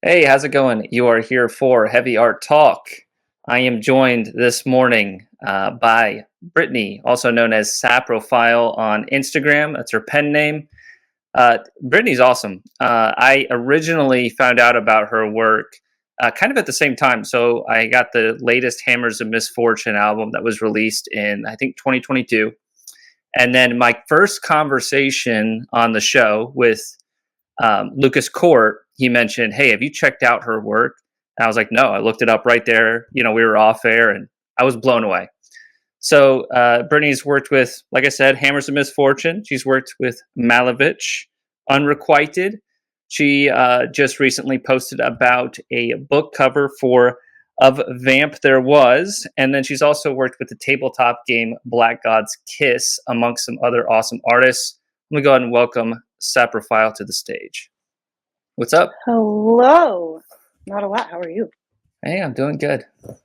Hey, how's it going? You are here for Heavy Art Talk. I am joined this morning by Brittney, also known as Saprophial on Instagram. That's her pen name. Brittney's awesome. I originally found out about her work kind of at the same time. So I got the latest Hammers of Misfortune album that was released in, I think, 2022. And then my first conversation on the show with Lucas Court, he mentioned, "Hey, have you checked out her work?" And I was like, "No." I looked it up right there. We were off air, and I was blown away. So Brittney's worked with, like I said, Hammers of Misfortune. She's worked with Malevich, Unrequited. She just recently posted about a book cover for Of Vamp There Was, and then she's also worked with the tabletop game Black God's Kiss, amongst some other awesome artists. Let me go ahead and welcome Saprophial to the stage. What's up? Hello. Not a lot. How are you? Hey, I'm doing good. Oh,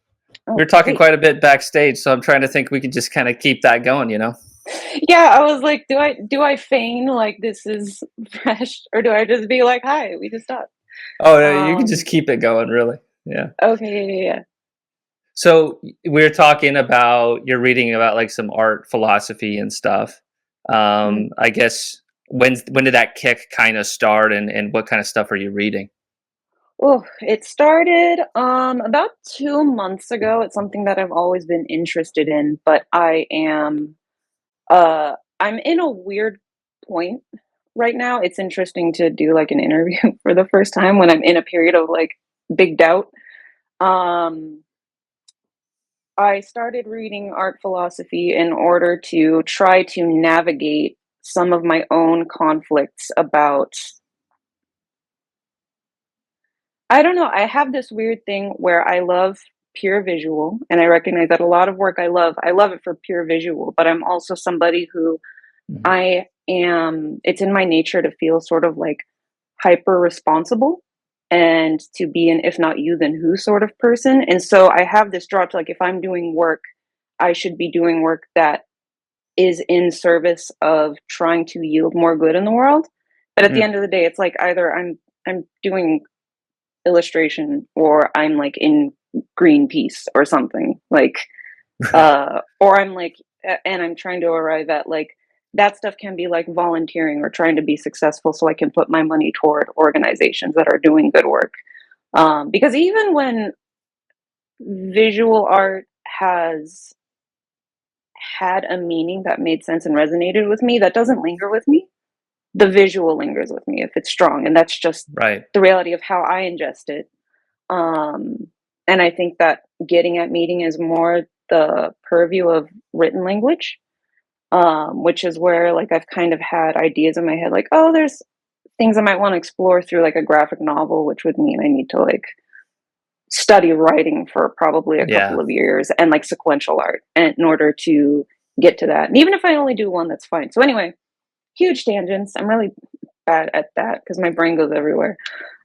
We were talking great. quite a bit backstage, so I'm trying to think we could just kind of keep that going. Yeah, I was like, do I feign like this is fresh, or do I just be like, hi, we just talked? Oh, no, you can just Um, keep it going, really. Yeah. okay, yeah. So we were talking about you're reading about like some art philosophy and stuff. Mhm. I guess when did that kick kind of start, and what kind of stuff are you reading? Oh, it started about 2 months ago. It's something that I've always been interested in, but I'm in a weird point right now. It's interesting to do like an interview for the first time when I'm in a period of like big doubt. Um I started reading art philosophy in order to try to navigate some of my own conflicts about. I don't know, I have this weird thing where I love pure visual, and I recognize that a lot of work I love it for pure visual, but I'm also somebody who Mhm. it's in my nature to feel sort of like hyper responsible and to be an if not you, then who sort of person. And so I have this draw to like, if I'm doing work, I should be doing work that is in service of trying to yield more good in the world. But at the Mm. end of the day, it's like either I'm doing illustration or I'm like in Greenpeace or something like, Right. or I'm like, and I'm trying to arrive at like that stuff can be like volunteering or trying to be successful so I can put my money toward organizations that are doing good work. Because even when visual art has had a meaning that made sense and resonated with me, that doesn't linger with me. The visual lingers with me if it's strong, and that's just Right. the reality of how I ingest it. Um, and I think that getting at meaning is more the purview of written language, which is where like I've kind of had ideas in my head, like, oh, there's things I might want to explore through like a graphic novel, which would mean I need to like study writing for probably a couple Yeah. of years and like sequential art and in order to get to that. And even if I only do one, that's fine. So anyway, huge tangents. I'm really bad at that because my brain goes everywhere.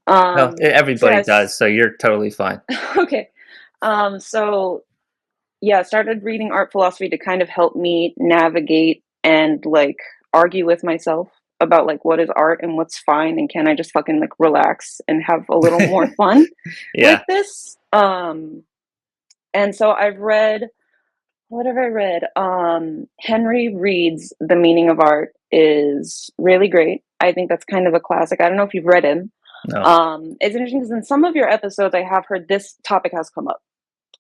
No, So everybody yes, does, so you're totally fine. okay. So yeah, started reading art philosophy to kind of help me navigate and like argue with myself about like what is art and what's fine and can I just fucking like relax and have a little more fun with Yeah. this. And so I've read, what have I read? Henry Reed's The Meaning of Art is really great. I think that's kind of a classic. I don't know if you've read him. No. It's interesting because in some of your episodes, I have heard this topic has come up,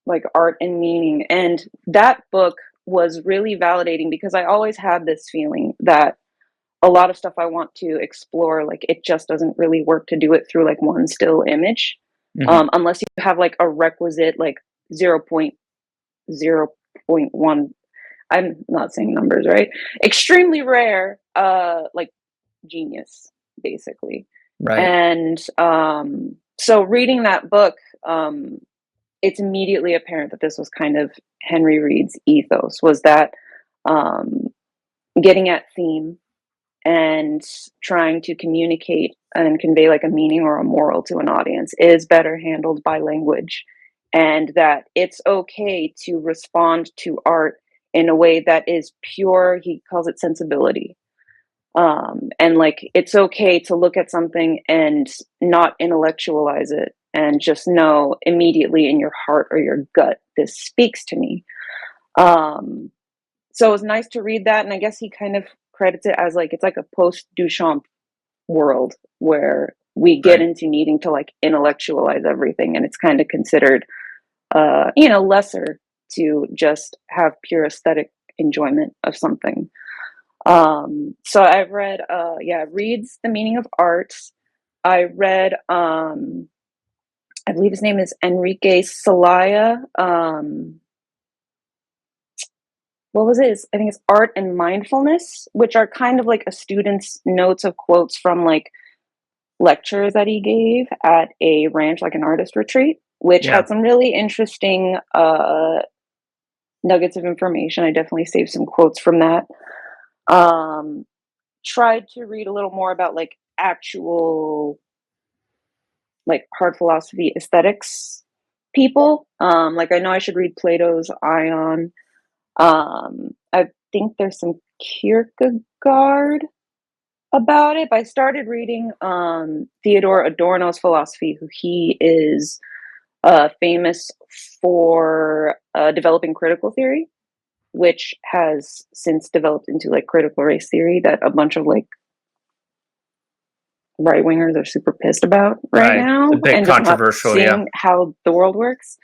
like art and meaning. And that book was really validating because I always had this feeling that a lot of stuff I want to explore, like it just doesn't really work to do it through like one still image, Hmm. unless you have like a requisite like 0.0.1. I'm not saying numbers right. Extremely rare, like genius, basically. Right. And so reading that book, it's immediately apparent that this was kind of Henry Reed's ethos was that um, getting at theme and trying to communicate and convey like a meaning or a moral to an audience is better handled by language, and that it's okay to respond to art in a way that is pure. He calls it sensibility. And like, it's okay to look at something and not intellectualize it and just know immediately in your heart or your gut, this speaks to me. So it was nice to read that. And I guess he kind of credits it as like, it's like a post Duchamp world where we get Right. into needing to like intellectualize everything. And it's kind of considered, lesser to just have pure aesthetic enjoyment of something. So I've read, Reads the Meaning of Art. I read, I believe his name is Enrique Celaya. What was it? I think it's Art and Mindfulness, which are kind of like a student's notes of quotes from like lectures that he gave at a ranch, like an artist retreat, which Yeah. had some really interesting nuggets of information. I definitely saved some quotes from that. Um, Tried to read a little more about like actual like hard philosophy aesthetics people. Like I know I should read Plato's Ion. I think there's some Kierkegaard about it. But I started reading Theodore Adorno's philosophy, who he is famous for developing critical theory, which has since developed into like critical race theory that a bunch of like right wingers are super pissed about right Right. now It's a bit and just not controversial. Yeah. seeing how the world works.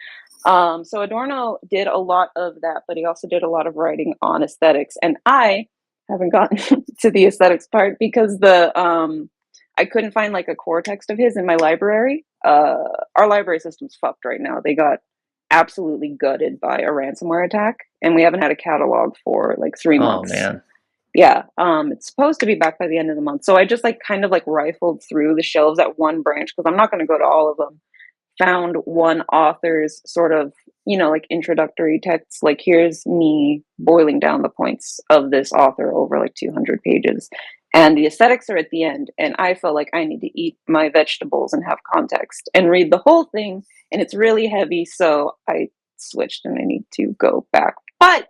So Adorno did a lot of that, but he also did a lot of writing on aesthetics. And I haven't gotten to the aesthetics part because I couldn't find like a core text of his in my library. Our library system's fucked right now. They got absolutely gutted by a ransomware attack, and we haven't had a catalog for like 3 Oh months. man. Yeah, it's supposed to be back by the end of the month. So I just like kind of like rifled through the shelves at one branch because I'm not going to go to all of them. Found one author's sort of, like introductory text. Like, here's me boiling down the points of this author over like 200 pages. And the aesthetics are at the end. And I felt like I need to eat my vegetables and have context and read the whole thing. And it's really heavy. So I switched and I need to go back. But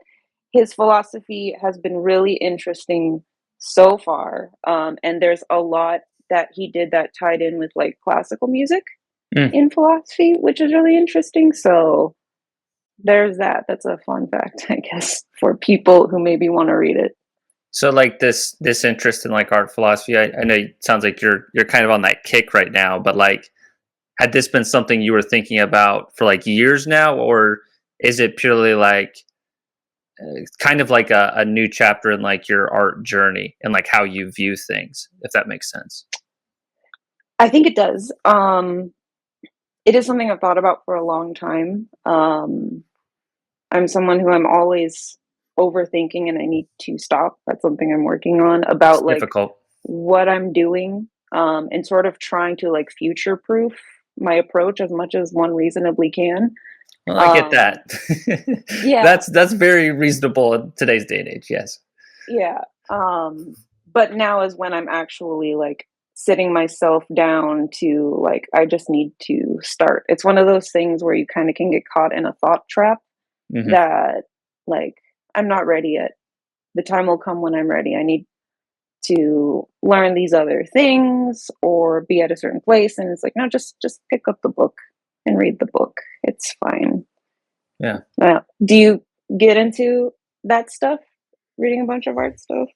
his philosophy has been really interesting so far. And there's a lot that he did that tied in with like classical music Mm. in philosophy, which is really interesting. So there's that. That's a fun fact, I guess, for people who maybe want to read it. So like this interest in like art philosophy, I know it sounds like you're kind of on that kick right now, but like had this been something you were thinking about for like years now, or is it purely like kind of like a new chapter in like your art journey and like how you view things, if that makes sense? I think it does. It is something I've thought about for a long time. I'm someone who I'm always overthinking and I need to stop. That's something I'm working on It's about like difficult. what I'm doing, and sort of trying to like future proof my approach as much as one reasonably can. Well, I get Um, that. yeah, That's very reasonable in today's day and age. Yes. yeah. But now is when I'm actually like sitting myself down to like, I just need to start. It's one of those things where you kind of can get caught in a thought trap Hmm. that like, I'm not ready yet. The time will come when I'm ready. I need to learn these other things or be at a certain place. And it's like, no, just pick up the book and read the book. It's fine. Yeah. Do you get into that stuff? Reading a bunch of art stuff?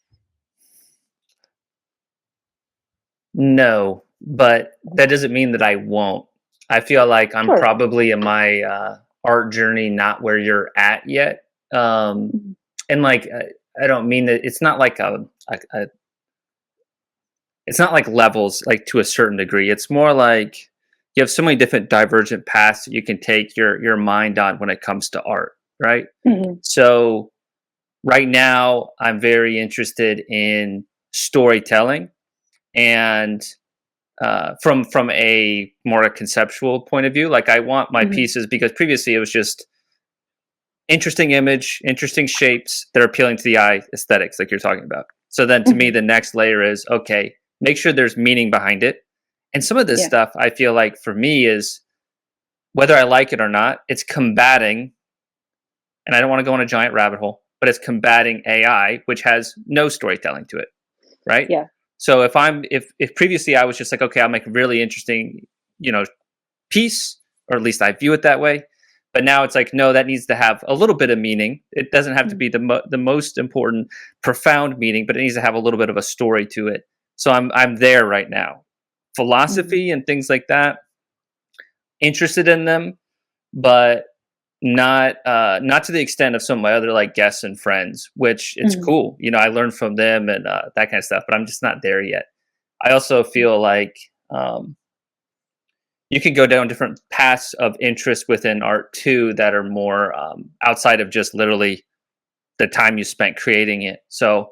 No, but that doesn't mean that I won't. I feel like I'm Sure. probably in my art journey not where you're at yet. Mhm. And like I don't mean that it's not like a it's not like levels like to a certain degree. It's more like you have so many different divergent paths that you can take your mind on when it comes to art, right? Mhm. So right now I'm very interested in storytelling and from a more conceptual point of view. Like I want my Mhm. pieces because previously it was just interesting image, interesting shapes that are appealing to the eye, aesthetics, like you're talking about. So then to me, Mhm. the next layer is okay, make sure there's meaning behind it. And some of this Yeah. stuff I feel like for me is whether I like it or not, it's combating, and I don't want to go on a giant rabbit hole, but it's combating AI, which has no storytelling to it. right? Yeah. So if previously I was just like, okay, I'll make a really interesting, piece, or at least I view it that way. But now it's like, no, that needs to have a little bit of meaning. It doesn't have to Mm. be the most important, profound meaning, but it needs to have a little bit of a story to it. So I'm there right now. Mhm. Philosophy and things like that, interested in them, but not to the extent of some of my other like guests and friends, which it's Mhm. cool. I learn from them and that kind of stuff, but I'm just not there yet. I also feel like you can go down different paths of interest within art too that are more outside of just literally the time you spent creating it. So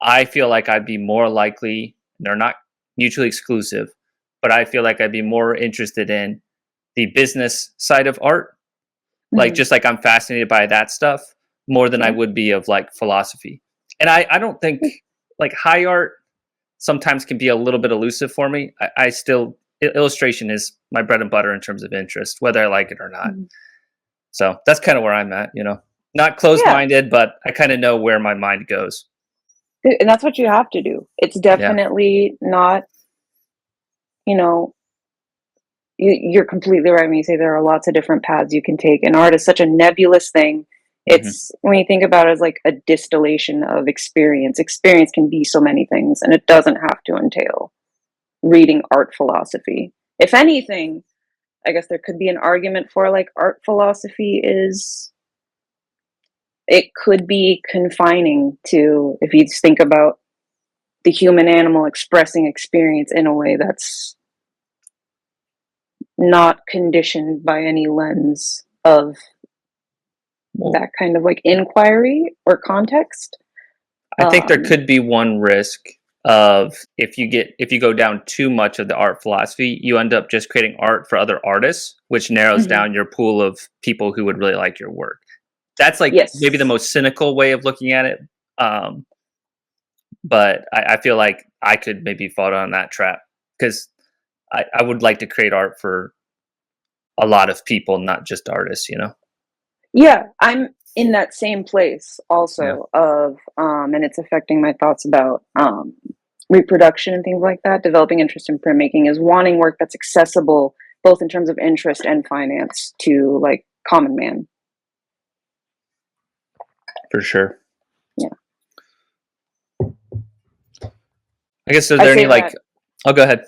I feel like I'd be more likely, they're not mutually exclusive, but I feel like I'd be more interested in the business side of art. Like, Mhm. just like I'm fascinated by that stuff more than I Yeah. would be of like philosophy. And I don't think like high art sometimes can be a little bit elusive for me. I still, illustration is my bread and butter in terms of interest, whether I like it or not. Mhm. So that's kind of where I'm at. Not closed Yeah. minded, but I kind of know where my mind goes. And that's what you have to do. It's Yeah. definitely not, you know, you're completely right when you say there are lots of different paths you can take. And art is such a nebulous thing. Hmm. It's when you think about it as like a distillation of experience. Experience can be so many things, and it doesn't have to entail reading art philosophy. If anything, I guess there could be an argument for like art philosophy is it could be confining to if you just think about the human animal expressing experience in a way that's not conditioned by any lens of Well, that kind of like inquiry or context. I think there Um, could be one risk of if you go down too much of the art philosophy, you end up just creating art for other artists, which narrows mhm. down your pool of people who would really like your work. That's like maybe the Yes. most cynical way of looking at it. Um, but I feel like I could maybe fall down that trap because I would like to create art for a lot of people, not just artists. Yeah, I'm in that same place Yeah, also of and it's affecting my thoughts about reproduction and things like that. Developing interest in printmaking is wanting work that's accessible both in terms of interest and finance to like common man. for sure. Yeah. I guess, are I there any say like, that oh, go ahead.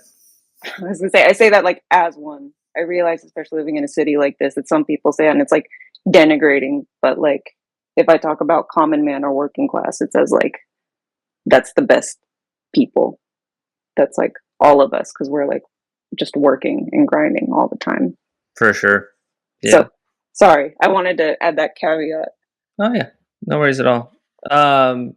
I was gonna say I say that like as one. I realize, especially living in a city like this, that some people say, and it's like denigrating. But like, if I talk about common man or working class, it says like that's the best people. That's like all of us because we're like just working and grinding all the time. For sure. Yeah. So, sorry, I wanted to add that caveat. Oh yeah. No worries at all. Um,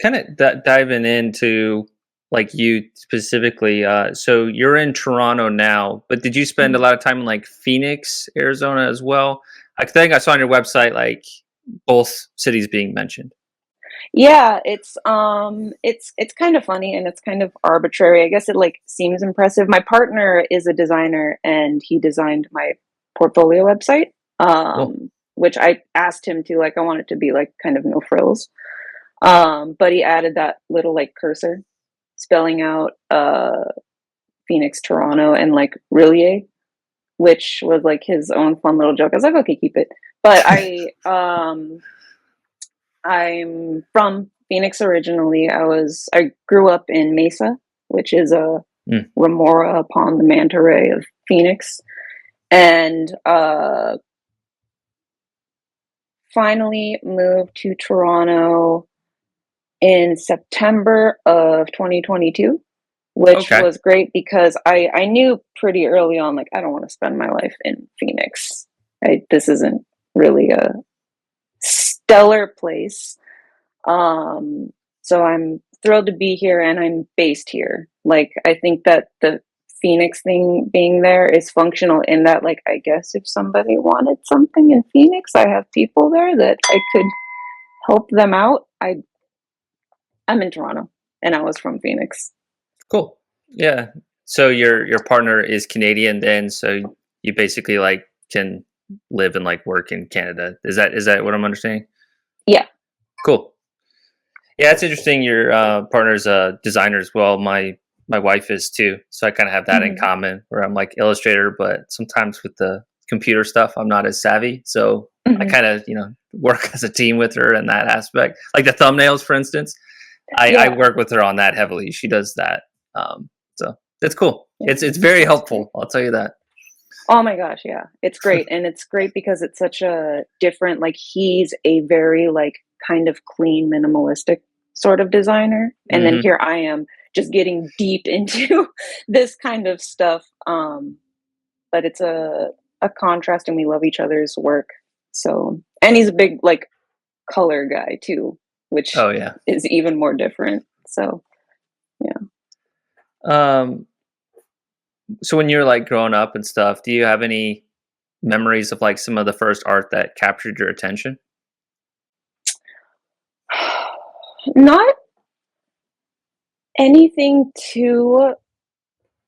Kind of diving into like you specifically. So you're in Toronto now, but did you spend a Mhm. lot of time in like Phoenix, Arizona as well? I think I saw on your website like both cities being mentioned. Yeah, it's kind of funny and it's kind of arbitrary. I guess it like seems impressive. My partner is a designer and he designed my portfolio website. Cool. Which I asked him to like I want it to be like kind of no frills. But he added that little like cursor spelling out Phoenix, Toronto and like Rillier, which was like his own fun little joke. I was like, okay, keep it. But I'm from Phoenix originally. I grew up in Mesa, which is a Mm, remora upon the manta ray of Phoenix, and finally moved to Toronto in September of 2022, which okay. was great because I knew pretty early on like I don't want to spend my life in Phoenix. This isn't really a stellar place. Um, so I'm thrilled to be here and I'm based here. Like, I think that the Phoenix thing being there is functional in that, like, I guess if somebody wanted something in Phoenix, I have people there that I could help them out. I'm in Toronto and I was from Phoenix. Cool. Yeah. So your partner is Canadian then, so you basically like can live and like work in Canada. Is that what I'm understanding? Yeah. Cool. Yeah, it's interesting. Your partner's a designer as well. My wife is too, so I kind of have that in Hmm. common. Where I'm like illustrator, but sometimes with the computer stuff, I'm not as savvy. So I Hmm. kind of work as a team with her in that aspect. Like the thumbnails, for instance, I Yeah, work with her on that heavily. She does that, so it's cool. yeah, It's very that's great. helpful. I'll tell you that. Oh my gosh, yeah. It's great. And it's great because it's such a different, like, he's a very, like, kind of clean, minimalistic sort of designer. And then Hmm. here I am just getting deep into this kind of stuff. But it's a contrast and we love each other's work. So, and he's a big, like, color guy too, which Oh yeah. is even more different. So, yeah. Um, so when you're like growing up and stuff, do you have any memories of like some of the first art that captured your attention? Not anything too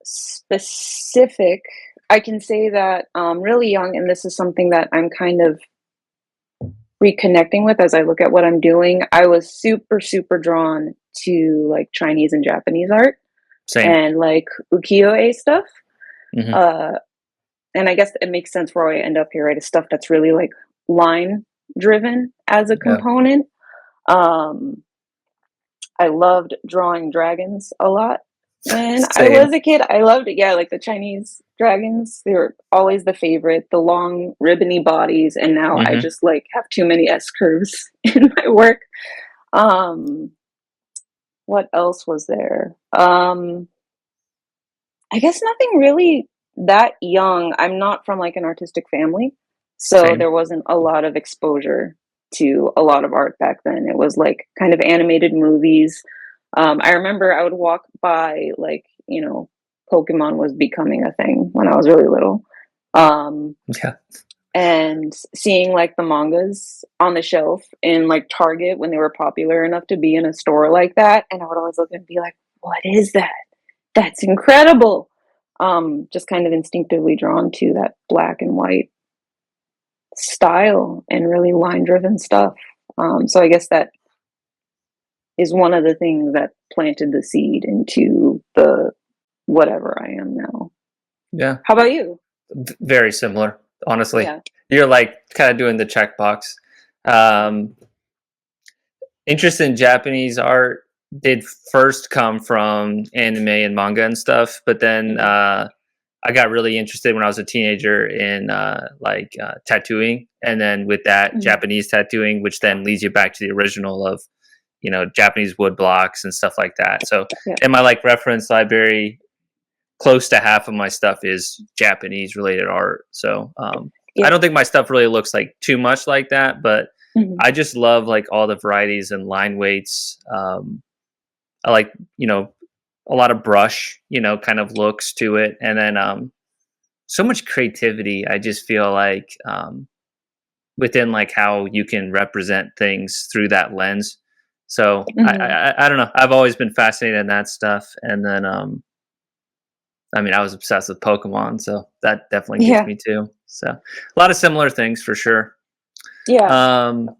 specific. I can say that really young, and this is something that I'm kind of reconnecting with as I look at what I'm doing. I was super, super drawn to like Chinese and Japanese art Same. and like ukiyo-e stuff. Hmm. Uh, and I guess it makes sense where I end up here, right? Is stuff that's really like line driven as a Yeah. component. Um, I loved drawing dragons a lot when I Same. was a kid. I loved it. Yeah, like the Chinese dragons, they were always the favorite, the long ribbony bodies, and now I Hmm. just like have too many S curves in my work. Um, what else was there? I guess nothing really that young. I'm not from like an artistic family, so Same. there wasn't a lot of exposure to a lot of art back then. It was like kind of animated movies. I remember I would walk by like, Pokemon was becoming a thing when I was really little. Um, Yeah. and seeing like the mangas on the shelf in like Target when they were popular enough to be in a store like that. And I would always look and be like, what is that? That's incredible. Just kind of instinctively drawn to that black and white style and really line driven stuff. So I guess that is one of the things that planted the seed into the whatever I am now. Yeah. How about you? Very similar, honestly. Yeah. You're like kind of doing the checkbox. Um, interest in Japanese art did first come from anime and manga and stuff, but then Hmm. I got really interested when I was a teenager in tattooing, and then with that Hmm. Japanese tattooing, which then leads you back to the original of Japanese wood blocks and stuff like that. So Yeah. in my like reference library, close to half of my stuff is Japanese related art. So I Yeah. don't think my stuff really looks like too much like that, but Hmm. I just love like all the varieties and line weights. I like a lot of brush, kind of looks to it, and then so much creativity. I just feel like within like how you can represent things through that lens. So Hmm. I don't know. I've always been fascinated in that stuff, and then I mean, I was obsessed with Pokemon, so that definitely gets Yeah. me too. So a lot of similar things for sure. Yeah. Um,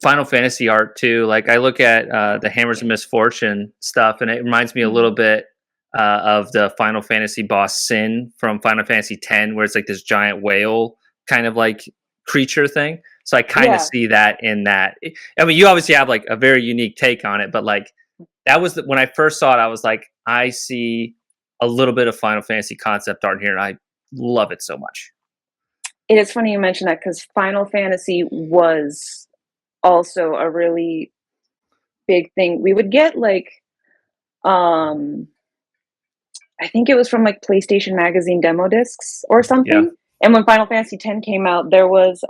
Final Fantasy art too. Like I look at the Hammers of Misfortune stuff, and it reminds me a Hmm. little bit of the Final Fantasy boss Sin from Final Fantasy X, where it's like this giant whale kind of like creature thing. So I kind of Yeah. see that in that. I mean, you obviously have like a very unique take on it, but like that was when I first saw it. I was like, I see a little bit of Final Fantasy concept art here, and I love it so much. It is funny you mention that because Final Fantasy was also a really big thing. We would get like, um, I think it was from like PlayStation Magazine demo discs or Yeah. something. And when Final Fantasy X came out, there was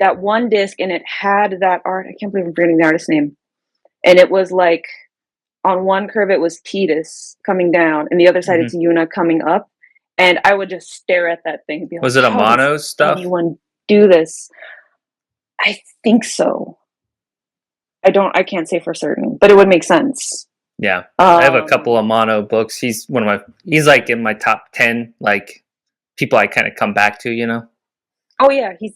that one disc and it had that art. I can't believe I'm forgetting the artist's name. And it was like on one curve it was Tidus coming down, and the other side Hmm. it's Yuna coming up. And I would just stare at that thing and be like, Was it a how does mono stuff? anyone do this? I think so. I can't say for certain, but it would make sense. Yeah, I have a couple Um, of mono books. He's like in my top 10, like people I kind of come back to. oh yeah, he's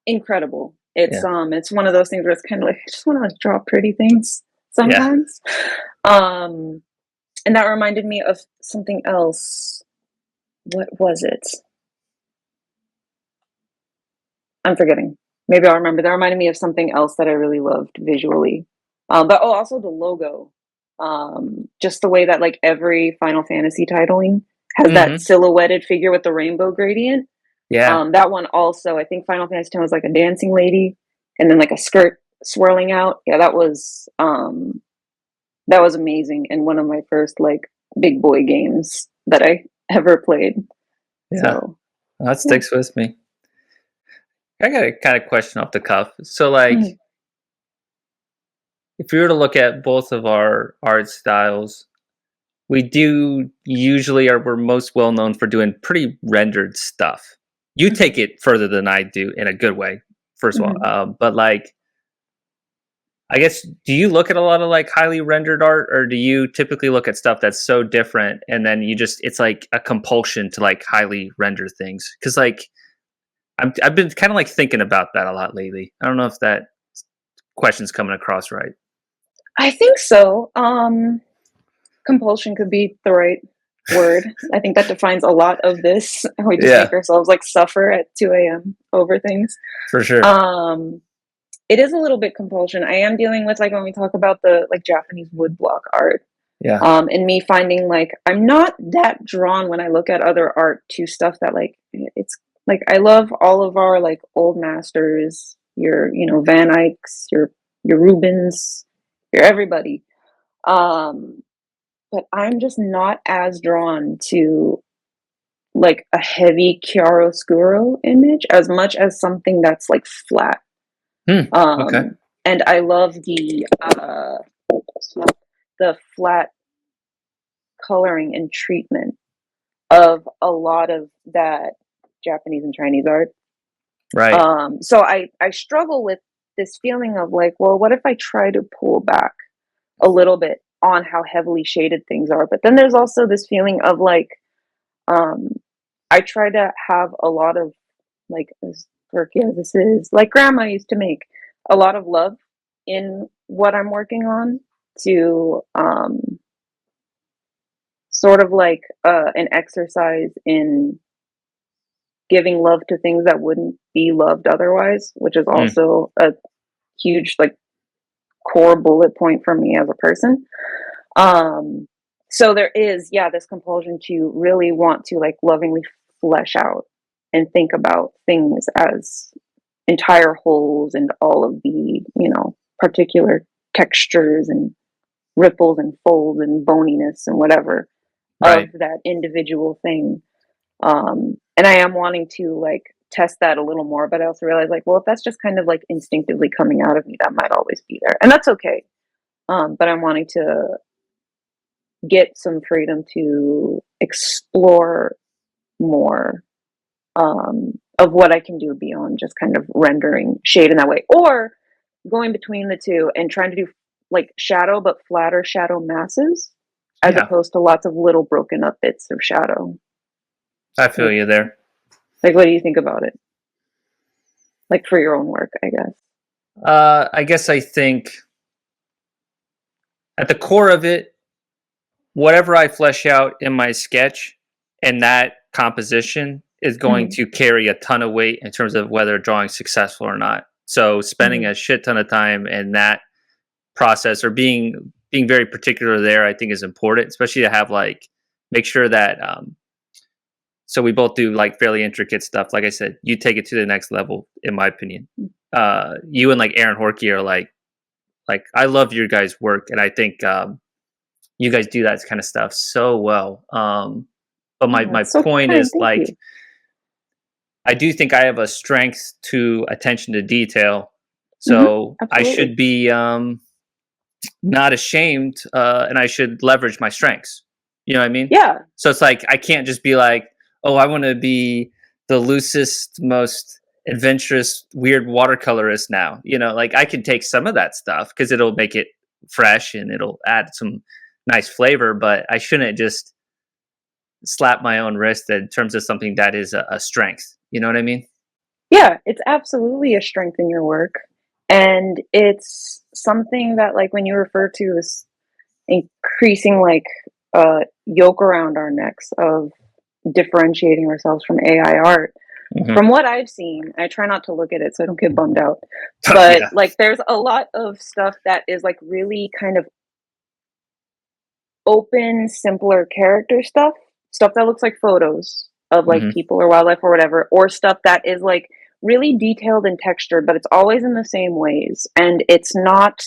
incredible. Yeah. It's one of those things where it's kind of like I just want to like draw pretty things Yeah. sometimes. Um, and that reminded me of something else. What was it? I'm forgetting. Maybe I'll remember. That reminded me of something else that I really loved visually. But oh, also the logo. Just the way that like every Final Fantasy titling has that Hmm. silhouetted figure with the rainbow gradient. Yeah. That one also, I think Final Fantasy X was like a dancing lady, and then like a skirt swirling out. Yeah, that was amazing, and one of my first like big boy games that I ever played. Yeah. So That yeah. sticks with me. I got a kind of question off the cuff. So, like, Mhm. if we were to look at both of our art styles, we do usually are we're most well known for doing pretty rendered stuff. You take Mhm. it further than I do in a good way, first of all. Mhm. But like, I guess, do you look at a lot of like highly rendered art, or do you typically look at stuff that's so different and then you just it's like a compulsion to like highly render things? Because like I've been kind of like thinking about that a lot lately. I don't know if that question's coming across right. I think so. Compulsion could be the right word. I think that defines a lot of this. We just Yeah, make ourselves like suffer at 2 a.m. over things. for sure. Um, it is a little bit compulsion. I am dealing with like when we talk about the like Japanese woodblock art, Yeah. and me finding like I'm not that drawn when I look at other art to stuff that like it's like I love all of our like old masters, your Van Eycks, your Rubens, your everybody. Um, but I'm just not as drawn to like a heavy chiaroscuro image as much as something that's like flat. Hmm. Okay. Um, and I love the flat coloring and treatment of a lot of that Japanese and Chinese art. Right. So I struggle with this feeling of like, well, what if I try to pull back a little bit on how heavily shaded things are? But then there's also this feeling of like, um, I try to have a lot of like as quirky as this is, like grandma used to make a lot of love in what I'm working on to sort of like an exercise in giving love to things that wouldn't be loved otherwise, which is Mm. also a huge like core bullet point for me as a person. Um, so there is, yeah, this compulsion to really want to like lovingly flesh out and think about things as entire wholes and all of the, particular textures and ripples and folds and boniness and whatever of Right. that individual thing. And I am wanting to like test that a little more, but I also realize like, well, if that's just kind of like instinctively coming out of me, that might always be there. And that's okay. But I'm wanting to get some freedom to explore more of what I can do beyond just kind of rendering shade in that way, or going between the two and trying to do like shadow, but flatter shadow masses, as Yeah. opposed to lots of little broken up bits of shadow. I feel Like, you there. like, what do you think about it? Like for your own work, I guess. I guess I think at the core of it, whatever I flesh out in my sketch and that composition is going Hmm. to carry a ton of weight in terms of whether drawing's successful or not. So spending Hmm. a shit ton of time in that process or being very particular there, I think is important, especially to have like make sure that so we both do like fairly intricate stuff. Like I said, you take it to the next level, in my opinion. You and like Aaron Horkey are like I love your guys' work, and I think you guys do that kind of stuff so well. But my Oh, my that's so point kind. is Thank like you. I do think I have a strength to attention to detail, Hmm. so I Absolutely. should be not ashamed, and I should leverage my strengths. You know what I mean? Yeah. So it's like I can't just be like, oh, I want to be the loosest, most adventurous, weird watercolorist now. You know, like I can take some of that stuff because it'll make it fresh and it'll add some nice flavor, but I shouldn't just slap my own wrist in terms of something that is a strength. You know what I mean? Yeah, it's absolutely a strength in your work. And it's something that, like, when you refer to this increasing, like, yoke around our necks of differentiating ourselves from AI art, Hmm. from what I've seen, I try not to look at it so I don't get bummed out. But Yeah. like there's a lot of stuff that is like really kind of open, simpler character stuff, stuff that looks like photos of like Hmm. people or wildlife or whatever, or stuff that is like really detailed and textured, but it's always in the same ways. And it's not,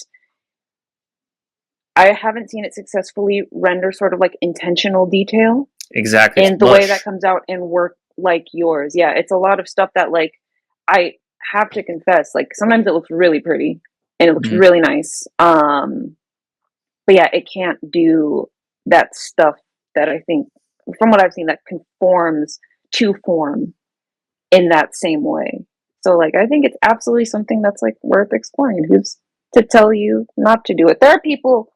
I haven't seen it successfully render sort of like intentional detail Exactly. It's in the way that mush. comes out in work like yours. Yeah, it's a lot of stuff that like I have to confess, like sometimes it looks really pretty and it looks Hmm. really nice. But yeah, it can't do that stuff that I think from what I've seen that conforms to form in that same way. So like I think it's absolutely something that's like worth exploring. Who's to tell you not to do it? There are people,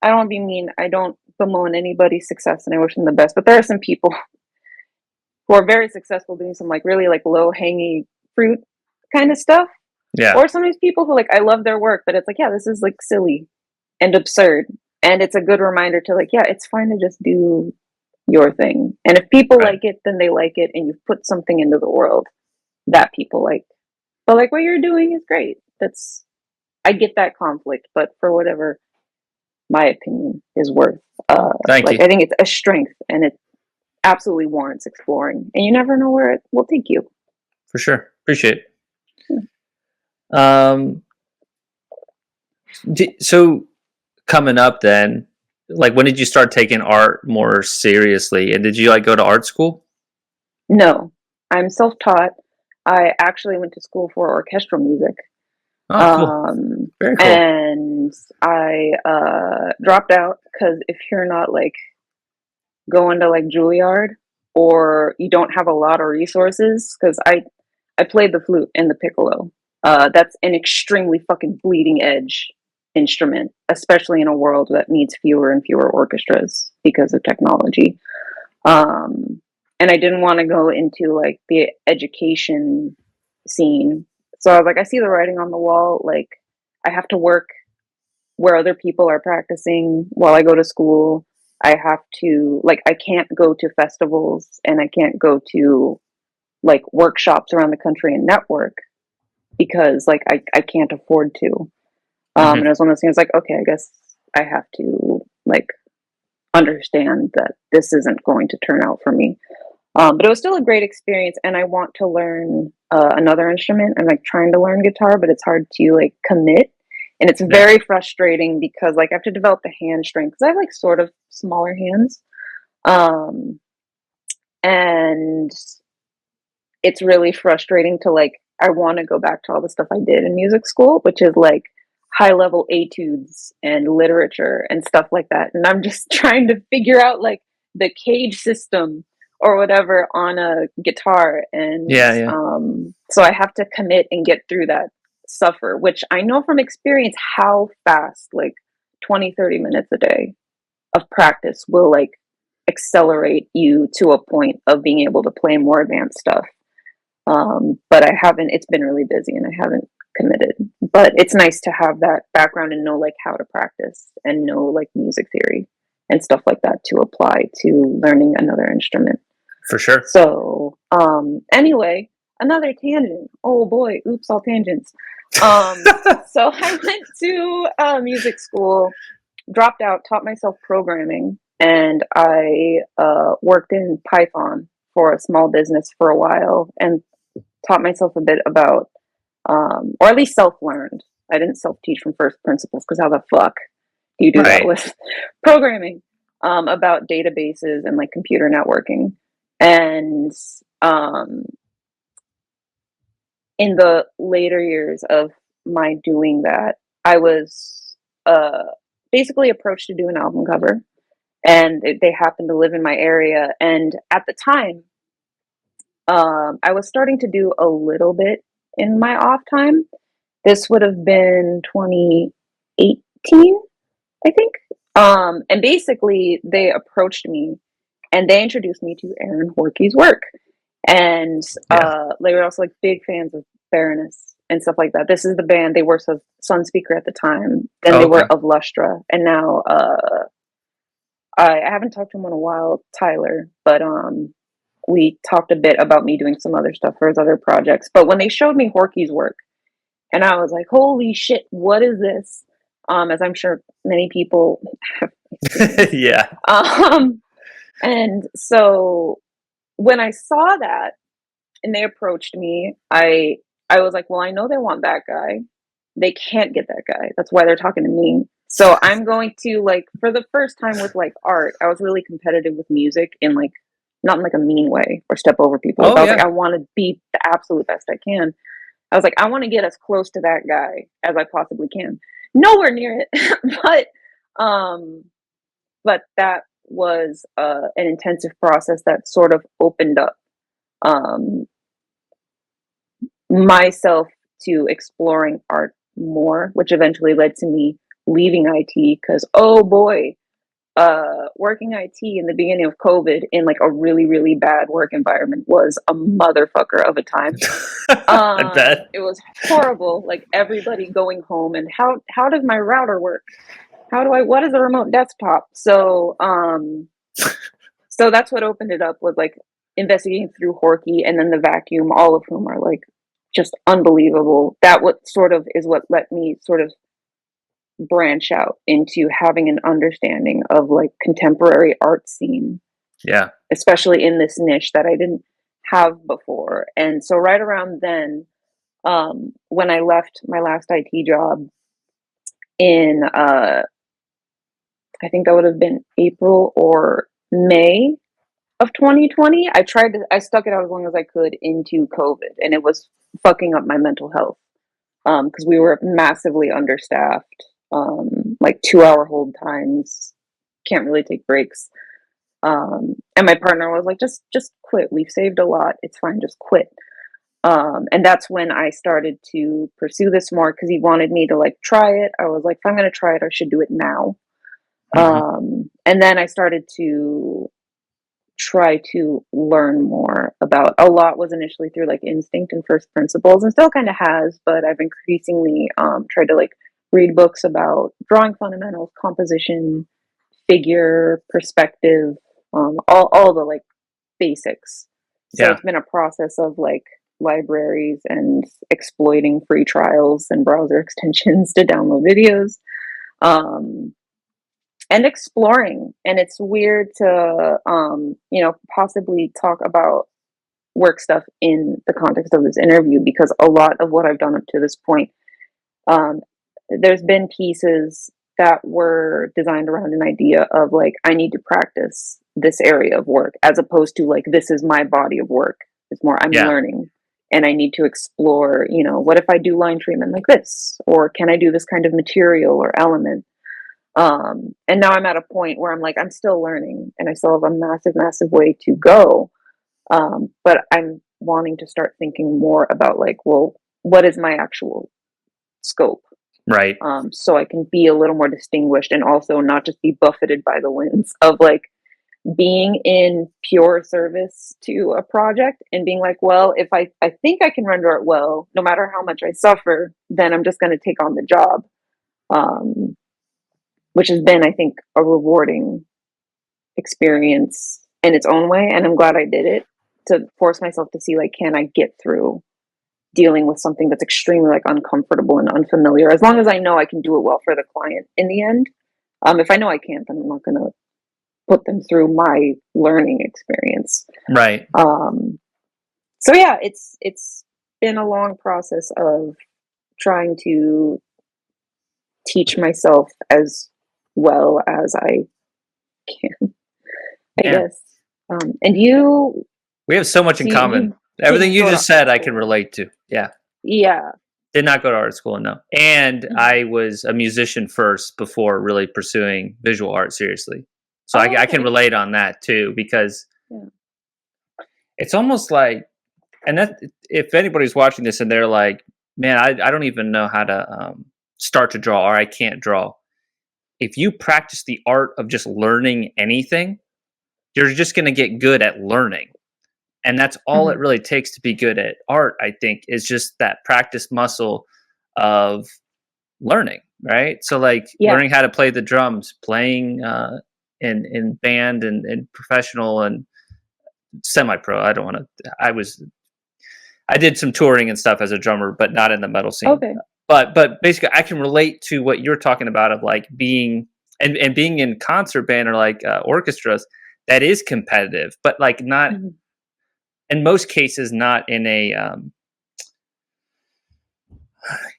I don't want to be mean, I don't bemoan anybody's success and I wish them the best, but there are some people who are very successful doing some like really like low hanging fruit kind of stuff. Yeah. Or sometimes people who like I love their work, but it's like, yeah, this is like silly and absurd. And it's a good reminder to like, yeah, it's fine to just do your thing. And if people Right. like it, then they like it and you've put something into the world that people like. But like what you're doing is great. That's I get that conflict, but for whatever my opinion is worth, Thank like you. I think it's a strength and it absolutely warrants exploring. And you never know where it will take you. For sure. Appreciate Yeah. it. So coming up then, like when did you start taking art more seriously? And did you like go to art school? No, I'm self-taught. I actually went to school for orchestral music. Oh, cool. Um, Very cool. and I dropped out because if you're not like going to like Juilliard or you don't have a lot of resources, because I played the flute and the piccolo. That's an extremely fucking bleeding edge instrument, especially in a world that needs fewer and fewer orchestras because of technology. Um, and I didn't want to go into like the education scene. So I was like, I see the writing on the wall. Like, I have to work where other people are practicing while I go to school. I have to, like, I can't go to festivals and I can't go to like workshops around the country and network because like I can't afford to. Hmm. And it was one of those things like, okay, I guess I have to like understand that this isn't going to turn out for me. But it was still a great experience, and I want to learn another instrument. I'm like trying to learn guitar, but it's hard to like commit, and it's Yeah. very frustrating because like I have to develop the hand strength because I have like sort of smaller hands, um, and it's really frustrating to like. I want to go back to all the stuff I did in music school, which is like high level etudes and literature and stuff like that, and I'm just trying to figure out like the cage system or whatever on a guitar. And Yeah. Yeah. so I have to commit and get through that suffer, which I know from experience how fast like 20, 30 minutes a day of practice will like accelerate you to a point of being able to play more advanced stuff. But I haven't, it's been really busy and I haven't committed. But it's nice to have that background and know like how to practice and know like music theory and stuff like that to apply to learning another instrument. For sure. So, anyway, another tangent. Oh boy, oops, all tangents. So I went to music school, dropped out, taught myself programming, and I worked in Python for a small business for a while and taught myself a bit about, or at least self learned. I didn't self teach from first principles because how the fuck do you do that Right. with programming? About databases and like computer networking. And um, in the later years of my doing that, I was basically approached to do an album cover, and they happened to live in my area. And at the time, I was starting to do a little bit in my off time. This would have been 2018, I think. And basically, they approached me and they introduced me to Aaron Horkey's work. And Yeah. they were also like big fans of Baroness and stuff like that. This is the band they were Sunspeaker at the time. Then Oh, they okay. were of Lustra, and now I haven't talked to him in a while, Tyler, but we talked a bit about me doing some other stuff for his other projects. But when they showed me Horky's work, and I was like, "Holy shit, what is this?" As I'm sure many people have experienced. Yeah. And so when I saw that and they approached me, I was like, well, I know they want that guy. They can't get that guy. That's why they're talking to me. So I'm going to like for the first time with like art, I was really competitive with music in like not in like a mean way or step over people. Oh, But I was like, yeah. I want to be the absolute best I can. I was like, I want to get as close to that guy as I possibly can. Nowhere near it, um, but that was an intensive process that sort of opened up um, myself to exploring art more, which eventually led to me leaving IT because, oh boy, working IT in the beginning of COVID in like a really, really bad work environment was a motherfucker of a time. I bet. It was horrible. Like everybody going home and how does my router work? What is a remote desktop? So that's what opened it up was like investigating through Horky and then the vacuum, all of whom are like just unbelievable. That what sort of is what let me sort of branch out into having an understanding of like contemporary art scene, Yeah. especially in this niche that I didn't have before. And so right around then, when I left my last IT job in I think that would have been April or May of 2020, I stuck it out as long as I could into COVID, and it was fucking up my mental health because we were massively understaffed, like 2 hour hold times, can't really take breaks. And my partner was like, just quit. We've saved a lot. It's fine. Just quit. And that's when I started to pursue this more because he wanted me to like try it. I was like, if I'm going to try it, I should do it now. Hmm. And then I started to try to learn more about a lot was initially through like instinct and first principles and still kind of has, but I've increasingly tried to like read books about drawing fundamentals, composition, figure, perspective, all the like basics. So Yeah. it's been a process of like libraries and exploiting free trials and browser extensions to download videos. Um, and exploring. And it's weird to, possibly talk about work stuff in the context of this interview because a lot of what I've done up to this point, um, there's been pieces that were designed around an idea of like, I need to practice this area of work as opposed to like, this is my body of work. It's more, I'm Yeah. learning and I need to explore, what if I do line treatment like this? Or can I do this kind of material or element? And now I'm at a point where I'm like, I'm still learning and I still have a massive, massive way to go. But I'm wanting to start thinking more about like, well, what is my actual scope? Right. So I can be a little more distinguished and also not just be buffeted by the winds of like being in pure service to a project and being like, well, if I think I can render it well, no matter how much I suffer, then I'm just going to take on the job. Um, which has been, I think, a rewarding experience in its own way. And I'm glad I did it to force myself to see, like, can I get through dealing with something that's extremely like uncomfortable and unfamiliar, as long as I know I can do it well for the client in the end. If I know I can't, then I'm not going to put them through my learning experience. Right. So yeah, it's been a long process of trying to teach myself as well as I can, I Yeah. guess. And you, We have so much in so common. you Everything didn't you go to just said, art I can school. relate to. Yeah. Yeah. Did not go to art school, no. And Mhm. I was a musician first before really pursuing visual art seriously. So Oh, I can okay. relate on that too, because Yeah. it's almost like, and that if anybody's watching this and they're like, man, I don't even know how to start to draw or I can't draw. If you practice the art of just learning anything, you're just going to get good at learning. And that's all it Mhm. really takes to be good at art, I think, is just that practice muscle of learning, right? So like Yeah. learning how to play the drums, playing in band and professional and semi-pro. I don't want to. I did some touring and stuff as a drummer, but not in the metal scene. Okay. But basically, I can relate to what you're talking about of like being and being in concert band or like orchestras that is competitive, but like not Mhm. in most cases not in a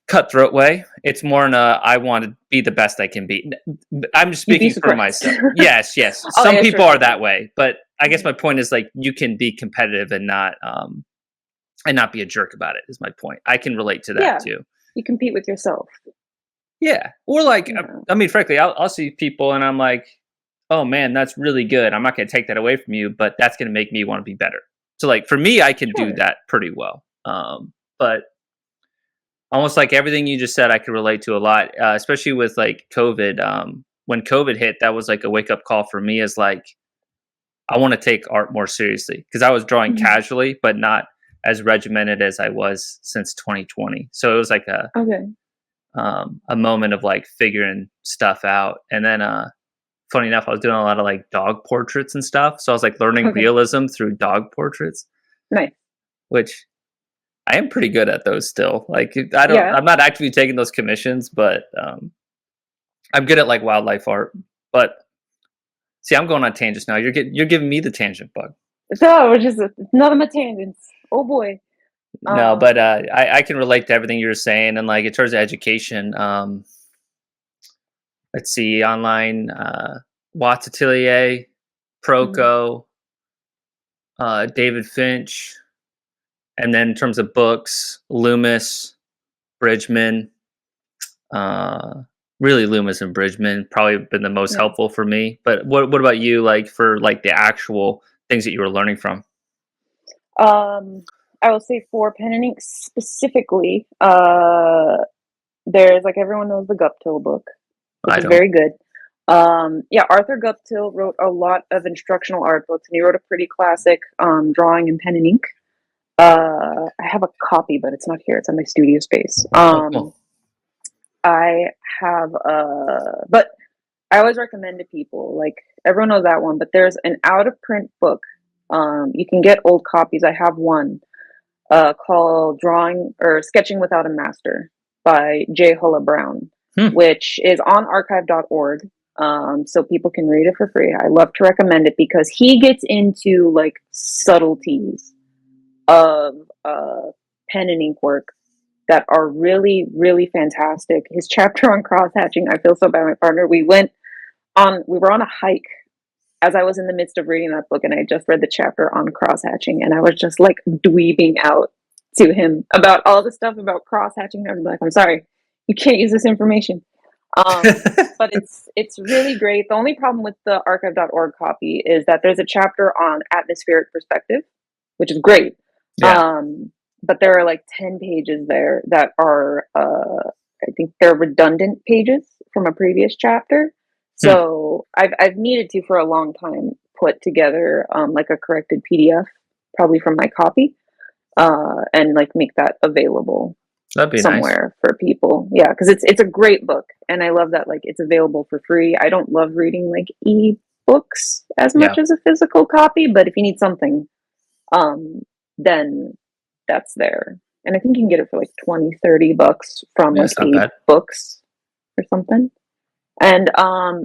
cutthroat way. It's more in a I want to be the best I can be. I'm just You'd be speaking for surprised. myself. Yes, yes. Oh, Some yeah, people sure, are sure. that way, but I guess Mhm. my point is like you can be competitive and not be a jerk about it. Is my point. I can relate to that Yeah. too. You compete with yourself. Yeah, or like Yeah. I mean, frankly, I'll see people and I'm like, oh man, that's really good. I'm not going to take that away from you, but that's going to make me want to be better. So like for me, I can do Sure. that pretty well. But almost like everything you just said, I could relate to a lot, especially with like COVID. When COVID hit, that was like a wake up call for me. Is like I want to take art more seriously because I was drawing Mhm. casually, but not as regimented as I was since 2020. So it was like Okay. a moment of like figuring stuff out. And then, funny enough, I was doing a lot of like dog portraits and stuff. So I was like learning Okay. realism through dog portraits, Nice. which I am pretty good at those still. Like Yeah. I'm not actively taking those commissions, but I'm good at like wildlife art. But see, I'm going on tangents now. You're giving me the tangent bug. So we're just none of my tangents. Oh boy. No, but Um. I can relate to everything you're saying, and like in terms of education, let's see, online, Watts Atelier, Mhm. Proco, David Finch, and then in terms of books, Loomis, Bridgman, uh, really Loomis and Bridgman probably been the most Nice. helpful for me. But what about you? Like for like the actual things that you were learning from? Um. I will say for pen and ink specifically. There's like everyone knows the Guptill book, which I is don't. very good. Yeah, Arthur Guptill wrote a lot of instructional art books, and he wrote a pretty classic drawing in pen and ink. I have a copy, but it's not here. It's in my studio space. Oh, cool. I have but I always recommend to people like everyone knows that one, but there's an out of print book. You can get old copies. I have one called Drawing or Sketching Without a Master by J. Hulla Brown, Hmm. which is on archive.org. So people can read it for free. I love to recommend it because he gets into like subtleties of pen and ink work that are really, really fantastic. His chapter on cross hatching, I feel so bad, my partner. We were on a hike as I was in the midst of reading that book, and I just read the chapter on cross hatching, and I was just like dweebing out to him about all the stuff about cross hatching. I'm like, I'm sorry, you can't use this information. But it's really great. The only problem with the archive.org copy is that there's a chapter on atmospheric perspective, which is great. Yeah. But there are like 10 pages there that are I think they're redundant pages from a previous chapter. Hmm. So I've needed to for a long time put together like a corrected PDF, probably from my copy, and like make that available That'd be nice. somewhere for people. Yeah, because it's a great book, and I love that like it's available for free. I don't love reading like e-books as much Yeah. as a physical copy, but if you need something, um, then that's there. And I think you can get it for like 20, $30 from Yeah, like it's not a bad. books or something. And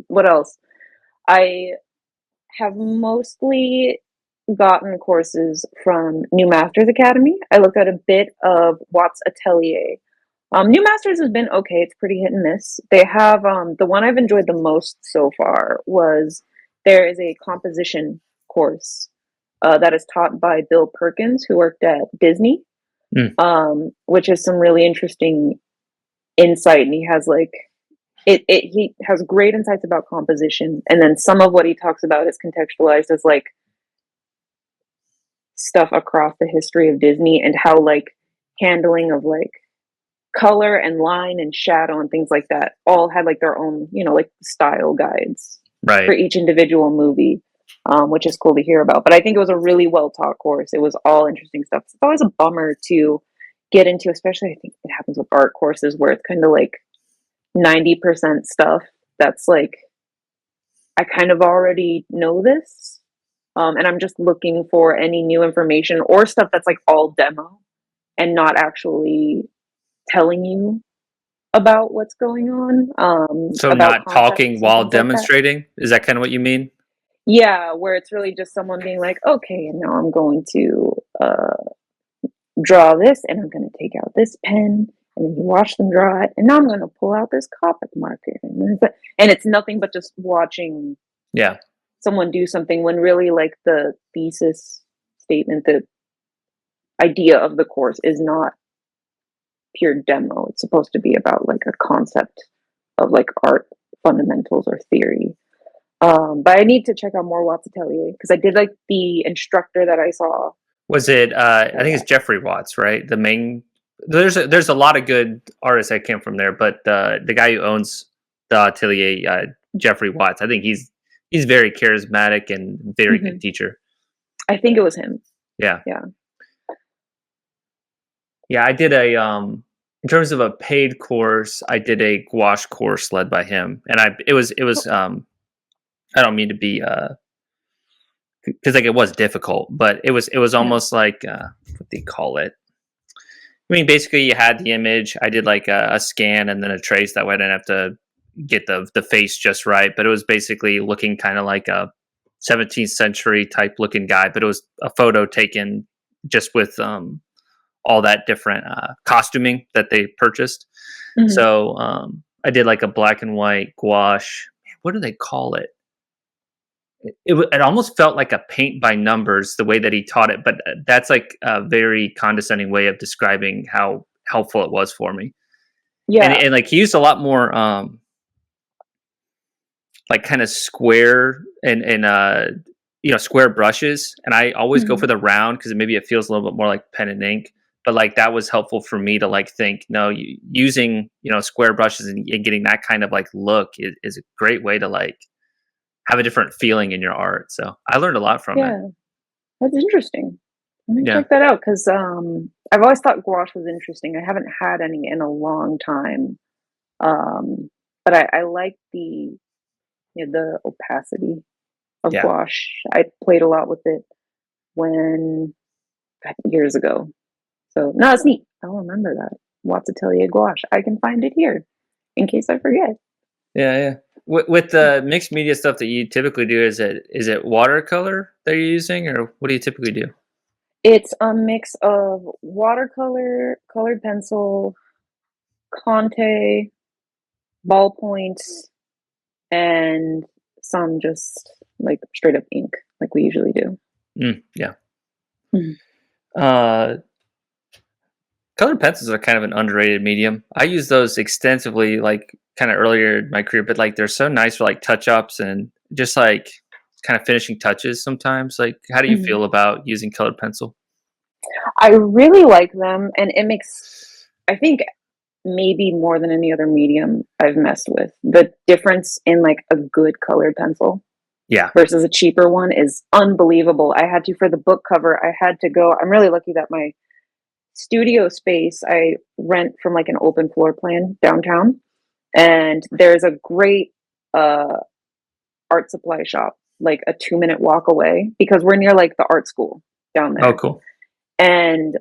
what else? I have mostly gotten courses from New Masters Academy. I looked at a bit of Watts Atelier. New Masters has been okay. It's pretty hit and miss. They have the one I've enjoyed the most so far was there is a composition course that is taught by Bill Perkins, who worked at Disney, Hmm. which is some really interesting insight. And he has like he has great insights about composition, and then some of what he talks about is contextualized as like stuff across the history of Disney and how like handling of like color and line and shadow and things like that all had like their own, like style guides for Right. each individual movie. which is cool to hear about. But I think it was a really well taught course. It was all interesting stuff. It's always a bummer to get into, especially I think it happens with art courses where it's kind of like 90% stuff that's like, I kind of already know this. And I'm just looking for any new information or stuff that's like all demo and not actually telling you about what's going on, So about not concepts talking and while things like that. demonstrating? Is that kind of what you mean? Yeah, where it's really just someone being like, okay, and now I'm going to draw this, and I'm going to take out this pen, and then you watch them draw it, and now I'm going to pull out this Copic marker, and it's nothing but just watching Yeah. someone do something when really like the thesis statement, the idea of the course is not pure demo. It's supposed to be about like a concept of like art fundamentals or theory. But I need to check out more Watts Atelier because I did like the instructor that I saw. Was it? I For think it's that. Jeffrey Watts, right? The main. There's a lot of good artists that came from there, but the guy who owns the atelier, Jeffrey Watts, I think he's very charismatic and very good Mhm. teacher. I think it was him. Yeah, Yeah. yeah. I did a in terms of a paid course, I did a gouache course led by him, and it was I don't mean to be because like it was difficult, but it was Yeah. almost like what do you call it? I mean, basically, you had the image. I did like a scan and then a trace. That way, I didn't have to get the face just right. But it was basically looking kind of like a 17th century type looking guy. But it was a photo taken just with all that different costuming that they purchased. Mhm. So I did like a black and white gouache. What do they call it? It almost felt like a paint by numbers the way that he taught it, but that's like a very condescending way of describing how helpful it was for me. And Yeah. and like he used a lot more like kind of square and square brushes, and I always go Mhm. for the round because maybe it feels a little bit more like pen and ink. But like that was helpful for me to like think no, using square brushes and getting that kind of like look is a great way to like have a different feeling in your art. So I learned a lot from it. Yeah. That's interesting. Let me Yeah. check that out because I've always thought gouache was interesting. I haven't had any in a long time. Um, but I like the opacity of Yeah. gouache. I played a lot with it when years ago. So no, it's neat. I'll remember that. Watts Atelier gouache. I can find it here in case I forget. Yeah, yeah. With the mixed media stuff that you typically do, is it watercolor that you're using, or what do you typically do? It's a mix of watercolor, colored pencil, Conte, ballpoints, and some just like straight up ink, like we usually do. Yeah. Mhm. Uh, Colored pencils are kind of an underrated medium. I use those extensively, like kind of earlier in my career, but like they're so nice for like touch ups and just like kind of finishing touches sometimes. Like, how do you Mhm. feel about using colored pencil? I really like them, and it makes, I think, maybe more than any other medium I've messed with. The difference in like a good colored pencil Yeah. versus a cheaper one is unbelievable. I had to, for the book cover, I had to go. I'm really lucky that my studio space I rent from like an open floor plan downtown, and there's a great uh, art supply shop like a 2-minute walk away because we're near like the art school down Oh, there. cool. And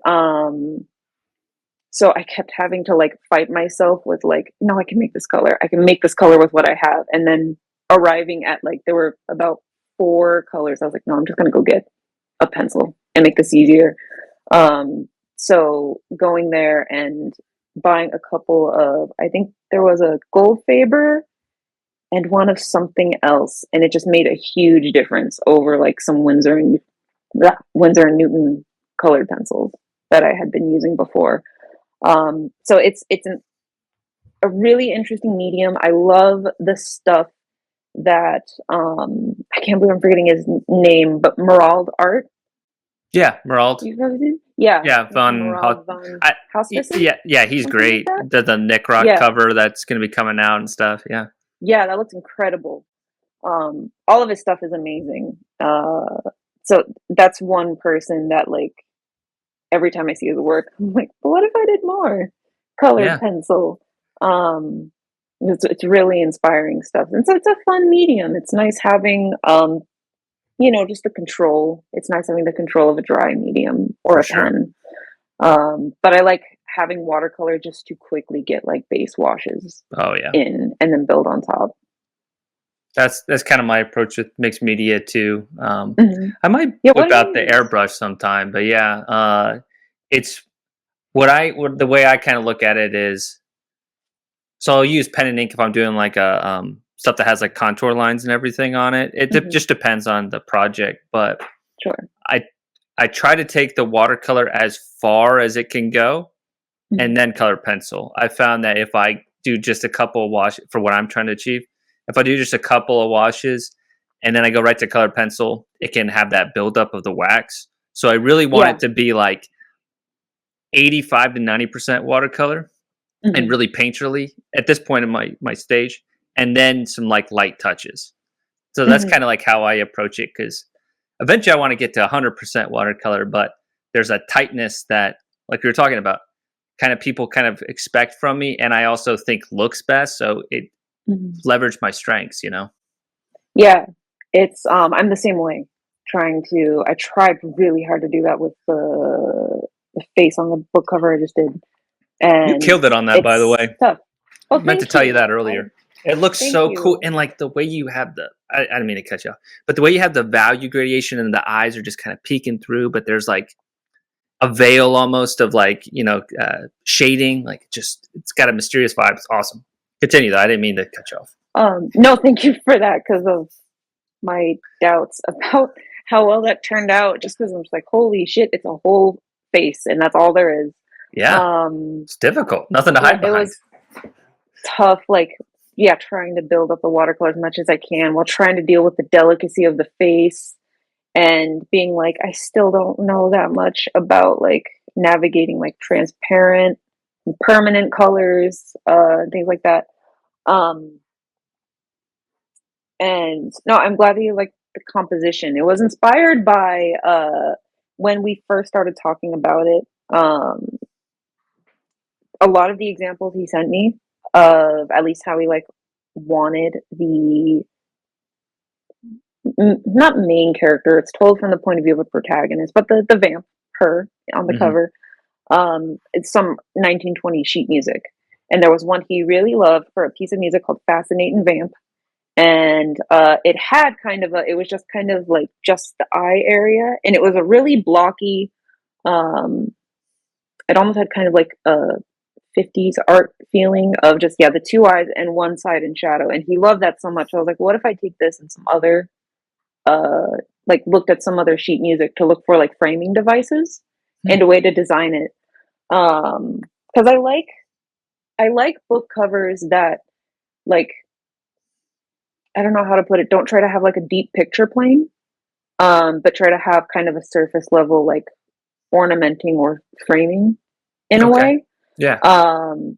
so I kept having to like fight myself with like, no, I can make this color. I can make this color with what I have. And then arriving at like there were about 4 colors. I was like, no, I'm just gonna go get a pencil and make this easier. So going there and buying a couple of, I think there was a Goldfaber and one of something else, and it just made a huge difference over like some Winsor and Newton colored pencils that I had been using before. So it's a really interesting medium. I love the stuff that I can't believe I'm forgetting his name, but Merald Art. Yeah, Merald. You've heard of him? Yeah, Yeah, Von Merald von I Hauspissen, yeah, he's something like great. that. The Nick Rock Yeah, cover that's gonna be coming out and stuff. Yeah. yeah, that looks incredible. All of his stuff is amazing. So that's one person that like every time I see his work, I'm like, but what if I did more colored Yeah, pencil? Um, it's really inspiring stuff, and so it's a fun medium. It's nice having just the control. It's nice having the control of a dry medium or for a sure. pen. But I like having watercolor just to quickly get like base washes Oh yeah. in and then build on top. That's kind of my approach with mixed media too. Mhm. I might Yeah, what whip do you out the use? airbrush sometime, but yeah, it's the way I kind of look at it is, so I'll use pen and ink if I'm doing like a stuff that has like contour lines and everything on it. Mhm. Just depends on the project, but Sure. I I try to take the watercolor as far as it can go Mhm. and then color pencil. I found that if I do just a couple of washes for what I'm trying to achieve, if I do just a couple of washes and then I go right to color pencil, it can have that buildup of the wax. So I really want Yeah. it to be like 85 to 90% watercolor and Mhm. really painterly at this point in my stage, and then some like light touches. So that's Mhm. kind of like how I approach it, because eventually I want to get to 100% watercolor, but there's a tightness that, like we were talking about, kind of people kind of expect from me, and I also think looks best. So it Mhm. leveraged my strengths, you know. Yeah. It's I'm the same way. I tried really hard to do that with the face on the book cover I just did. You And killed it on that, by the it's way. tough. I Well, meant to thank tell you you. that earlier. It looks Thank so cool, you. and like the way you have I didn't mean to cut you off, but the way you have the value gradation and the eyes are just kind of peeking through, but there's like a veil almost of like shading, like just it's got a mysterious vibe. It's awesome. Continue though. I didn't mean to cut you off. No, thank you for that because of my doubts about how well that turned out. Just because I'm just like, holy shit, it's a whole face, and that's all there is. Yeah, Um, it's difficult. Nothing to yeah, hide it behind. was tough. Like, yeah, trying to build up the watercolor as much as I can while trying to deal with the delicacy of the face and being like, I still don't know that much about like navigating like transparent and permanent colors, things like that. Um, and no, I'm glad that you like the composition. It was inspired by when we first started talking about it. A lot of the examples he sent me of at least how he like wanted the not main character, it's told from the point of view of a protagonist, but the vamp, her on the Hmm. cover. It's some 1920 sheet music. And there was one he really loved for a piece of music called Fascinating Vamp. And it had kind of it was just kind of like just the eye area. And it was a really blocky, um, it almost had kind of like a 50s art feeling of just, yeah, the two eyes and one side in shadow. And he loved that so much. I was like, what if I take this and some other uh like looked at some other sheet music to look for like framing devices and a way to design it. Because I like book covers that like I don't know how to put it, don't try to have like a deep picture plane, but try to have kind of a surface level like ornamenting or framing in a Okay. way. Yeah. Um,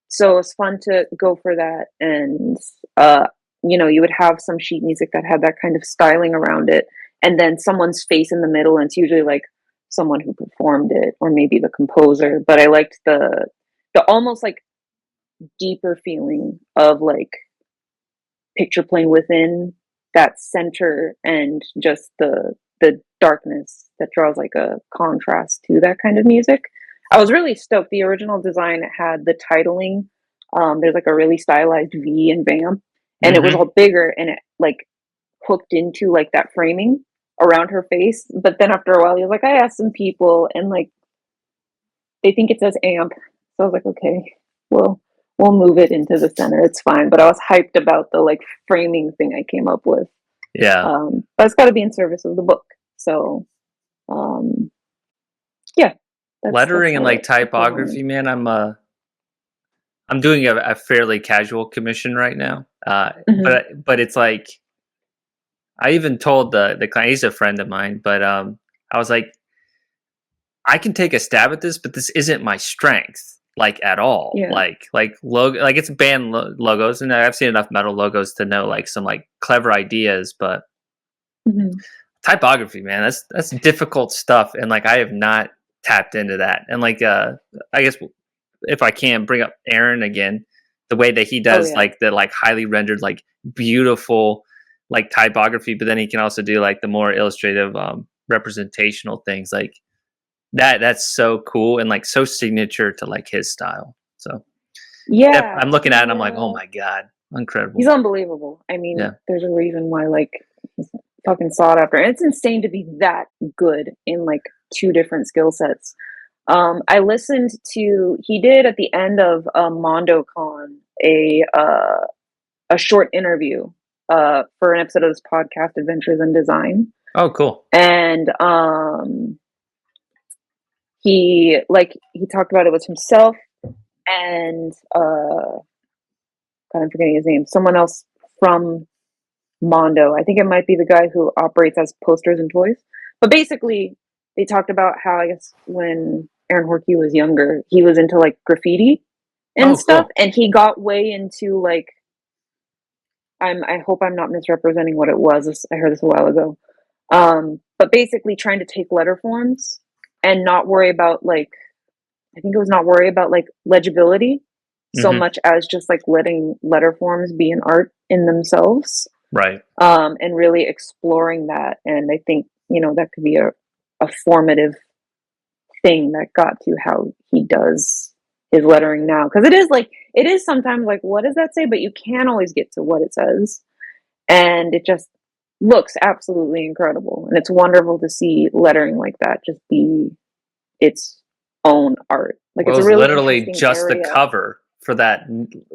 so it's fun to go for that, and you would have some sheet music that had that kind of styling around it, and then someone's face in the middle, and it's usually like someone who performed it or maybe the composer. But I liked the almost like deeper feeling of like picture plane within that center and just the darkness that draws like a contrast to that kind of music. I was really stoked. The original design had the titling. There's like a really stylized V in Vamp, and it was Hmm. all bigger and it like hooked into like that framing around her face. But then after a while, he was like, I asked some people, and like they think it says amp. So I was like, okay, well, we'll move it into the center. It's fine. But I was hyped about the like framing thing I came up with. Yeah. But it's got to be in service of the book. So um, yeah, that's Lettering and how like that's how it went. typography, man. I'm doing a fairly casual commission right now, Mm-hmm. but it's like I even told the client, he's a friend of mine, but I was like, I can take a stab at this, but this isn't my strength. like at all. Yeah. Like logo, like it's band logos, and I've seen enough metal logos to know like some like clever ideas, but Mhm. typography, man, that's difficult stuff, and like I have not tapped into that. And like I guess if I can bring up Aaron again, the way that he Oh, does yeah. like the like highly rendered, like beautiful like typography, but then he can also do like the more illustrative representational things like that's so cool and like so signature to like his style. So Yeah, I'm looking at it and I'm like, oh my god, he's incredible. unbelievable. I mean, Yeah. there's a reason why, like, he's fucking sought after, and it's insane to be that good in, like, 2 different skill sets. I listened to he did at the end of, MondoCon a short interview, for an episode of this podcast, Adventures in Design, Oh, cool. and, he talked about it with himself and, God, I'm forgetting his name, someone else from Mondo. I think it might be the guy who operates as Posters and Toys. But basically, they talked about how, I guess, when Aaron Horkey was younger, he was into like graffiti and Oh, stuff, cool. and he got way into like I hope I'm not misrepresenting what it was. I heard this a while ago. But basically trying to take letter forms and not worry about like I think it was not worry about like legibility so Hmm. much as just like letting letter forms be an art in themselves, Right. and really exploring that. And I think, that could be a formative thing that got to how he does his lettering now. Because it is sometimes like, what does that say? But you can't always get to what it says. And it just looks absolutely incredible. And it's wonderful to see lettering like that just be its own art. Like Well, it's it a was really literally interesting just the area. cover for that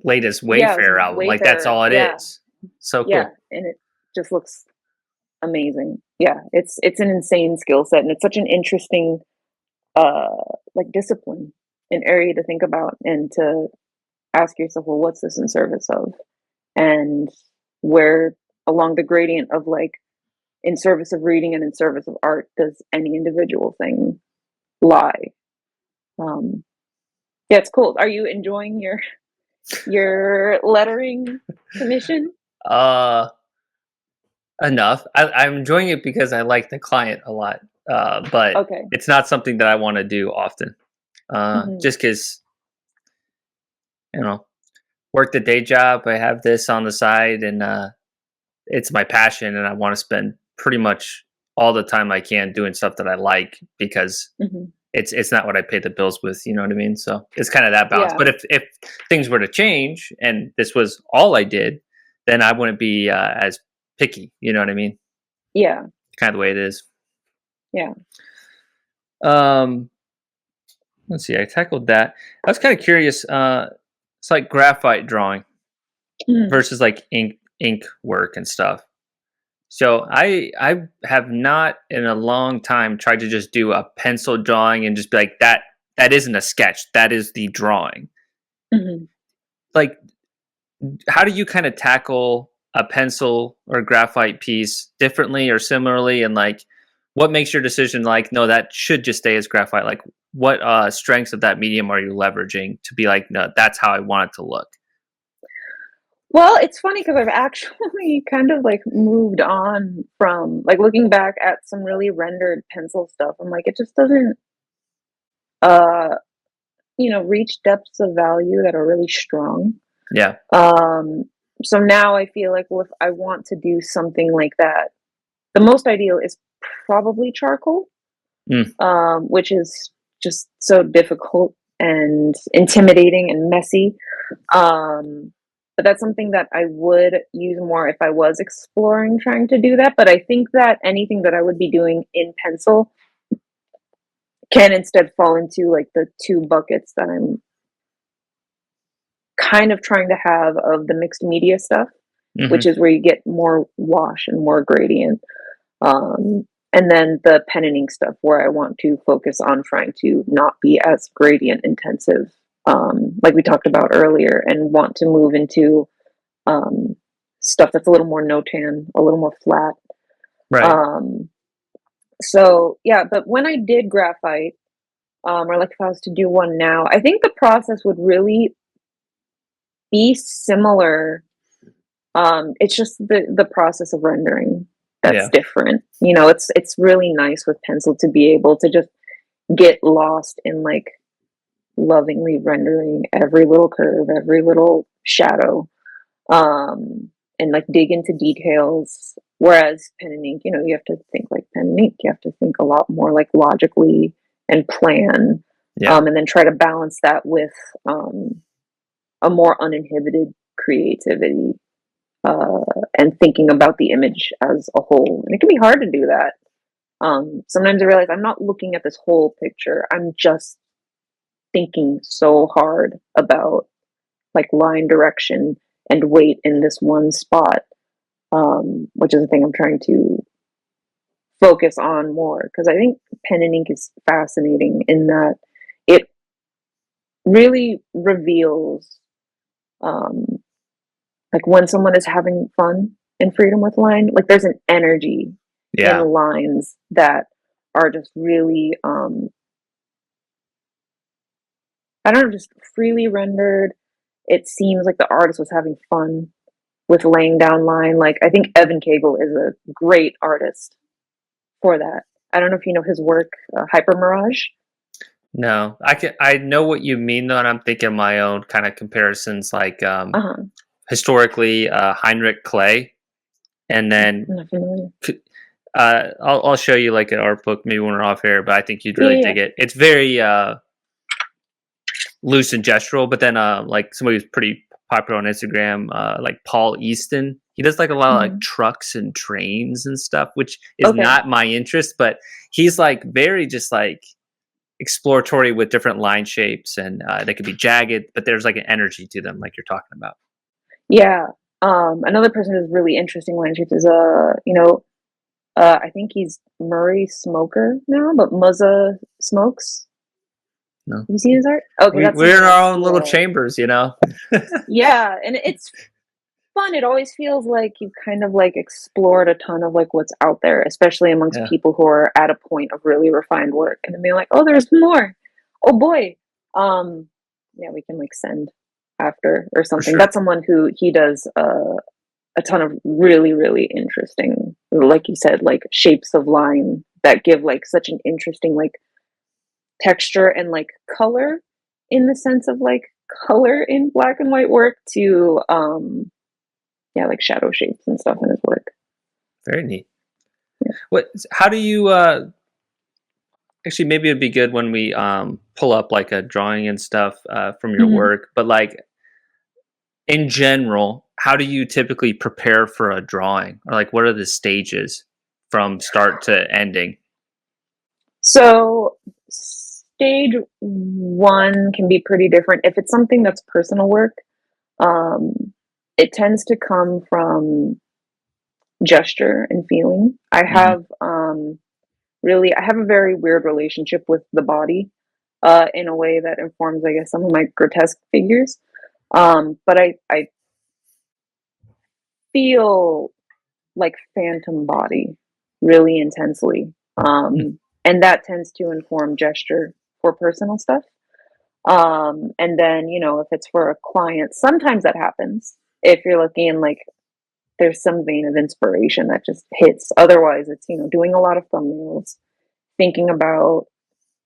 latest Yeah, it was Wayfair album. Like that's Wayfarer. all it Yeah, is. So yeah, cool. and it just looks amazing. Yeah, it's an insane skill set, and it's such an interesting uh like discipline, an area to think about and to ask yourself, well, what's this in service of, and where along the gradient of like in service of reading and in service of art does any individual thing lie? Um, yeah, it's cool. Are you enjoying your lettering commission? Uh Enough. I'm enjoying it because I like the client a lot. But Okay. it's not something that I want to do often. Hmm. Just because, you know, work the day job. I have this on the side, and it's my passion, and I want to spend pretty much all the time I can doing stuff that I like because Hmm. it's not what I pay the bills with. You know what I mean? So it's kind of that balance. Yeah. But if things were to change and this was all I did, then I wouldn't be as picky. You know what I mean? Yeah. Kind of the way it is. Yeah. Um, let's see. I tackled that. I was kind of curious. It's like graphite drawing Mm. versus like ink work and stuff. So I have not in a long time tried to just do a pencil drawing and just be like that isn't a sketch, that is the drawing. Hmm. Like how do you kind of tackle a pencil or graphite piece differently or similarly, and like what makes your decision like no, that should just stay as graphite? Like what strengths of that medium are you leveraging to be like no, that's how I want it to look? Well, it's funny because I've actually kind of like moved on from like looking back at some really rendered pencil stuff. I'm like, it just doesn't, uh, reach depths of value that are really strong. Yeah. Um, so now I feel like, well, if I want to do something like that, the most ideal is probably charcoal, Mm, which is just so difficult and intimidating and messy. Um, but that's something that I would use more if I was exploring trying to do that. But I think that anything that I would be doing in pencil can instead fall into like the two buckets that I'm kind of trying to have of the mixed media stuff, which hmm. is where you get more wash and more gradient. And then the pen and ink stuff where I want to focus on trying to not be as gradient intensive, like we talked about earlier, and want to move into um, stuff that's a little more no-tan, a little more flat. Right. Um, so yeah, but when I did graphite, or like if I was to do one now, I think the process would really be similar. It's just the process of rendering that's Yeah. different. You know, it's really nice with pencil to be able to just get lost in like lovingly rendering every little curve, every little shadow, and like dig into details. Whereas pen and ink, you know, you have to think like pen and ink. You have to think a lot more like logically and plan, Yeah. and then try to balance that with a more uninhibited creativity, uh, and thinking about the image as a whole. And it can be hard to do that. Sometimes I realize I'm not looking at this whole picture. I'm just thinking so hard about like line direction and weight in this one spot, which is the thing I'm trying to focus on more because I think pen and ink is fascinating in that it really reveals, um, like when someone is having fun and freedom with line, like there's an energy in Yeah. lines that are just really, I don't know, just freely rendered. It seems like the artist was having fun with laying down line. Like I think Evan Kagel is a great artist for that. I don't know if you know his work, Hyper Mirage. No, I know what you mean though, and I'm thinking my own kind of comparisons, like Uh huh. historically Heinrich Clay, and then I'm not familiar. I'll show you like an art book maybe when we're off air, but I think you'd Yeah, really yeah, dig it. It's very loose and gestural, but then like somebody who's pretty popular on Instagram, like Paul Easton, he does like a lot yeah. of like trucks and trains and stuff, which is Okay. not my interest, but he's like very just like exploratory with different line shapes, and they could be jagged, but there's like an energy to them, like you're talking about. Yeah. Another person who's really interesting line shapes is I think he's Murray Smoker now, but Muzza Smokes. No, Have you seen his art? Okay, that's we're in someone our else own who little chambers, you know. yeah, and it's fun. It always feels like you've kind of like explored a ton of like what's out there, especially amongst Yeah, people who are at a point of really refined work and then being like, oh, there's more. Oh boy. Um, yeah, we can like send after or for something. sure. That's someone who he does a ton of really, really interesting, like you said, like shapes of line that give like such an interesting like texture and like color in the sense of like color in black and white work to yeah, like shadow shapes and stuff in his work. Very neat. Yeah. What? How do you? Actually, maybe it'd be good when we pull up like a drawing and stuff from your Mhm. work. But like in general, how do you typically prepare for a drawing, or like what are the stages from start to ending? So stage one can be pretty different. If it's something that's personal work, um, it tends to come from gesture and feeling. Hmm. I have a very weird relationship with the body, in a way that informs, I guess, some of my grotesque figures. But I feel like phantom body really intensely. And that tends to inform gesture for personal stuff. And then, you know, if it's for a client, sometimes that happens. If you're looking like there's some vein of inspiration that just hits. Otherwise, it's, you know, doing a lot of thumbnails, thinking about,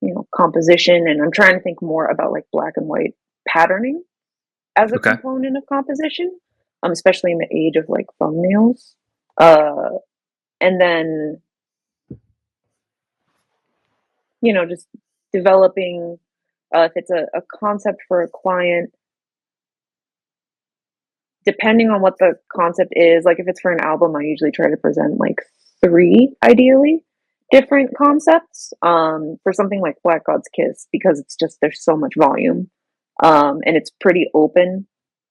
you know, composition. And I'm trying to think more about like black and white patterning as a Okay. component of composition, especially in the age of like thumbnails. Uh, and then, you know, just developing, if it's a concept for a client, depending on what the concept is, like if it's for an album, I usually try to present like three, ideally, different concepts. For something like Black God's Kiss, because it's just, there's so much volume, and it's pretty open.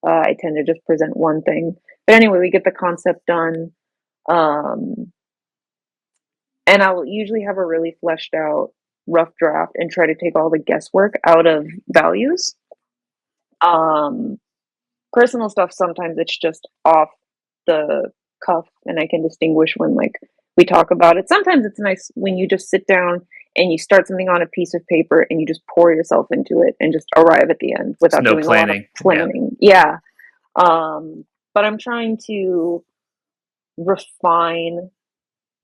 I tend to just present one thing. But anyway, we get the concept done. Um, and I'll usually have a really fleshed out rough draft and try to take all the guesswork out of values. Um, Personal stuff, sometimes it's just off the cuff and I can distinguish when like we talk about it. Sometimes it's nice when you just sit down and you start something on a piece of paper and you just pour yourself into it and just arrive at the end It's without no doing a lot of planning. Yeah. planning. Yeah. But I'm trying to refine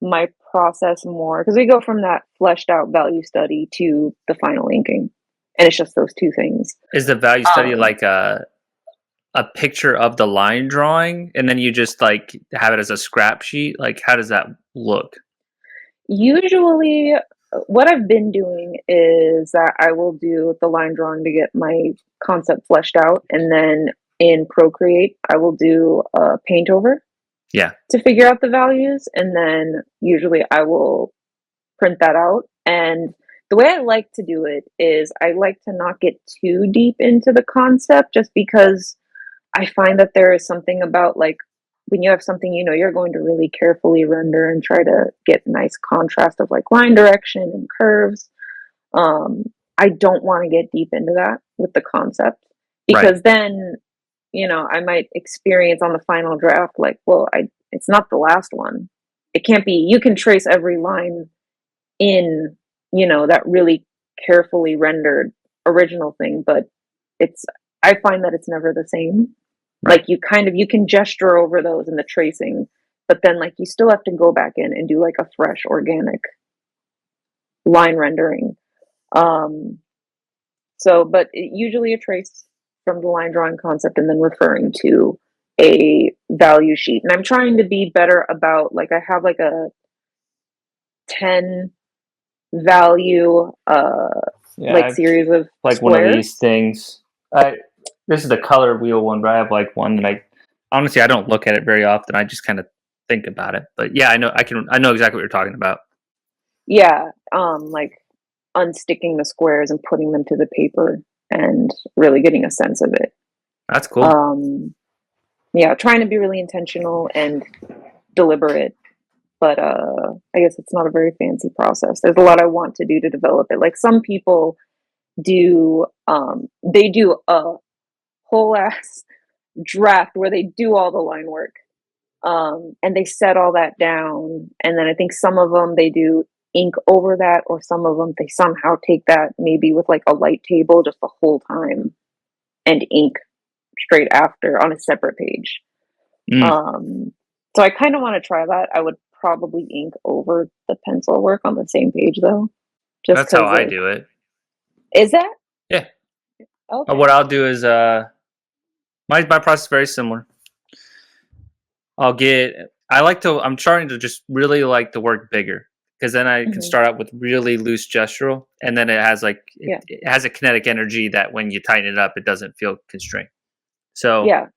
my process more because we go from that fleshed out value study to the final inking, and it's just those two things. Is the value study Um, like a picture of the line drawing, and then you just like have it as a scrap sheet? Like, how does that look? Usually, what I've been doing is that I will do the line drawing to get my concept fleshed out, and then in Procreate, I will do a paint over Yeah. to figure out the values, and then usually I will print that out. And the way I like to do it is I like to not get too deep into the concept just because I find that there is something about like when you have something you know you're going to really carefully render and try to get nice contrast of like line direction and curves. Um, I don't want to get deep into that with the concept Right. because then I might experience on the final draft like, well, I it's not the last one. It can't be. You can trace every line in that really carefully rendered original thing, but it's I find that it's never the same. Right. Like you can gesture over those in the tracing, but then like you still have to go back in and do like a fresh organic line rendering. But usually a trace from the line drawing concept and then referring to a value sheet. And I'm trying to be better about like I have like a 10 value Yeah. like I've series of like one of squares. these things. This is the color wheel one, but I have like one that I don't look at it very often. I just kind of think about it. But yeah, I know exactly what you're talking about. Yeah, like unsticking the squares and putting them to the paper and really getting a sense of it. That's cool. Yeah, trying to be really intentional and deliberate, but I guess it's not a very fancy process. There's a lot I want to do to develop it. Like some people do they do a whole ass draft where they do all the line work. And they set all that down. And then I think some of them they do ink over that, or some of them they somehow take that maybe with like a light table just the whole time and ink straight after on a separate page. Mm, So I kind of want to try that. I would probably ink over the pencil work on the same page though, just that's how because I like, do it. is that Yeah. okay? What I'll do is my process is very similar. I'm trying to just really like the work bigger because then I can Hmm. start out with really loose gestural, and then it has Yeah, it has a kinetic energy that when you tighten it up, it doesn't feel constrained. So yeah.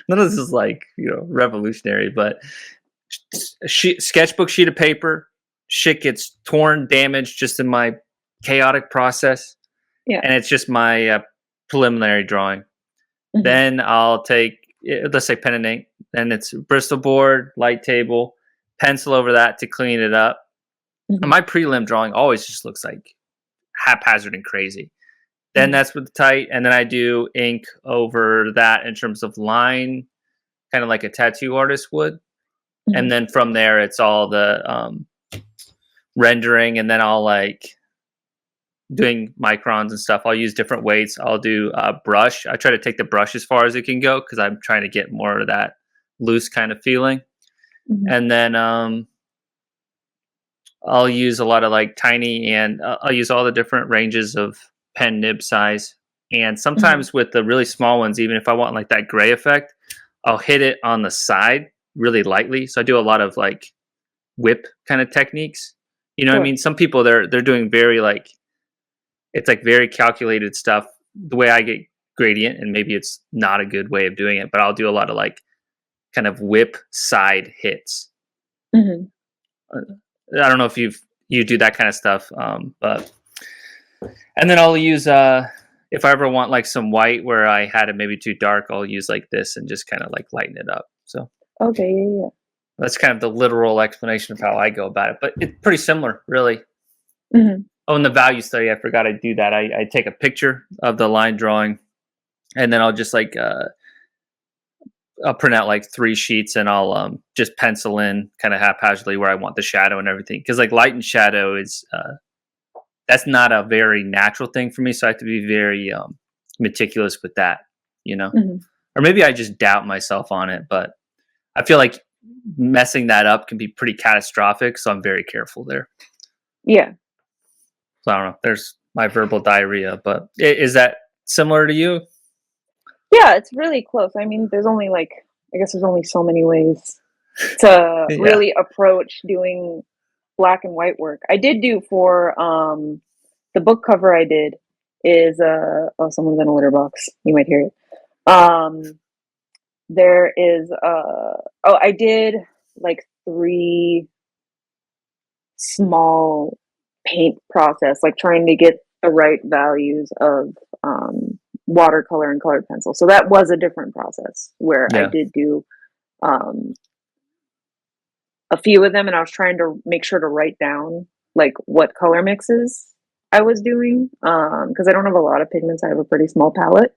none of this is like revolutionary, but sketchbook sheet of paper, shit gets torn, damaged just in my chaotic process, Yeah. and it's just my preliminary drawing. Hmm. Then I'll take, let's say, pen and ink. Then it's Bristol board, light table, pencil over that to clean it up. And Hmm. my prelim drawing always just looks like haphazard and crazy. Then Hmm. that's with the tight, and then I do ink over that in terms of line, kind of like a tattoo artist would. And Hmm. then from there, it's all the rendering, and then I'll like doing microns and stuff. I'll use different weights. I'll do brush. I try to take the brush as far as it can go because I'm trying to get more of that loose kind of feeling. Hmm. And then I'll use a lot of like tiny, and I'll use all the different ranges of pen nib size. And Hmm. sometimes with the really small ones, even if I want like that gray effect, I'll hit it on the side really lightly. So I do a lot of like whip kind of techniques. You know what I Sure. mean? Some people they're doing very like it's like very calculated stuff. The way I get gradient, and maybe it's not a good way of doing it, but I'll do a lot of like kind of whip side hits. Hmm. Uh, I don't know if you do that kind of stuff, but and then I'll use if I ever want like some white where I had it maybe too dark, I'll use like this and just kind of like lighten it up. So Okay. Yeah. that's kind of the literal explanation of how I go about it, but it's pretty similar, really. Yeah. Hmm. Oh, in the value study, I forgot I do that. I take a picture of the line drawing, and then I'll just like I'll print out like 3 sheets and I'll just pencil in kind of haphazardly where I want the shadow and everything. Because like light and shadow is that's not a very natural thing for me, so I have to be very meticulous with that, you know. Hmm. Or maybe I just doubt myself on it, but I feel like messing that up can be pretty catastrophic, so I'm very careful there. Yeah. So I don't know. There's my verbal diarrhea, but is that similar to you? Yeah, it's really close. I mean, there's only like, I guess there's only so many ways to Yeah. really approach doing black and white work. I did do for the book cover I did is oh, someone's in a litter box. You might hear it. There is oh, I did like 3 small paint process, like trying to get the right values of watercolor and colored pencil. So that was a different process where I Yeah. did do um, a few of them, and I was trying to make sure to write down like what color mixes I was doing because I don't have a lot of pigments. I have a pretty small palette.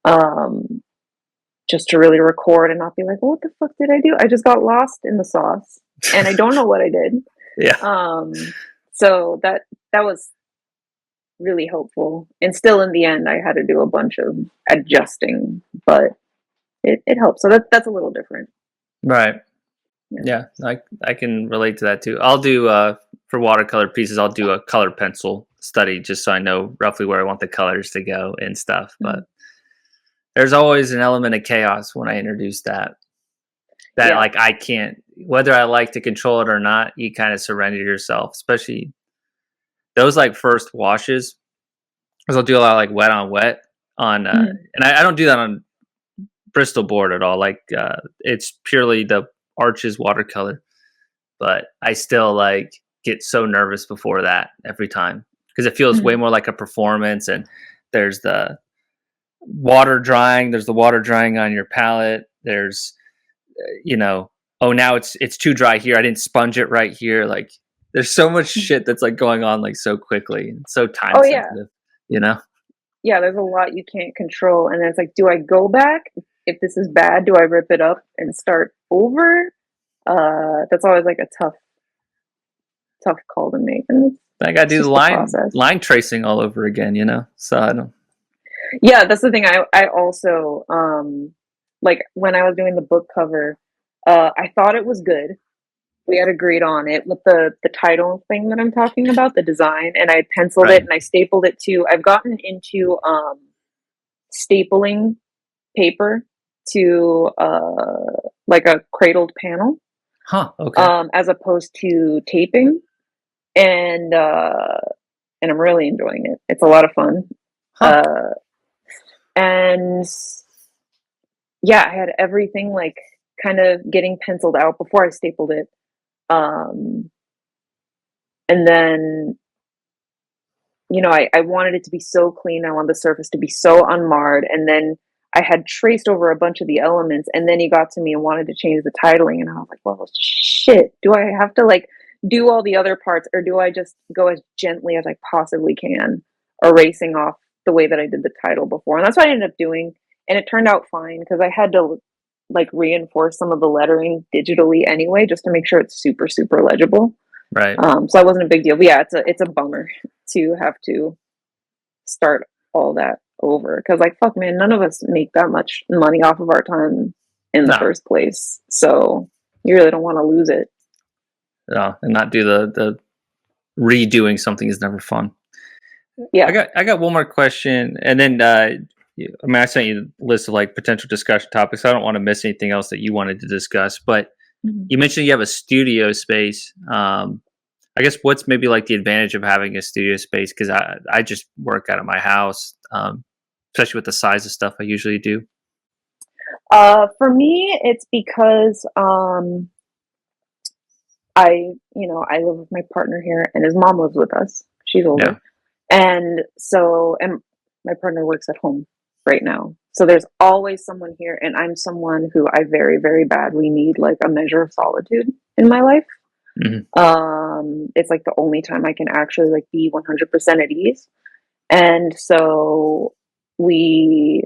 Um, just to really record and not be like, well, what the fuck did I do? I just got lost in the sauce and I don't know what I did. Yeah. So that was really helpful. And still in the end I had to do a bunch of adjusting, but it helps. So that's a little different. Right. Yeah. Yeah, I can relate to that too. I'll do for watercolor pieces, I'll do a color pencil study just so I know roughly where I want the colors to go and stuff. Mhm. But there's always an element of chaos when I introduce that. That Yeah. like I can't, whether I like to control it or not, you kind of surrender yourself, especially those like first washes. Because I'll do a lot of like wet on wet on, Mhm. and I don't do that on Bristol board at all. Like it's purely the Arches watercolor, but I still like get so nervous before that every time because it feels way Mhm. more like a performance. And there's the water drying. There's the water drying on your palette. There's you know, oh now it's too dry here. I didn't sponge it right here. Like there's so much shit that's like going on like so quickly and so time Oh yeah. sensitive. You know? Yeah, there's a lot you can't control. And then it's like, do I go back? If this is bad, do I rip it up and start over? That's always like a tough call to make. And I got to it's do the just the process. line tracing all over again. You know? So I don't. Yeah, that's the thing. I also like when I was doing the book cover, I thought it was good. We had agreed on it with the title thing that I'm talking about, the design, and I penciled it Right. and I stapled it to. I've gotten into stapling paper to like a cradled panel, Huh. Okay. as opposed to taping, and uh, and I'm really enjoying it. It's a lot of fun. Huh. Uh, and yeah, I had everything like kind of getting penciled out before I stapled it. Um, and then, I wanted it to be so clean. I wanted the surface to be so unmarred. And then I had traced over a bunch of the elements. And then he got to me and wanted to change the titling. And I was like, well, shit, do I have to like do all the other parts or do I just go as gently as I possibly can, erasing off the way that I did the title before? And that's what I ended up doing. And it turned out fine because I had to like reinforce some of the lettering digitally anyway, just to make sure it's super, super legible. Right. So that wasn't a big deal. But yeah, it's a bummer to have to start all that over because like fuck man, none of us make that much money off of our time in the No. first place. So you really don't want to lose it. No, and not do the redoing something is never fun. Yeah. I got one more question, and then I mean I sent you a list of like potential discussion topics. So I don't want to miss anything else that you wanted to discuss. But Mhm. you mentioned you have a studio space. I guess what's maybe like the advantage of having a studio space? Because I just work out of my house, especially with the size of stuff I usually do. For me, it's because I live with my partner here, and his mom lives with us. She's Yeah. older, and my partner works at home right now. So there's always someone here, and I'm someone who I very, very badly need like a measure of solitude in my life. Hmm. It's like the only time I can actually like be 100% at ease. And so we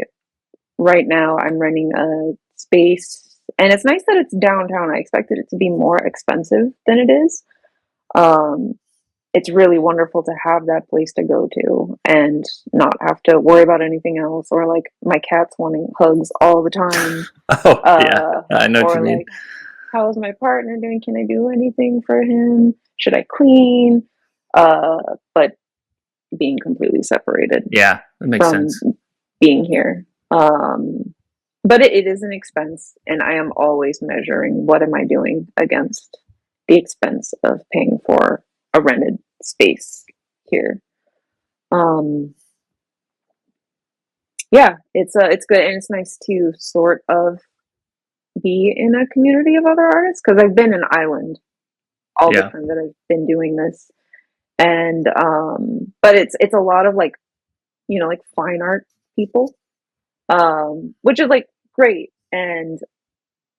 right now I'm renting a space, and it's nice that it's downtown. I expected it to be more expensive than it is. Um, it's really wonderful to have that place to go to and not have to worry about anything else, or like my cat's wanting hugs all the time, Oh yeah, I know what you or mean. like, how's my partner doing? Can I do anything for him? Should I clean? But being completely separated Yeah, that makes from sense. being here. But it is an expense, and I am always measuring what am I doing against the expense of paying for a rented space here. Um, yeah, it's good, and it's nice to sort of be in a community of other artists because I've been an island all the Yeah, time that I've been doing this, and but it's a lot of like, like fine art people, which is like great, and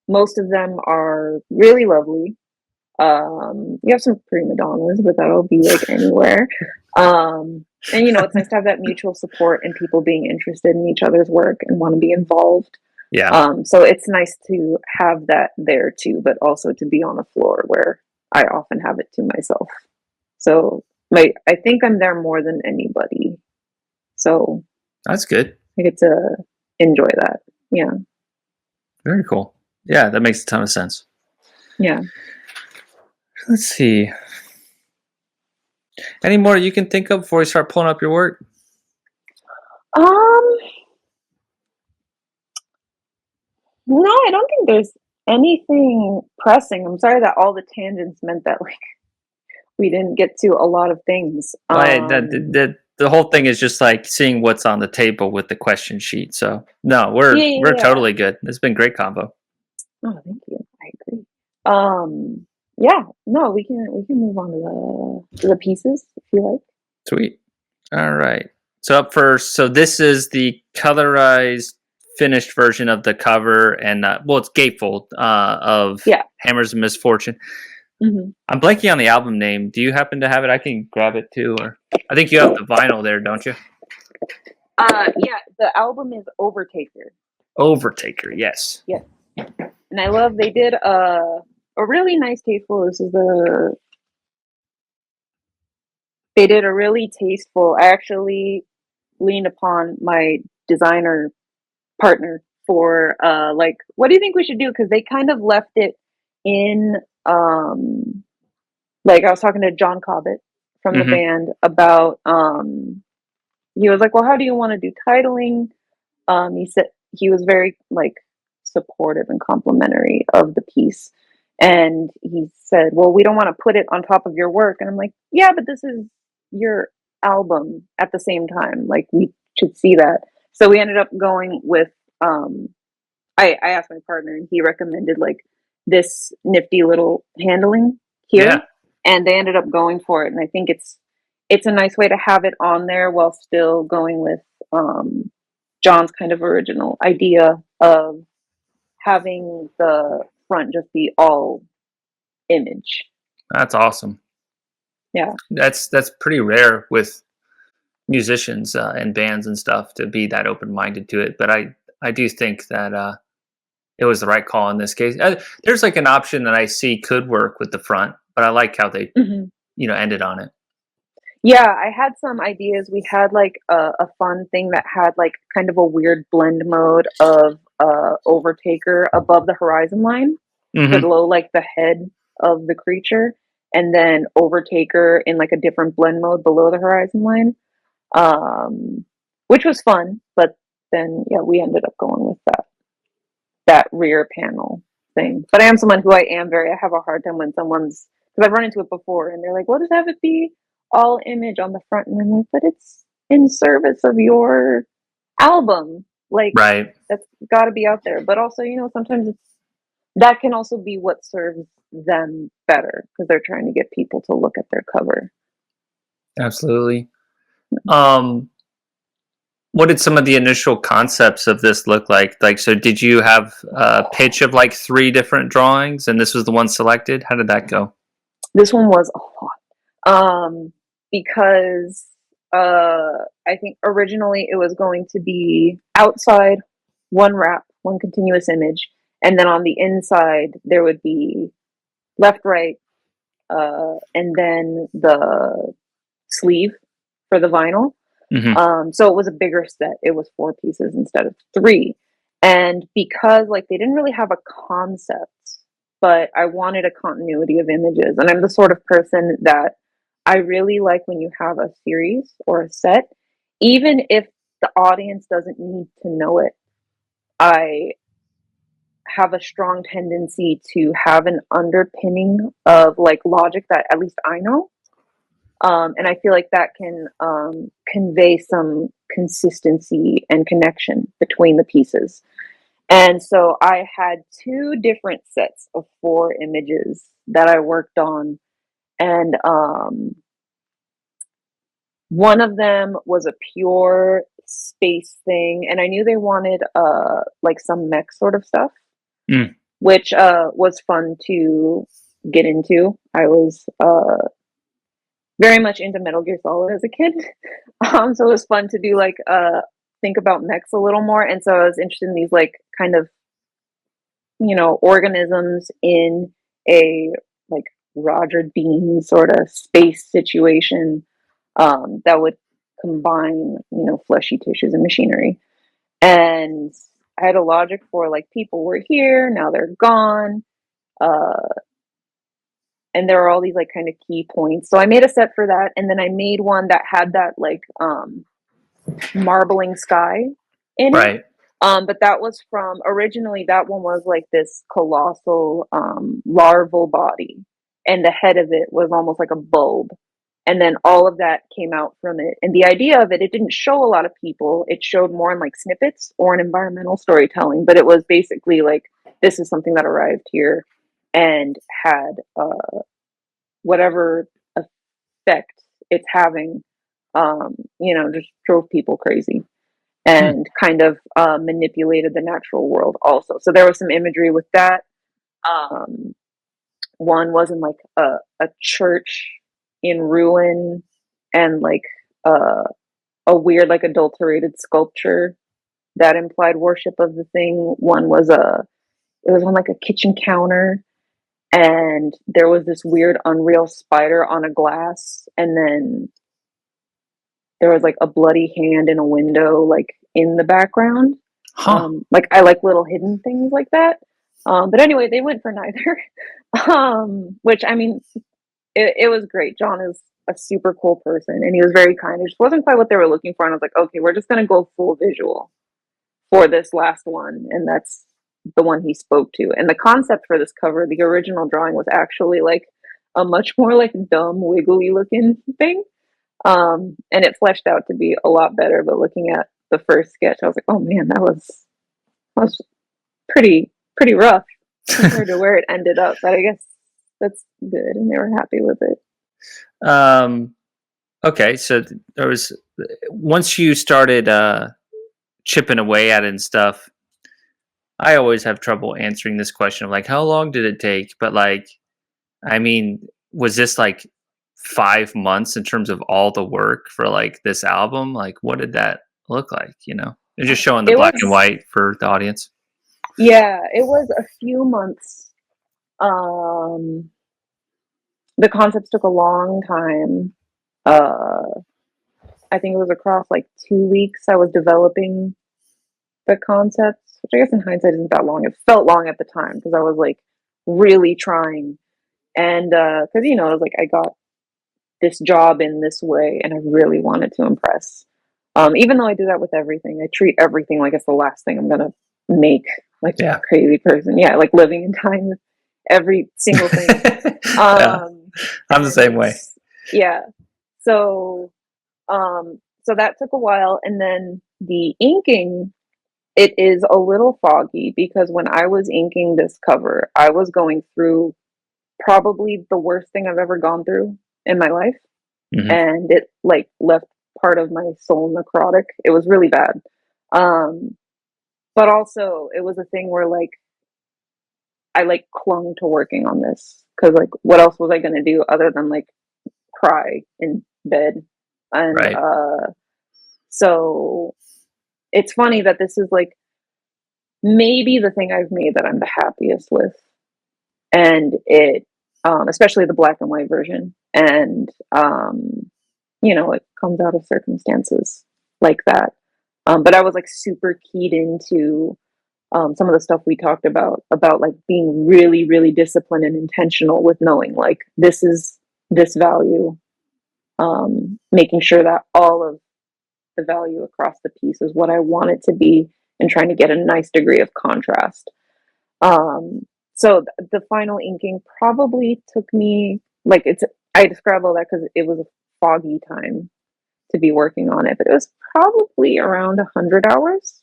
most of them are really lovely. You have some prima donnas, but that'll be like anywhere. And it's nice to have that mutual support and people being interested in each other's work and want to be involved. yeah, So it's nice to have that there too, but also to be on a floor where I often have it to myself. So I think I'm there more than anybody. So that's good. I get to enjoy that. Yeah. Very cool. Yeah, that makes a ton of sense. Yeah. Let's see. Any more you can think of before we start pulling up your work? Um, no, I don't think there's anything pressing. I'm sorry that all the tangents meant that like we didn't get to a lot of things. Well, the whole thing is just like seeing what's on the table with the question sheet. So no, Yeah, we're yeah, yeah. totally good. It's been great combo. Oh, thank you. I agree. Yeah, no, we can move on to the pieces if you like. Sweet. All right. So up first, so this is the colorized finished version of the cover, and well, it's gatefold of Yeah. Hammers of Misfortune. Hmm. I'm blanking on the album name. Do you happen to have it? I can grab it too, or I think you have the vinyl there, don't you? Yeah, the album is Overtaker. Overtaker, yes. Yeah. And I love they did a really nice tasteful. They did a really tasteful. I actually leaned upon my designer partner for like, what do you think we should do? Because they kind of left it in like I was talking to John Cobbett from the Mm-hmm. band about he was like, well, how do you want to do titling? He said he was very like supportive and complimentary of the piece. And he said, well, we don't want to put it on top of your work. And I'm like, yeah, but this is your album at the same time. Like, we should see that. So we ended up going with, I asked my partner and he recommended like this nifty little handling Yeah, here. And they ended up going for it. And I think it's a nice way to have it on there while still going with, John's kind of original idea of having the front just be all image. that's awesome. Yeah. That's pretty rare with musicians and bands and stuff to be that open minded to it. But I do think that it was the right call in this case. There's like an option that I see could work with the front, but I like how they Hmm. ended on it. Yeah, I had some ideas. We had like a fun thing that had like kind of a weird blend mode of Overtaker above the horizon line, Mm-hmm. below like the head of the creature, and then Overtaker in like a different blend mode below the horizon line, which was fun. But then, yeah, we ended up going with that rear panel thing. But I am someone who I have a hard time when someone's, because I've run into it before and they're like, well, just have it be all image on the front. And I'm like, but it's in service of your album. Like, Right. that's got to be out there. But also, sometimes that can also be what serves them better because they're trying to get people to look at their cover. Absolutely. Um, what did some of the initial concepts of this look like? Like, so did you have a pitch of like 3 different drawings and this was the one selected? How did that go? This one was a lot. Because I think originally it was going to be outside, one wrap, one continuous image. And then on the inside, there would be left, right, and then the sleeve for the vinyl. Hmm. So it was a bigger set. It was 4 pieces instead of 3. And because like they didn't really have a concept, but I wanted a continuity of images. And I'm the sort of person that I really like when you have a series or a set, even if the audience doesn't need to know it. I have a strong tendency to have an underpinning of like logic that at least I know. And I feel like that can convey some consistency and connection between the pieces. And so I had 2 different sets of 4 images that I worked on. And one of them was a pure space thing. And I knew they wanted like some mech sort of stuff, Mm. which was fun to get into. I was very much into Metal Gear Solid as a kid. So it was fun to do like think about mechs a little more. And so I was interested in these like kind of, organisms in a like Roger Dean sort of space situation that would combine, fleshy tissues and machinery. And I had a logic for like people were here, now they're gone. Uh, and there are all these like kind of key points. So I made a set for that, and then I made one that had that like marbling sky in it. Right. But that was from originally that one was like this colossal larval body, and the head of it was almost like a bulb. And then all of that came out from it. And the idea of it, it didn't show a lot of people. It showed more in like snippets or in environmental storytelling. But it was basically like this is something that arrived here and had whatever effect it's having, just drove people crazy Hmm. and kind of manipulated the natural world also. So there was some imagery with that. Um, one was in like a church in ruin and like a weird like adulterated sculpture that implied worship of the thing. One was it was on like a kitchen counter, and there was this weird unreal spider on a glass, and then there was like a bloody hand in a window like in the background. Huh. Like I like little hidden things like that. But anyway, they went for neither. Which I mean, it was great. John is a super cool person, and he was very kind. It just wasn't quite what they were looking for, and I was like, okay, we're just gonna go full visual for this last one, and that's the one he spoke to. And the concept for this cover, the original drawing, was actually like a much more like dumb, wiggly looking thing. And it fleshed out to be a lot better. But looking at the first sketch, I was like, oh man, that was pretty rough compared to where it ended up. But I guess that's good, and they were happy with it. Um, okay, so there was once you started chipping away at it and stuff. I always have trouble answering this question of like how long did it take? But like, I mean, was this like 5 months in terms of all the work for like this album? Like, what did that look like? They're just showing the It black and was, white for the audience. yeah, it was a few months. Um, the concepts took a long time. I think it was across like 2 weeks. I was developing the concepts, which I guess in hindsight isn't that long. It felt long at the time because I was like really trying. And because, it was like I got this job in this way and I really wanted to impress. Even though I do that with everything, I treat everything like it's the last thing I'm going to make, like a Yeah. crazy person. Yeah, like living in time with every single thing. Yeah, I'm the And same way. yeah. So, so that took a while. And then the inking, it is a little foggy because when I was inking this cover, I was going through probably the worst thing I've ever gone through in my life. Hmm. And it like left part of my soul necrotic. It was really bad. Um, but also it was a thing where like I like clung to working on this because like what else was I gonna do other than like cry in bed? And Right. so it's funny that this is like maybe the thing I've made that I'm the happiest with. And it, especially the black and white version. And, it comes out of circumstances like that. But I was like super keyed into some of the stuff we talked about like being really, really disciplined and intentional with knowing like this is this value, making sure that all of the value across the piece is what I want it to be, and trying to get a nice degree of contrast. Um, so the final inking probably took me like I describe all that because it was a foggy time to be working on it, but it was probably around 100 hours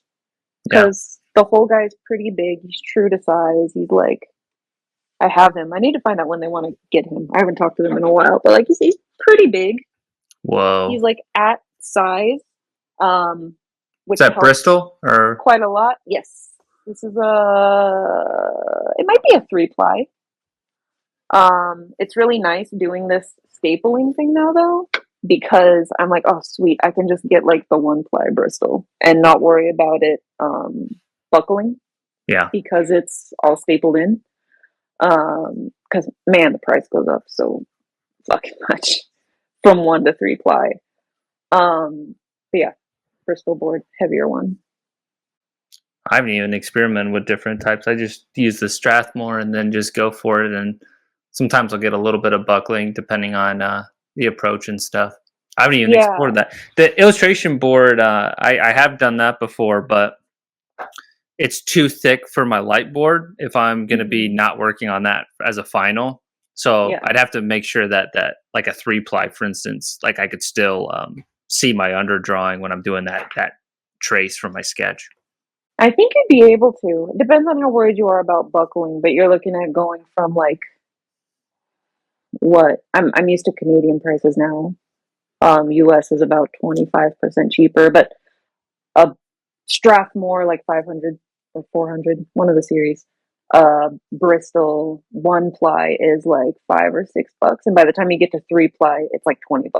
Yeah. because the whole guy's pretty big. He's true to size. He's like, I have him. I need to find out when they want to get him. I haven't talked to them in a while, but like he's pretty big. He's Whoa. like at size, Is which that helps Bristol or? quite a lot. Yes, this is it might be a 3-ply. It's really nice doing this stapling thing now though, because I'm like, oh sweet, I can just get like the 1-ply Bristol and not worry about it buckling Yeah. because it's all stapled in. Because man, the price goes up so fucking much from 1 to 3-ply. But yeah, Bristol board, heavier one. I haven't even experimented with different types. I just use the Strathmore and then just go for it. And sometimes I'll get a little bit of buckling depending on the approach and stuff. I haven't even Yeah. explored that. The illustration board, I have done that before, but it's too thick for my light board if I'm going to be not working on that as a final. So Yeah. I'd have to make sure that like a 3-ply, for instance, like I could still see my underdrawing when I'm doing that trace from my sketch. I think you'd be able to. It depends on how worried you are about buckling, but you're looking at going from like what I'm used to Canadian prices now. US is about 25% cheaper, but a Strathmore like 500 or 400, one of the series. Bristol 1-ply is like $5 or $6, and by the time you get to 3-ply, it's like $20.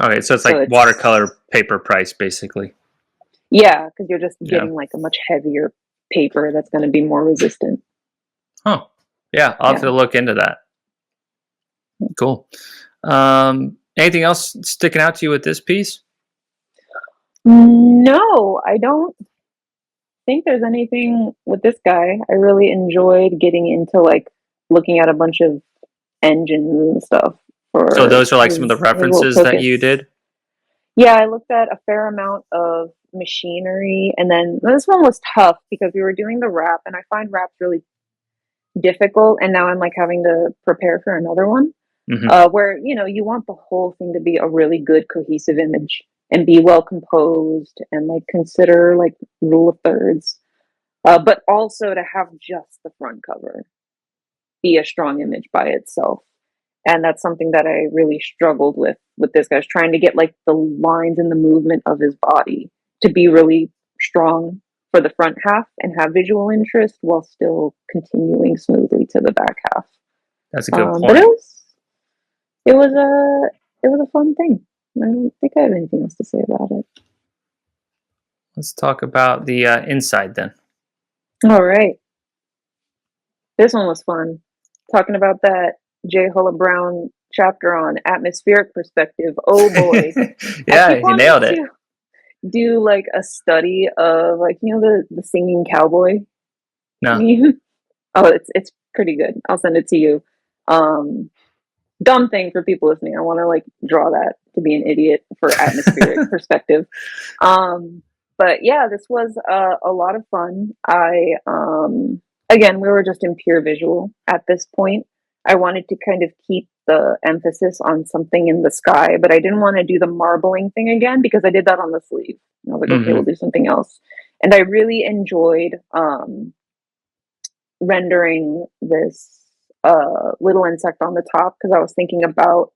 Okay, so it's So like it's watercolor paper price, basically. yeah, because you're just Yeah. getting like a much heavier paper that's going to be more resistant. Huh. Yeah, I'll have Yeah. to look into that. Cool. Anything else sticking out to you with this piece? No, I don't think there's anything with this guy. I really enjoyed getting into like looking at a bunch of engines and stuff So for those are like some of the his little references that you focus. did? Yeah, I looked at a fair amount of machinery, and then this one was tough because we were doing the wrap, and I find wraps really difficult, and now I'm like having to prepare for another one. Hmm. Where you want the whole thing to be a really good cohesive image and be well composed and like consider like rule of thirds, but also to have just the front cover be a strong image by itself. And that's something that I really struggled with this guy's trying to get like the lines and the movement of his body to be really strong for the front half and have visual interest while still continuing smoothly to the back half. That's a good But it point. was it was a fun thing. I don't think I have anything else to say about it. Let's talk about the inside then. All right, this one was fun. Talking about that J. Hulla Brown chapter on atmospheric perspective. Oh boy, I Yeah, keep you wanting nailed it. to do like a study of like the singing cowboy No. meme. Oh, it's pretty good. I'll send it to you. Um, Dumb thing for people listening. I want to like draw that to be an idiot for atmospheric perspective. Um, but yeah, this was a lot of fun. Again, we were just in pure visual at this point. I wanted to kind of keep the emphasis on something in the sky, but I didn't want to do the marbling thing again because I did that on the sleeve. And I was like, okay, we'll Hmm. do something else. And I really enjoyed rendering this little insect on the top because I was thinking about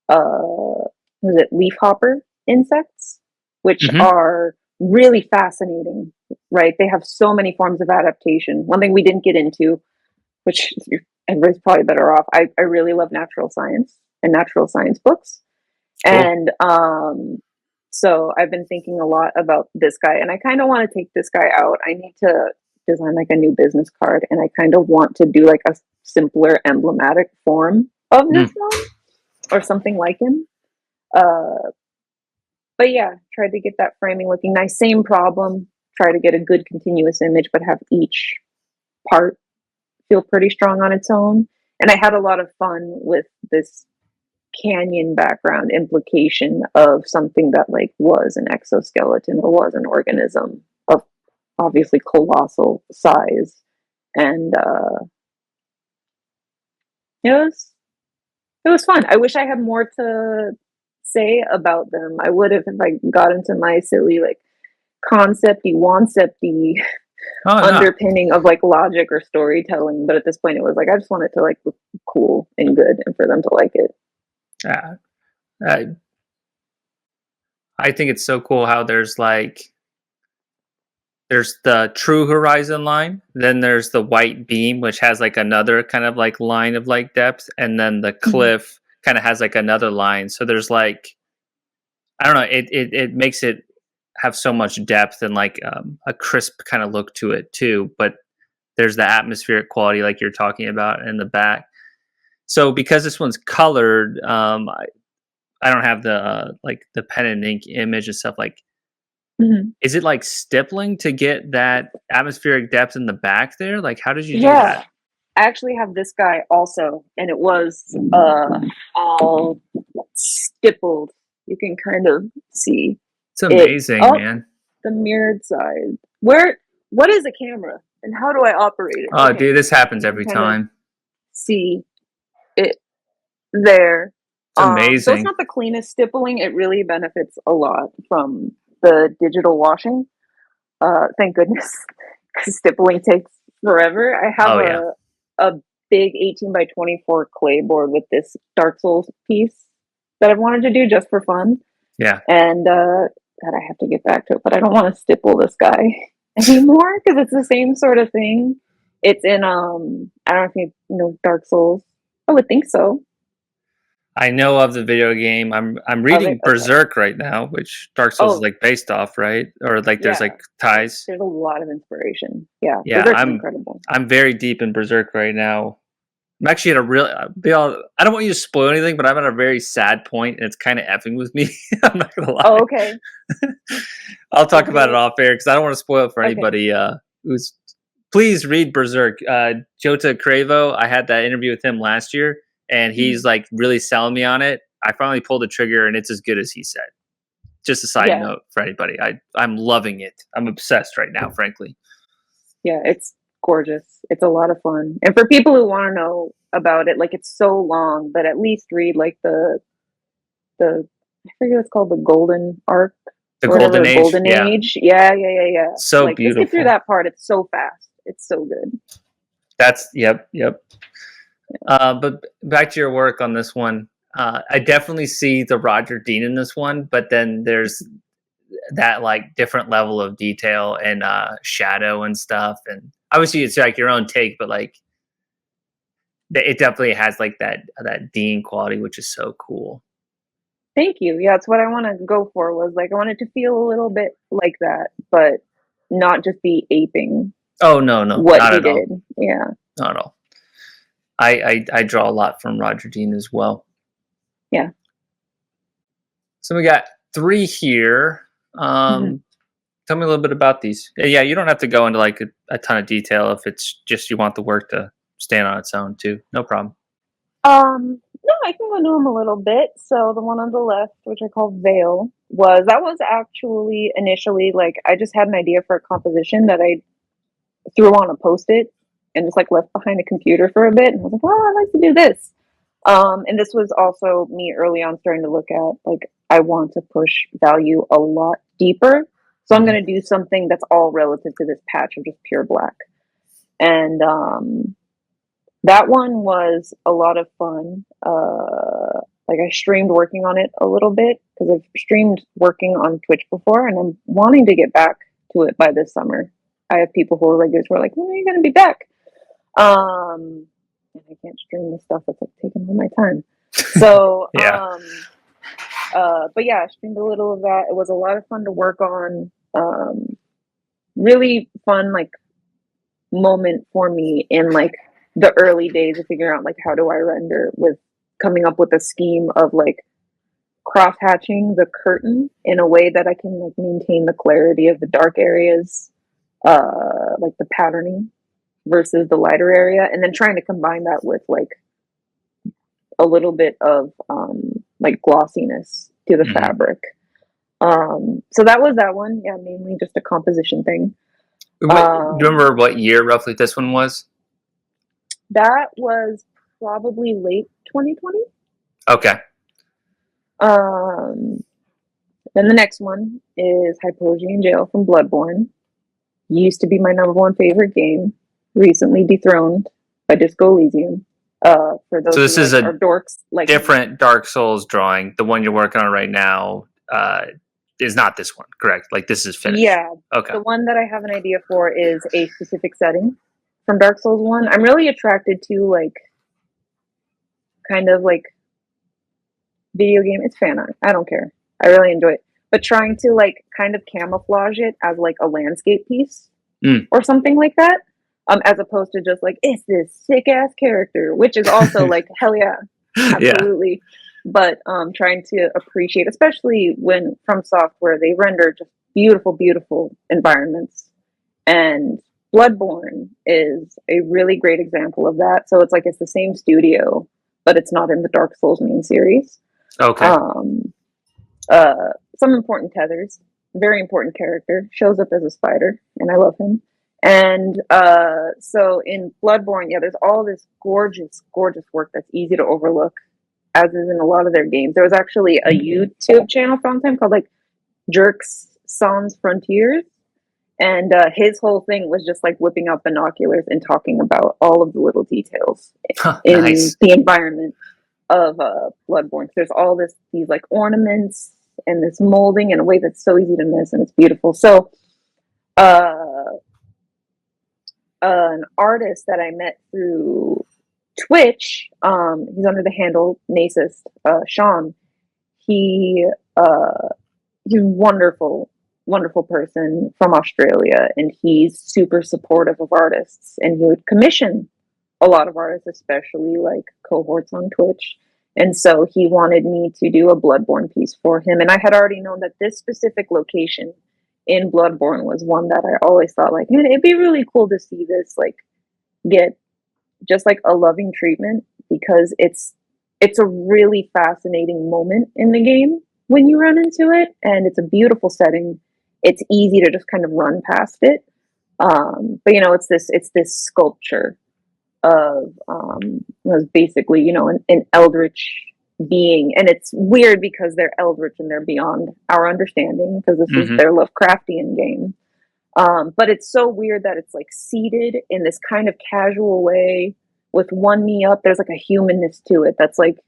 was it leafhopper insects, which Hmm. are really fascinating, right? They have so many forms of adaptation. One thing we didn't get into, which everybody's probably better off, I really love natural science and natural science books. Cool. And so I've been thinking a lot about this guy, and I kind of want to take this guy out. I need to design like a new business card, and I kind of want to do like a simpler emblematic form of this Mm. one or something like him. Uh, but yeah, tried to get that framing looking nice. Same problem. Try to get a good continuous image, but have each part feel pretty strong on its own. And I had a lot of fun with this canyon background implication of something that like was an exoskeleton or was an organism of obviously colossal size. And it was it was fun. I wish I had more to say about them. I would have if I got into my silly like concepty, wancepty Oh no. underpinning of like logic or storytelling. But at this point, it was like I just wanted to like look cool and good, and for them to like it. Uh, I I think it's so cool how there's the true horizon line, then there's the white beam, which has like another kind of like line of like depth, and then the Mhm. cliff kind of has like another line. So there's like I don't know, it makes it have so much depth and like a crisp kind of look to it too. But there's the atmospheric quality like you're talking about in the back. So because this one's colored, I don't have the like the pen and ink image and stuff. Like, Mhm. is it like stippling to get that atmospheric depth in the back there? Like, how did you do that? Yeah, I actually have this guy also, and it was all stippled. You can kind of see It's it amazing, up man. the mirrored side. Where what is a camera and how do I operate it? Oh, Okay, dude, this happens you can every kind of time. see it there. It's Though it's amazing. not the cleanest stippling, it really benefits a lot from the digital washing. Thank goodness, because stippling takes forever. I have Oh yeah, a big 18 by 24 clay board with this Dark Souls piece that I've wanted to do just for fun, yeah. and that I have to get back to it. But I don't want to stipple this guy anymore because it's the same sort of thing. It's in I don't know if you know Dark Souls. I would think so. I know of the video game. I'm Of it, reading okay. Berserk right now, which Dark Souls is Oh like based off, right? Or like there's yeah, like ties. there's a lot of inspiration. Yeah, Yeah, Berserk's incredible. I'm very deep in Berserk right now. I'm actually at a real. I don't want you to spoil anything, but I'm at a very sad point, and it's kind of effing with me. I'm not gonna lie. Oh, okay. I'll talk Is about it it off air because I don't want to spoil it for okay? anybody. Who's Please read Berserk. Jota Cravo. I had that interview with him last year, and he's Mhm. like really selling me on it. I finally pulled the trigger, and it's as good as he said. Just a side Yeah, note for anybody. I'm loving it. I'm obsessed right now, frankly. yeah. It's gorgeous. It's a lot of fun, and for people who want to know about it, like it's so long, but at least read like the I forget what it's called, the Golden Arc The or Golden whatever, Age. Golden Yeah, Age. Yeah, yeah, yeah, yeah. so Like just get through beautiful. that part. It's so fast. It's so good. That's yep. But back to your work on this one. I definitely see the Roger Dean in this one, but then there's that like different level of detail and shadow and stuff. And obviously, it's like your own take, but like it definitely has like that Dean quality, which is so cool. Thank you. Yeah, that's what I want to go for. Was like I wanted to feel a little bit like that, but not just be aping Oh no, what not he at all, did. Yeah, not at all. I draw a lot from Roger Dean as well. yeah. So we got three here. Mhm. Tell me a little bit about these. Yeah, you don't have to go into like a ton of detail if it's just you want the work to stand on its own too. No problem. No, I can go into them a little bit. So the one on the left, which I call Veil, was actually initially like I just had an idea for a composition that I threw on a post-it and just like left behind a computer for a bit, and I was like, oh, I'd like to do this. And this was also me early on starting to look at like I want to push value a lot deeper. So I'm Mhm. going to do something that's all relative to this patch of just pure black. And that one was a lot of fun. Like I streamed working on it a little bit because I've streamed working on Twitch before, and I'm wanting to get back to it by this summer. I have people who are regulars who are like, "When are you going to be back?" And I can't stream this stuff; it's like taking all my time. So, Yeah. but yeah, I streamed a little of that. It was a lot of fun to work on. Really fun, like moment for me in like the early days of figuring out like how do I render, with coming up with a scheme of like cross hatching the curtain in a way that I can like maintain the clarity of the dark areas, like the patterning versus the lighter area, and then trying to combine that with like a little bit of like glossiness to the Mm-hmm. fabric. So that was that one. Yeah, mainly just a composition thing. Do you remember what year roughly this one was? That was probably late 2020. Okay. Um, then the next one is Hypogean in Jail from Bloodborne. Used to be my number one favorite game. Recently dethroned by Disco Elysium. For So those who this is like are a dorks like me. different Dark Souls drawing. The one you're working on right now is not this one, correct? Like this is finished. Yeah, Okay. the one that I have an idea for is a specific setting from Dark Souls 1. I'm really attracted to like kind of like video game. It's fan art. I don't care. I really enjoy it. But trying to like kind of camouflage it as like a landscape piece or something like that, as opposed to just like it's this sick ass character, which is also like hell yeah, absolutely. Yeah. But trying to appreciate, especially when from software they render just beautiful, beautiful environments, and Bloodborne is a really great example of that. So it's like it's the same studio, but it's not in the Dark Souls main series. Okay. Some important tethers. Very important character. Shows up as a spider, and I love him. And so in Bloodborne, yeah, there's all this gorgeous, gorgeous work that's easy to overlook, as is in a lot of their games. There was actually a YouTube channel for a long time called like Jerks Sans Frontiers, and his whole thing was just like whipping out binoculars and talking about all of the little details in Nice. the environment of Bloodborne. There's all these like ornaments and this molding in a way that's so easy to miss, and it's beautiful. So an artist that I met through Twitch, he's under the handle Nacist, Sean. He's wonderful, wonderful person from Australia, and he's super supportive of artists, and he would commission a lot of artists, especially like cohorts on Twitch. And so he wanted me to do a Bloodborne piece for him. And I had already known that this specific location in Bloodborne was one that I always thought like, man, it'd be really cool to see this like get just like a loving treatment, because it's a really fascinating moment in the game when you run into it, and it's a beautiful setting. It's easy to just kind of run past it. But you know, it's this sculpture of was basically, you know, an eldritch being, and it's weird because they're eldritch and they're beyond our understanding, because this is their Lovecraftian game. But it's so weird that it's like seated in this kind of casual way with one knee up. There's like a humanness to it that's like,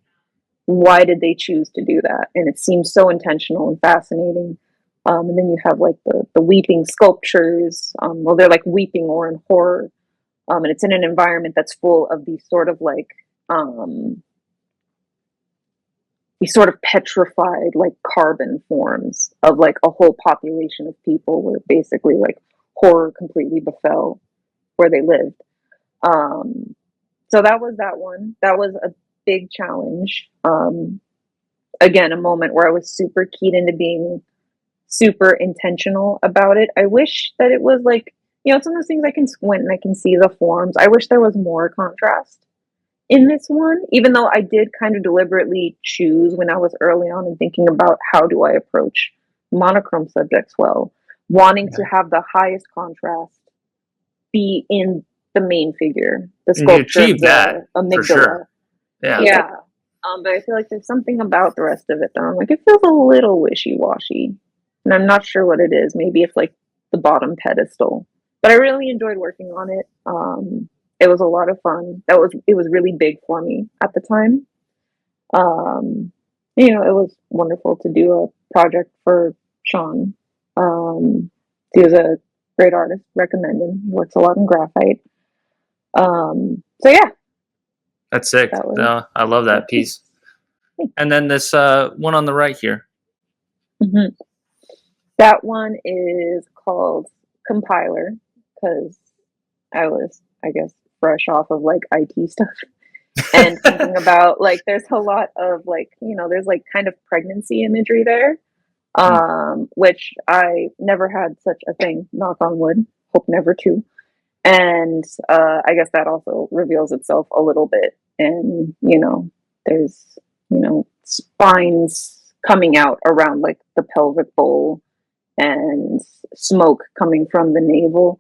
why did they choose to do that? And it seems so intentional and fascinating. And then you have like the weeping sculptures. Well, they're like weeping or in horror. And it's in an environment that's full of these sort of like these sort of petrified like carbon forms of like a whole population of people, where basically like horror completely befell where they lived. So that was that one. That was a big challenge. Again, a moment where I was super keyed into being super intentional about it. I wish that it was like, you know, it's one of those things I can squint and I can see the forms. I wish there was more contrast in this one, even though I did kind of deliberately choose when I was early on and thinking about how do I approach monochrome subjects well, wanting to have the highest contrast be in the main figure, the sculpture of the amygdala. Sure. Yeah. But I feel like there's something about the rest of it that I'm like, it feels a little wishy-washy. And I'm not sure what it is. Maybe it's like the bottom pedestal. But I really enjoyed working on it. It was a lot of fun. It was really big for me at the time. You know, it was wonderful to do a project for Sean. He was a great artist. Recommend him. He works a lot in graphite. So yeah. That's sick. I love that piece. And then this one on the right here. Mm-hmm. That one is called Compiler, because I was, I guess, fresh off of like IT stuff and thinking about like there's a lot of like, there's like kind of pregnancy imagery there, Mm. which I never had such a thing, knock on wood, hope never to. And I guess that also reveals itself a little bit. And, there's, spines coming out around like the pelvic bowl and smoke coming from the navel.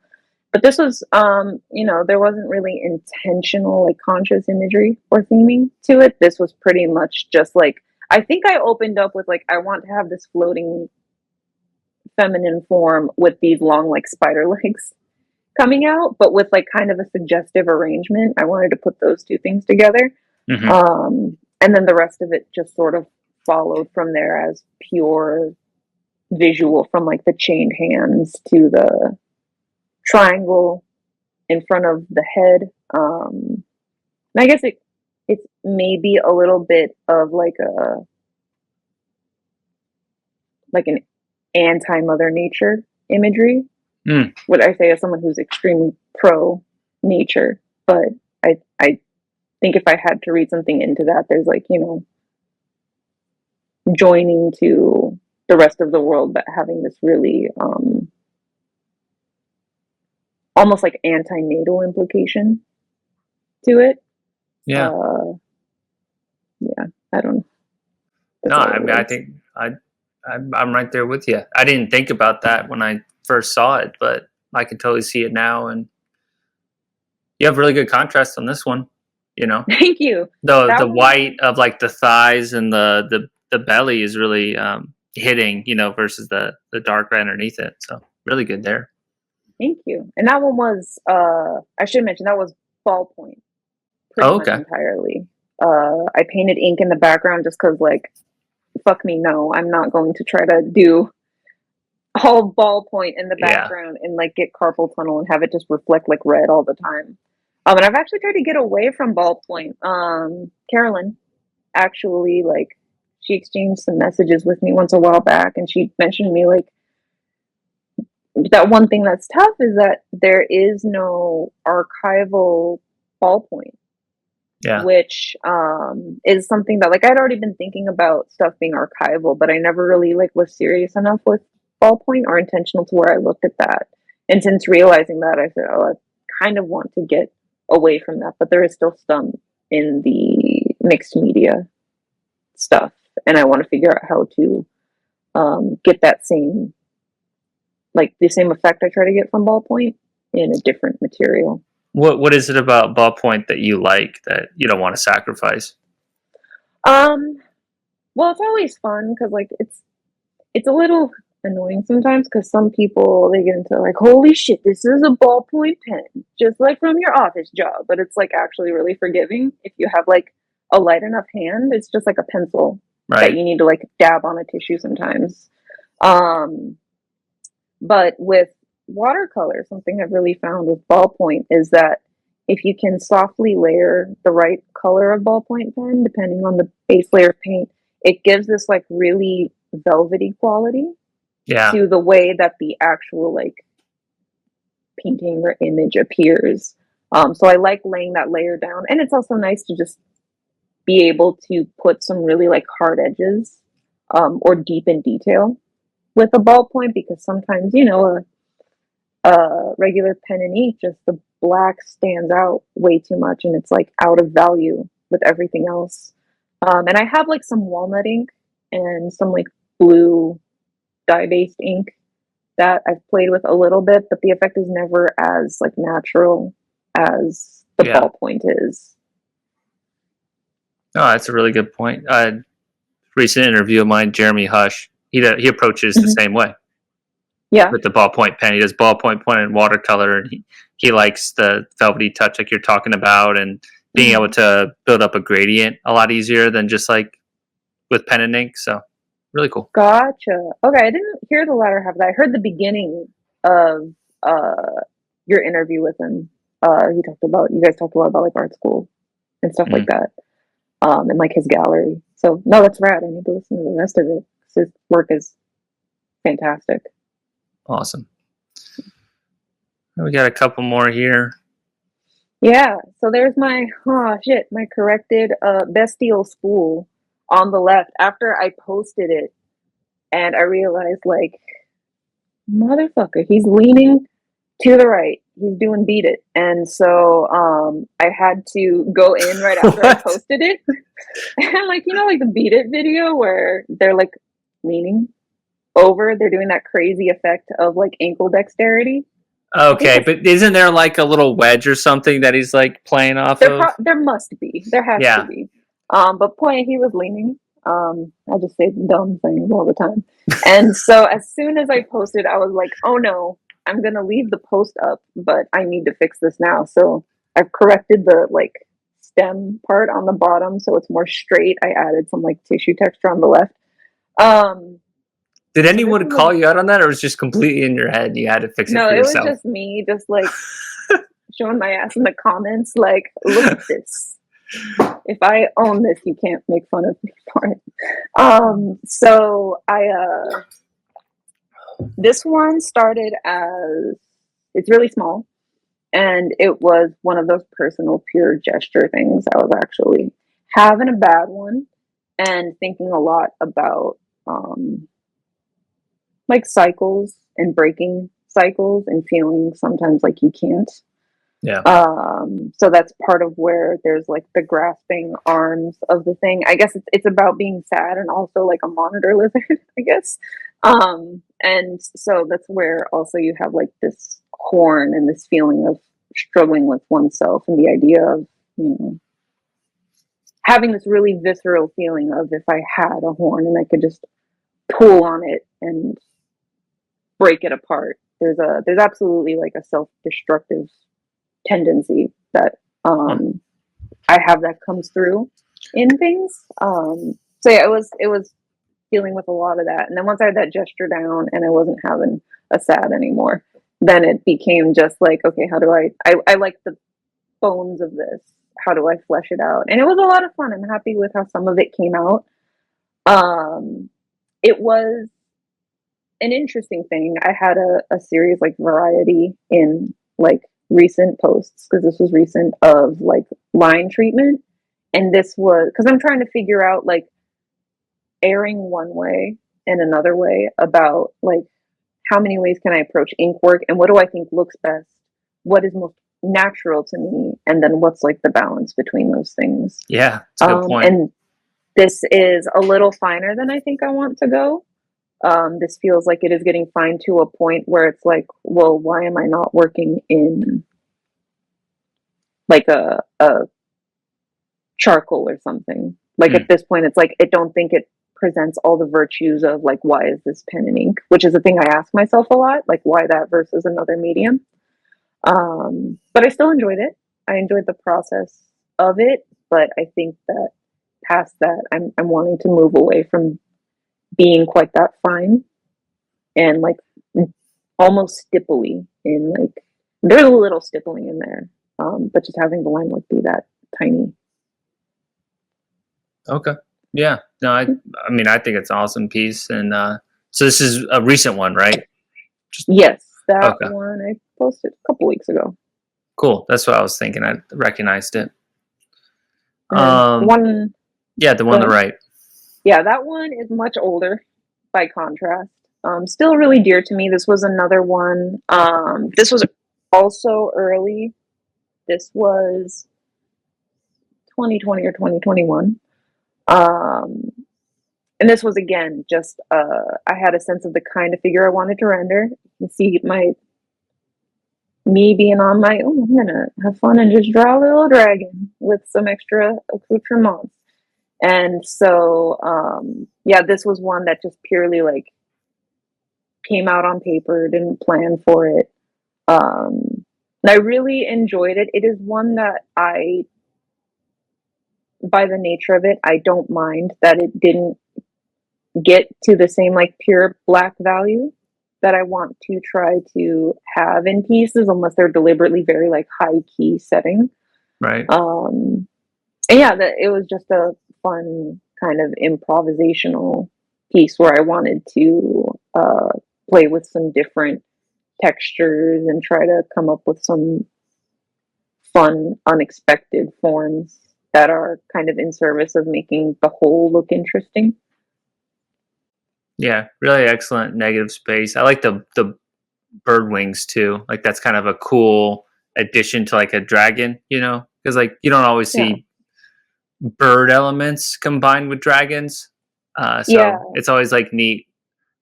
But this was, there wasn't really intentional, like conscious imagery or theming to it. This was pretty much just like, I think I opened up with like, I want to have this floating feminine form with these long, like spider legs coming out, but with like kind of a suggestive arrangement. I wanted to put those two things together. Hmm. And then the rest of it just sort of followed from there as pure visual, from like the chained hands to the triangle in front of the head. And I guess it's maybe a little bit of like an anti Mother Nature imagery. Mm. What I say as someone who's extremely pro nature, but I think if I had to read something into that, there's like, joining to the rest of the world, but having this really almost like anti-natal implication to it. Yeah. Yeah, I don't know. No, That's all I it mean, I was. think I'm right there with you. I didn't think about that when I first saw it, but I can totally see it now. And you have really good contrast on this one. You know, Thank you. the That one, white of like the thighs and the belly is really hitting. You know, versus the dark red underneath it. So really good there. thank you. And that one was, I should mention, that was ballpoint pretty Oh, much okay. entirely. I painted ink in the background just because, like, fuck me, no, I'm not going to try to do all ballpoint in the Yeah. background and like get carpal tunnel and have it just reflect like red all the time. And I've actually tried to get away from ballpoint. Carolyn actually, like, she exchanged some messages with me once a while back, and she mentioned to me like that one thing that's tough is that there is no archival ballpoint, Yeah. which is something that like I'd already been thinking about stuff being archival, but I never really like was serious enough with ballpoint or intentional to where I looked at that. And since realizing that, I said, oh, I kind of want to get away from that, but there is still some in the mixed media stuff, and I want to figure out how to get that same, like the same effect I try to get from ballpoint in a different material. What is it about ballpoint that you like that you don't want to sacrifice? Um, well, it's always fun because like it's a little annoying sometimes because some people they get into like, holy shit, this is a ballpoint pen, just like from your office job. But it's like actually really forgiving if you have like a light enough hand. It's just like a pencil that Right. you need to like dab on a tissue sometimes. Um, but with watercolor, something I've really found with ballpoint is that if you can softly layer the right color of ballpoint pen, depending on the base layer of paint, it gives this like really velvety quality Yeah. to the way that the actual like painting or image appears. So I like laying that layer down, and it's also nice to just be able to put some really like hard edges or deepen detail with a ballpoint because sometimes a regular pen and ink just the black stands out way too much and it's like out of value with everything else. And I have like some walnut ink and some like blue dye-based ink that I've played with a little bit, but the effect is never as like natural as the Yeah. ballpoint is. No, that's a really good point. Recent interview of mine, Jeremy Hush, he approaches the Mm-hmm. same way Yeah. with the ballpoint pen. He does ballpoint pen and watercolor, and he likes the velvety touch like you're talking about, and being able Mm-hmm. to build up a gradient a lot easier than just like with pen and ink. So really cool. Gotcha. Okay, I didn't hear the latter half of that. I heard the beginning of your interview with him. He talked about you guys talked a lot about like art school and stuff like Mm, that. And like his gallery. So no, that's rad. I need to listen to the rest of it. His work is fantastic. awesome. We got a couple more here. Yeah, so there's my oh shit, my corrected bestial spool on the left after I posted it and I realized like motherfucker, he's leaning to the right. He's doing beat it. And so I had to go in right after I What? posted it. And like like the beat it video where they're like leaning over, they're doing that crazy effect of like ankle dexterity. I think Okay, that's but isn't there like a little wedge or something that he's like playing off of? there must be. There has to Yeah. be. But point he was leaning. I just say dumb things all the time. And so as soon as I posted, I was like, oh no, I'm gonna leave the post up, but I need to fix this now. So I've corrected the like stem part on the bottom so it's more straight. I added some like tissue texture on the left. Um Did so this anyone one was call you out on that, or was it just completely in your head? You had to fix it no, for it was yourself. just me just like showing my ass in the comments, like, look at this. If I own this, you can't make fun of me for it. So I this one started as it's really small, and it was one of those personal pure gesture things. I was actually having a bad one and thinking a lot about like cycles and breaking cycles and feeling sometimes like you can't. Yeah. So that's part of where there's like the grasping arms of the thing. I guess it's about being sad and also like a monitor lizard, I guess. And so that's where also you have like this horn and this feeling of struggling with oneself and the idea of, having this really visceral feeling of if I had a horn and I could just pull on it and break it apart. There's absolutely like a self-destructive tendency that I have that comes through in things. So yeah, it was dealing with a lot of that. And then once I had that gesture down and I wasn't having a sad anymore, then it became just like, okay, how do I like the bones of this. How do I flesh it out? And it was a lot of fun. I'm happy with how some of it came out. It was an interesting thing. I had a series like variety in like recent posts because this was recent of like line treatment. And this was because I'm trying to figure out like airing one way and another way about like how many ways can I approach ink work and what do I think looks best? What is most natural to me? And then what's like the balance between those things? Yeah, it's a good point. And this is a little finer than I think I want to go. This feels like it is getting fine to a point where it's like, well, why am I not working in like a charcoal or something? Like at this point, it's like I don't think it presents all the virtues of like why is this pen and ink, which is a thing I ask myself a lot, like why that versus another medium. But I still enjoyed it. I enjoyed the process of it, but I think that past that, I'm wanting to move away from being quite that fine and like almost stipply in like there's a little stippling in there, but just having the line work be that tiny. Okay. Yeah. No, I mean, I think it's an awesome piece, and so this is a recent one, right? Yes, that Okay. one I posted a couple weeks ago. Cool. That's what I was thinking. I recognized it. One, Yeah, the go one on the ahead. right. Yeah, that one is much older by contrast. Still really dear to me. This was another one. This was also early. This was 2020 or 2021. Um, and this was again just I had a sense of the kind of figure I wanted to render. You can see me being on my oh, I'm gonna have fun and just draw a little dragon with some extra accoutrements. And so yeah, this was one that just purely like came out on paper, didn't plan for it. And I really enjoyed it. It is one that by the nature of it, I don't mind that it didn't get to the same like pure black value that I want to try to have in pieces unless they're deliberately very like high key setting. Right. And yeah, it was just a fun kind of improvisational piece where I wanted to play with some different textures and try to come up with some fun, unexpected forms that are kind of in service of making the whole look interesting. Yeah, really excellent negative space. I like the bird wings too. Like that's kind of a cool addition to like a dragon, because like you don't always Yeah. see bird elements combined with dragons. Yeah. So it's always like neat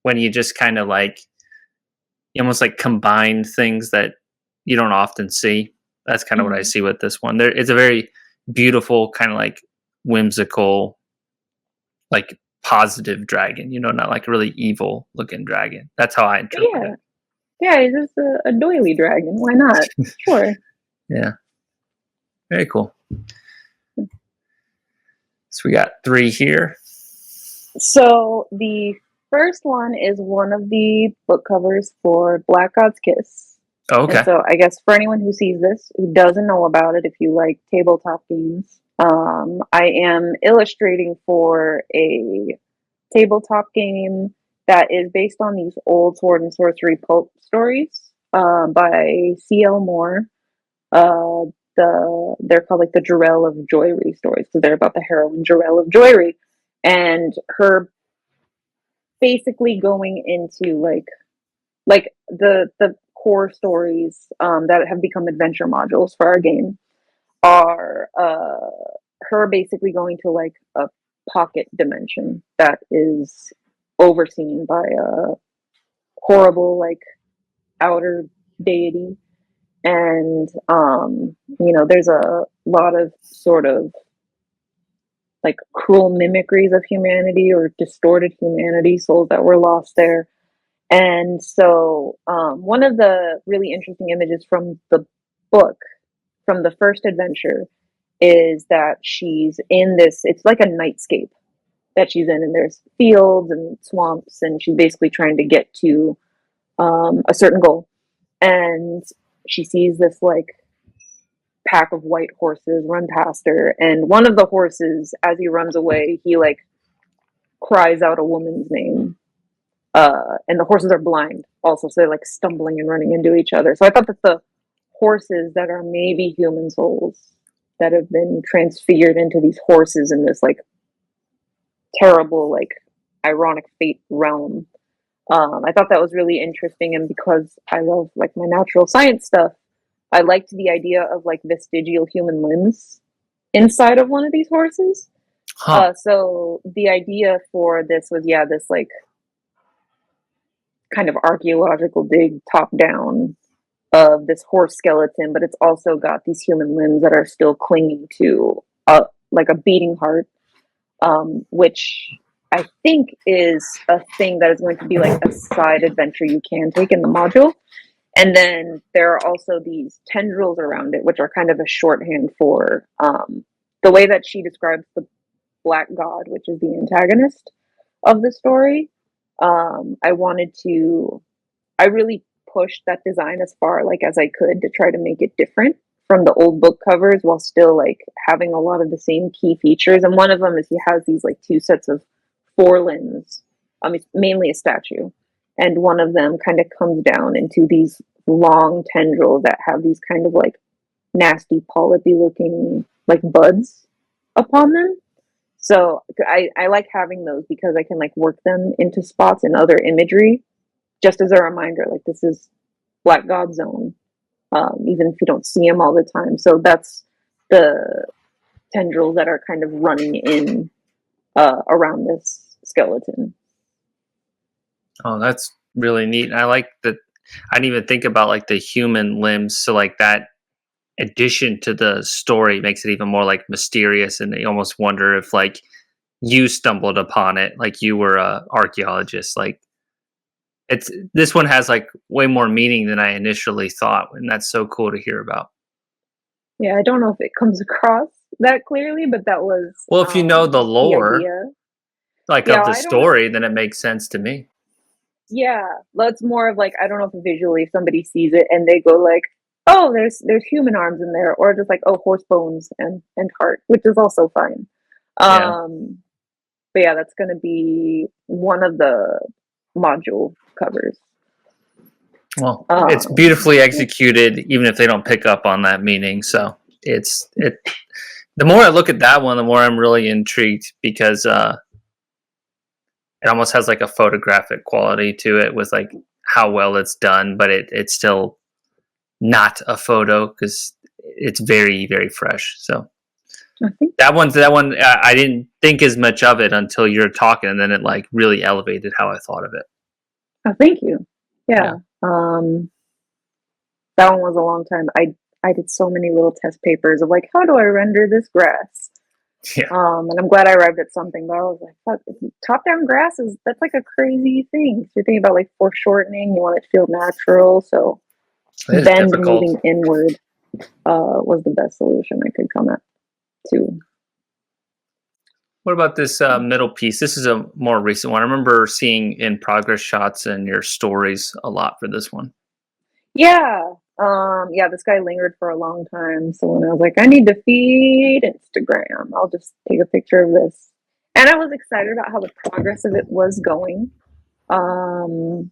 when you just kind of like you almost like combine things that you don't often see. That's kind of what I Mhm. see with this one. There, it's a very beautiful kind of like whimsical, like positive dragon. Not like a really evil looking dragon. That's how I interpret Yeah. it. Yeah, he's just a doily dragon. Why not? Sure. Yeah, very cool. So we got 3 here. So the first one is one of the book covers for Black God's Kiss. Oh, And okay. so I guess for anyone who sees this, who doesn't know about it, if you like tabletop games, I am illustrating for a tabletop game that is based on these old sword and sorcery pulp stories by C.L. Moore. Uh, they're called like the Jarell of Joyery stories because they're about the heroine Jarell of Joyery and her basically going into like the core stories that have become adventure modules for our game are her basically going to like a pocket dimension that is overseen by a horrible like outer deity and there's a lot of sort of like cruel mimicries of humanity or distorted humanity souls that were lost there. And so one of the really interesting images from the book from the first adventure is that she's in this, it's like a nightscape that she's in, and there's fields and swamps, and she's basically trying to get to a certain goal. And she sees this like pack of white horses run past her, and one of the horses, as he runs away, he like cries out a woman's name. And the horses are blind also, so they're like stumbling and running into each other. So I thought that the horses that are maybe human souls that have been transfigured into these horses in this like terrible, like ironic fate realm. I thought that was really interesting, and because I love like my natural science stuff, I liked the idea of like vestigial human limbs inside of one of these horses. Huh. So the idea for this was, yeah, this like kind of archaeological dig top down of this horse skeleton, but it's also got these human limbs that are still clinging to like a beating heart, which I think is a thing that is going to be like a side adventure you can take in the module. And then there are also these tendrils around it, which are kind of a shorthand for the way that she describes the Black God, which is the antagonist of the story. I wanted to, I really pushed that design as far like as I could to try to make it different from the old book covers while still like having a lot of the same key features. And one of them is he has these like 2 sets of forelimbs. It's mainly a statue, and one of them kind of comes down into these long tendrils that have these kind of like nasty polypy looking like buds upon them. So I like having those because I can like work them into spots in other imagery just as a reminder, like this is Black God Zone, even if you don't see him all the time. So that's the tendrils that are kind of running in around this skeleton. Oh, that's really neat. I like that. I didn't even think about like the human limbs. So like that addition to the story makes it even more like mysterious, and you almost wonder if like you stumbled upon it, like you were a archaeologist. Like it's this one has like way more meaning than I initially thought, and that's so cool to hear about. Yeah, I don't know if it comes across that clearly, but that was Well, if you know the the lore, idea. like Yeah, of the I don't know. story, then it makes sense to me. Yeah, that's more of like I don't know if visually if somebody sees it and they go like, oh, there's human arms in there, or just like oh horse bones and heart, which is also fine. Yeah. Um, but yeah, that's going to be one of the module covers. Well, it's beautifully executed, even if they don't pick up on that meaning. So it's it. The more I look at that one, the more I'm really intrigued because it almost has like a photographic quality to it with like how well it's done, but it's still not a photo because it's very very fresh. So I think. that one I didn't think as much of it until you're talking, and then it like really elevated how I thought of it. Oh, thank you. Yeah. Yeah. That one was a long time. I did so many little test papers of like, how do I render this grass? Yeah. And I'm glad I arrived at something, but I was like, fuck, top down grass that's like a crazy thing. So you're thinking about like foreshortening, you want it to feel natural. So It is bend difficult. moving inward was the best solution I could come at to. What about this middle piece? This is a more recent one. I remember seeing in progress shots and your stories a lot for this one. Yeah. Yeah, this guy lingered for a long time. So when I was like, I need to feed Instagram, I'll just take a picture of this. And I was excited about how the progress of it was going. Um,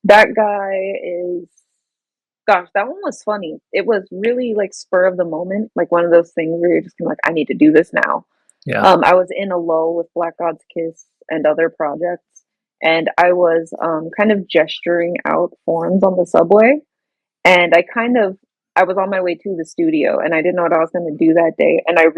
that guy is, gosh, that one was funny. It was really like spur of the moment, like one of those things where you're just kind of like, I need to do this now. Yeah. I was in a lull with Black God's Kiss and other projects, and I was kind of gesturing out forms on the subway, and I was on my way to the studio, and I didn't know what I was going to do that day, and I uh,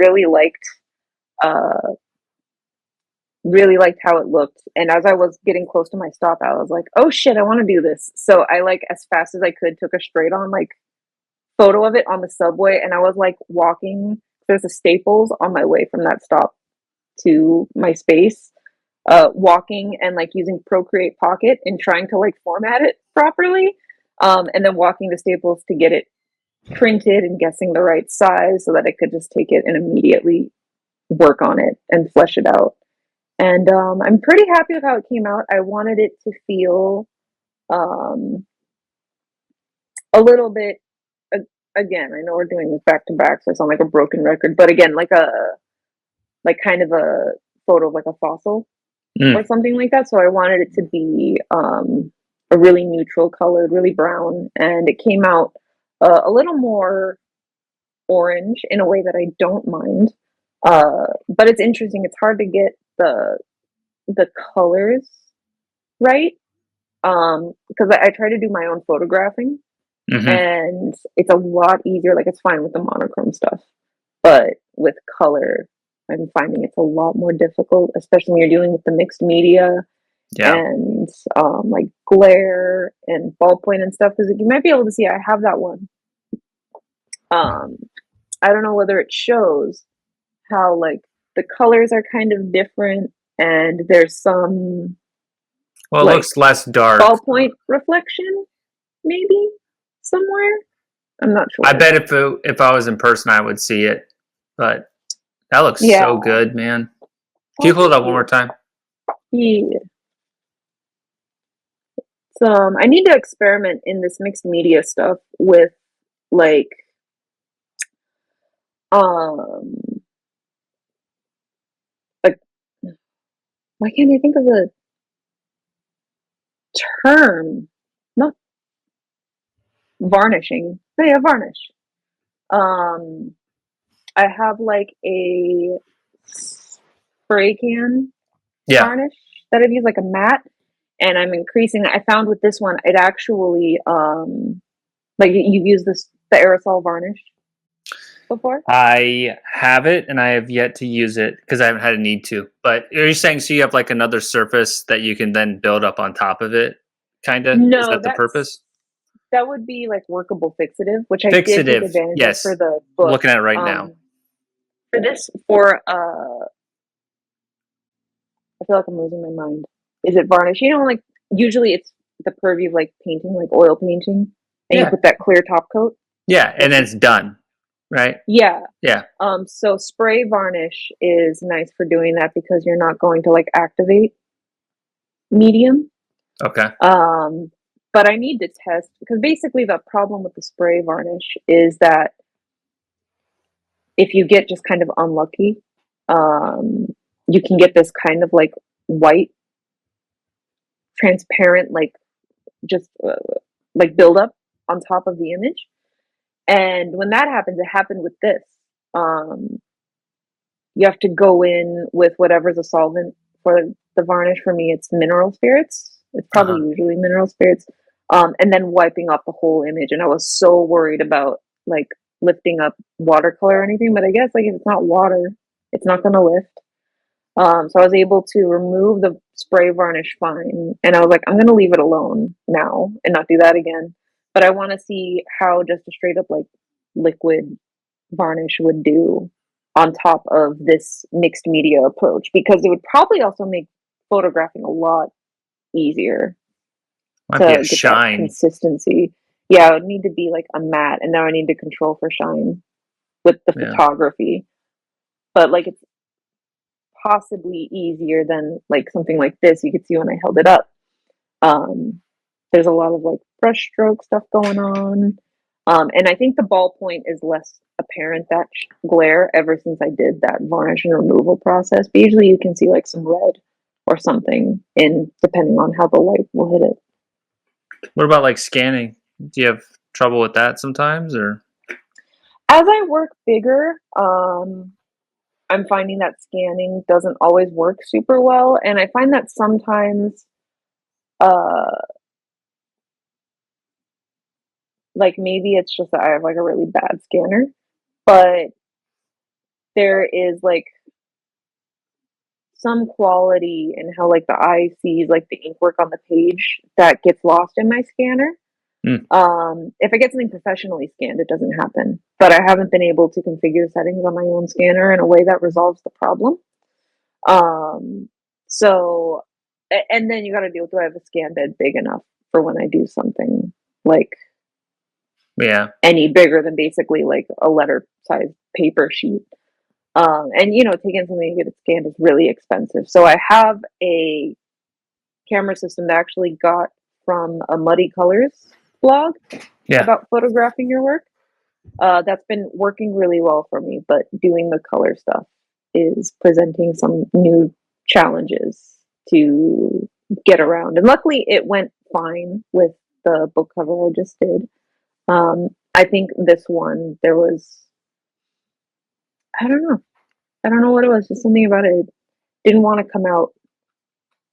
really liked how it looked. And as I was getting close to my stop, I was like, oh shit, I want to do this. So I like as fast as I could took a straight on like photo of it on the subway, and I was like walking. There's a Staples on my way from that stop to my space, walking and like using Procreate Pocket and trying to like format it properly, and then walking to Staples to get it printed and guessing the right size so that I could just take it and immediately work on it and flesh it out. And I'm pretty happy with how it came out. I wanted it to feel um, a little bit. Again, I know we're doing this back to back, so I sound like a broken record. But again, like kind of a photo of like a fossil or something like that. So I wanted it to be a really neutral colored, really brown, and it came out a little more orange in a way that I don't mind. But it's interesting. It's hard to get the colors right, because I try to do my own photographing, Mm-hmm. and it's a lot easier. Like it's fine with the monochrome stuff, but with color, I'm finding it's a lot more difficult, especially when you're dealing with the mixed media Yeah. and like glare and ballpoint and stuff. Because you might be able to see, I have that one. I don't know whether it shows how like the colors are kind of different, and there's some Well, it like looks less dark. ballpoint reflection, maybe somewhere. I'm not sure. I bet if I was in person, I would see it. But that looks so good, man. Can you hold it up one more time? Yeah. So I need to experiment in this mixed media stuff with like like why can't I think of the term? Not varnishing. Oh, yeah, varnish. I have like a spray can varnish that I've used, like a matte, and I'm increasing. I found with this one, it actually like you've used the aerosol varnish before. I have it, and I have yet to use it because I haven't had a need to. But are you saying so you have like another surface that you can then build up on top of it? Kind of? No, Is that the purpose? that would be like workable fixative, which I did take Fixative, advantage of yes. for the I'm book. looking at it right now. For this, I feel like I'm losing my mind. Is it varnish? You know, like usually it's the purview of like painting, like oil painting, and you put that clear top coat. Yeah, and then it's done, right? Yeah. Yeah. So spray varnish is nice for doing that because you're not going to like activate medium. Okay. But I need to test because basically the problem with the spray varnish is that if you get just kind of unlucky, you can get this kind of like white, transparent, like just like buildup on top of the image. And when that happens, it happened with this. Um, you have to go in with whatever's a solvent for the varnish. For me, it's mineral spirits. It's probably Uh-huh. usually mineral spirits. And then wiping off the whole image. And I was so worried about like lifting up watercolor or anything, but I guess like if it's not water, it's not going to lift. So I was able to remove the spray varnish fine, and I was like, I'm going to leave it alone now and not do that again. But I want to see how just a straight up like liquid varnish would do on top of this mixed media approach, because it would probably also make photographing a lot easier Might be a to get that shine. consistency. Yeah, it would need to be like a matte, and now I need to control for shine with the Yeah. photography. But like it's possibly easier than like something like this. You could see when I held it up. Um, there's a lot of like brush stroke stuff going on. And I think the ballpoint is less apparent, that glare, ever since I did that varnish and removal process. But usually you can see like some red or something in depending on how the light will hit it. What about like scanning? Do you have trouble with that sometimes, or? As I work bigger, I'm finding that scanning doesn't always work super well. And I find that sometimes uh like maybe it's just that I have like a really bad scanner, but there is like some quality in how like the eye sees like the ink work on the page that gets lost in my scanner. Mm. If I get something professionally scanned, it doesn't happen. But I haven't been able to configure settings on my own scanner in a way that resolves the problem. Um, so, and then you got to deal with, do I have a scan bed big enough for when I do something like Yeah. any bigger than basically like a letter size paper sheet? And you know, taking something to get it scanned is really expensive. So I have a camera system that I actually got from a Muddy Colors blog Yeah. about photographing your work. That's been working really well for me, but doing the color stuff is presenting some new challenges to get around. And luckily, it went fine with the book cover I just did. I think this one, there was, I don't know. I don't know what it was, just something about it didn't want to come out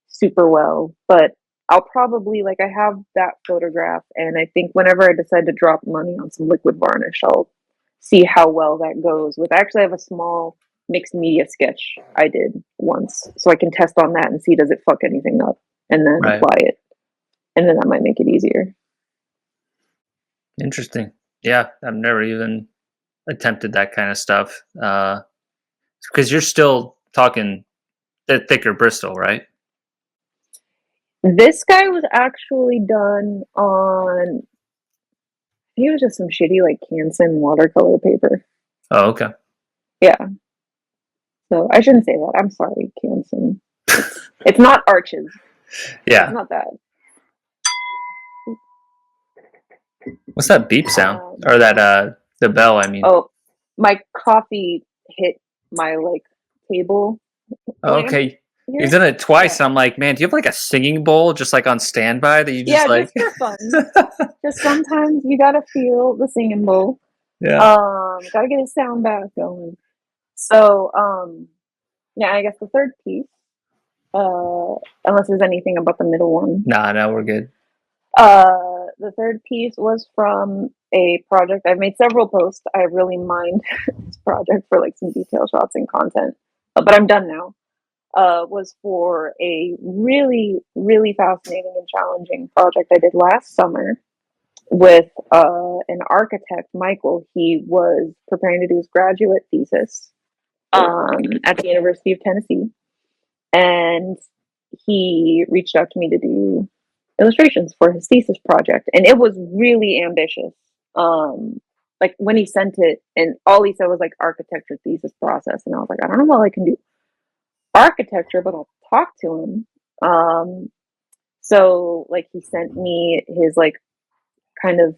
super well, but I'll probably like I have that photograph, and I think whenever I decide to drop money on some liquid varnish, I'll see how well that goes. With I actually have a small mixed media sketch I did once, so I can test on that and see does it fuck anything up, and then Right. apply it, and then that might make it easier. Interesting. Yeah, I've never even attempted that kind of stuff. Because you're still talking the thicker Bristol, right? This guy was actually done on. I think it was just some shitty like Canson watercolor paper. Oh, okay. Yeah. So I shouldn't say that. I'm sorry, Canson. It's not Arches. It's Yeah. not that. What's that beep sound? Um, Or that the bell, I mean. oh, my coffee hit my like table Oh, lamp okay. You've here. done it Yeah. twice. I'm like, man, do you have like a singing bowl just like on standby that you just Yeah, like just for fun. Just sometimes you gotta feel the singing bowl. Yeah. Gotta get a sound bath going. So, yeah, I guess the third piece, unless there's anything about the middle one. Nah, no, we're good. The third piece was from a project. I've made several posts. I really mined this project for like some detail shots and content, but I'm done now. Was for a really, really fascinating and challenging project I did last summer with an architect, Michael. He was preparing to do his graduate thesis at the University of Tennessee, and he reached out to me to do illustrations for his thesis project, and it was really ambitious. Like when he sent it, and all he said was like architecture thesis process, and I was like, I don't know how I can do architecture, but I'll talk to him. So like he sent me his like kind of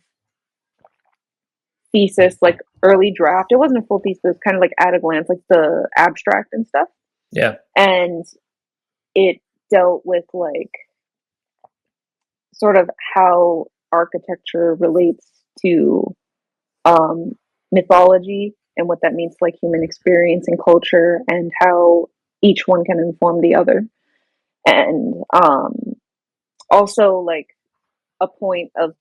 thesis, like early draft. It wasn't a full thesis, it was kind of like at a glance, like the abstract and stuff. Yeah. And it dealt with like sort of how architecture relates to um, mythology and what that means to like human experience and culture, and how each one can inform the other. And also like a point of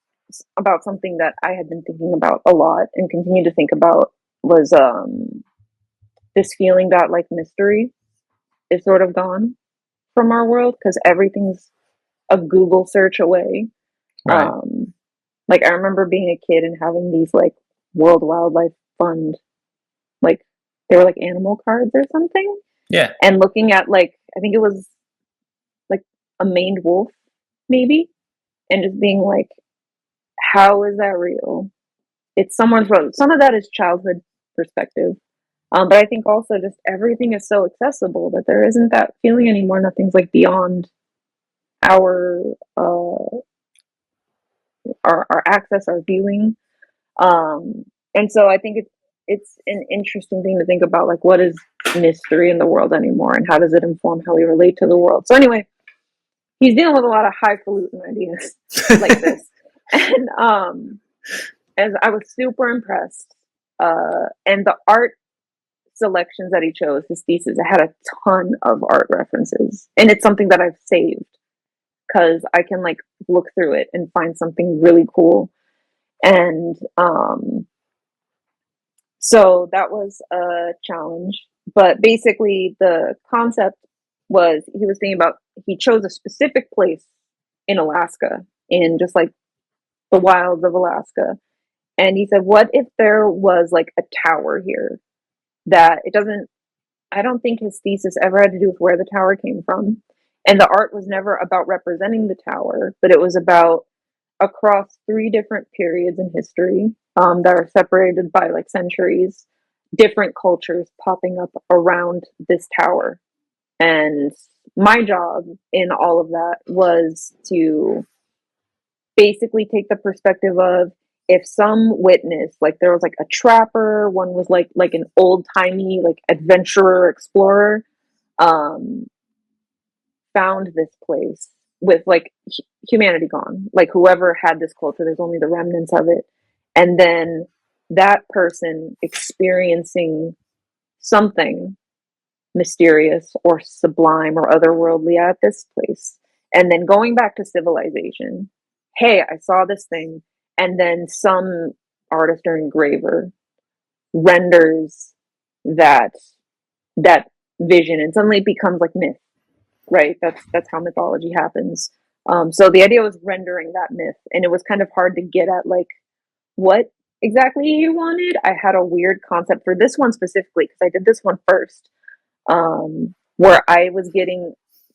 about something that I had been thinking about a lot and continue to think about was this feeling that like mystery is sort of gone from our world because everything's a Google search away. Right. Um, like I remember being a kid and having these like World Wildlife Fund, like they were like animal cards or something, Yeah. and looking at like I think it was like a maned wolf maybe, and just being like, how is that real? It's someone's road. Some of that is childhood perspective. But I think also just everything is so accessible that there isn't that feeling anymore. Nothing's like beyond our our access, our viewing. And so I think it's an interesting thing to think about, like what is mystery in the world anymore, and how does it inform how we relate to the world. So anyway, he's dealing with a lot of highfalutin ideas like this, and as I was super impressed, and the art selections that he chose, his thesis, it had a ton of art references, and it's something that I've saved because I can like look through it and find something really cool. And so that was a challenge. But basically, the concept was he was thinking about, he chose a specific place in Alaska, in just like the wilds of Alaska. And he said, what if there was like a tower here that it doesn't, I don't think his thesis ever had to do with where the tower came from. And the art was never about representing the tower, but it was about across three different periods in history that are separated by like centuries, different cultures popping up around this tower. And my job in all of that was to basically take the perspective of, if some witness, like there was like a trapper, one was like an old timey like adventurer explorer, um found this place with like humanity gone, like whoever had this culture, there's only the remnants of it, and then that person experiencing something mysterious or sublime or otherworldly at this place, and then going back to civilization, hey, I saw this thing, and then some artist or engraver renders that that vision, and suddenly it becomes like myth, right? That's how mythology happens. So the idea was rendering that myth, and it was kind of hard to get at like what exactly you wanted. I had a weird concept for this one specifically because I did this one first, where I was getting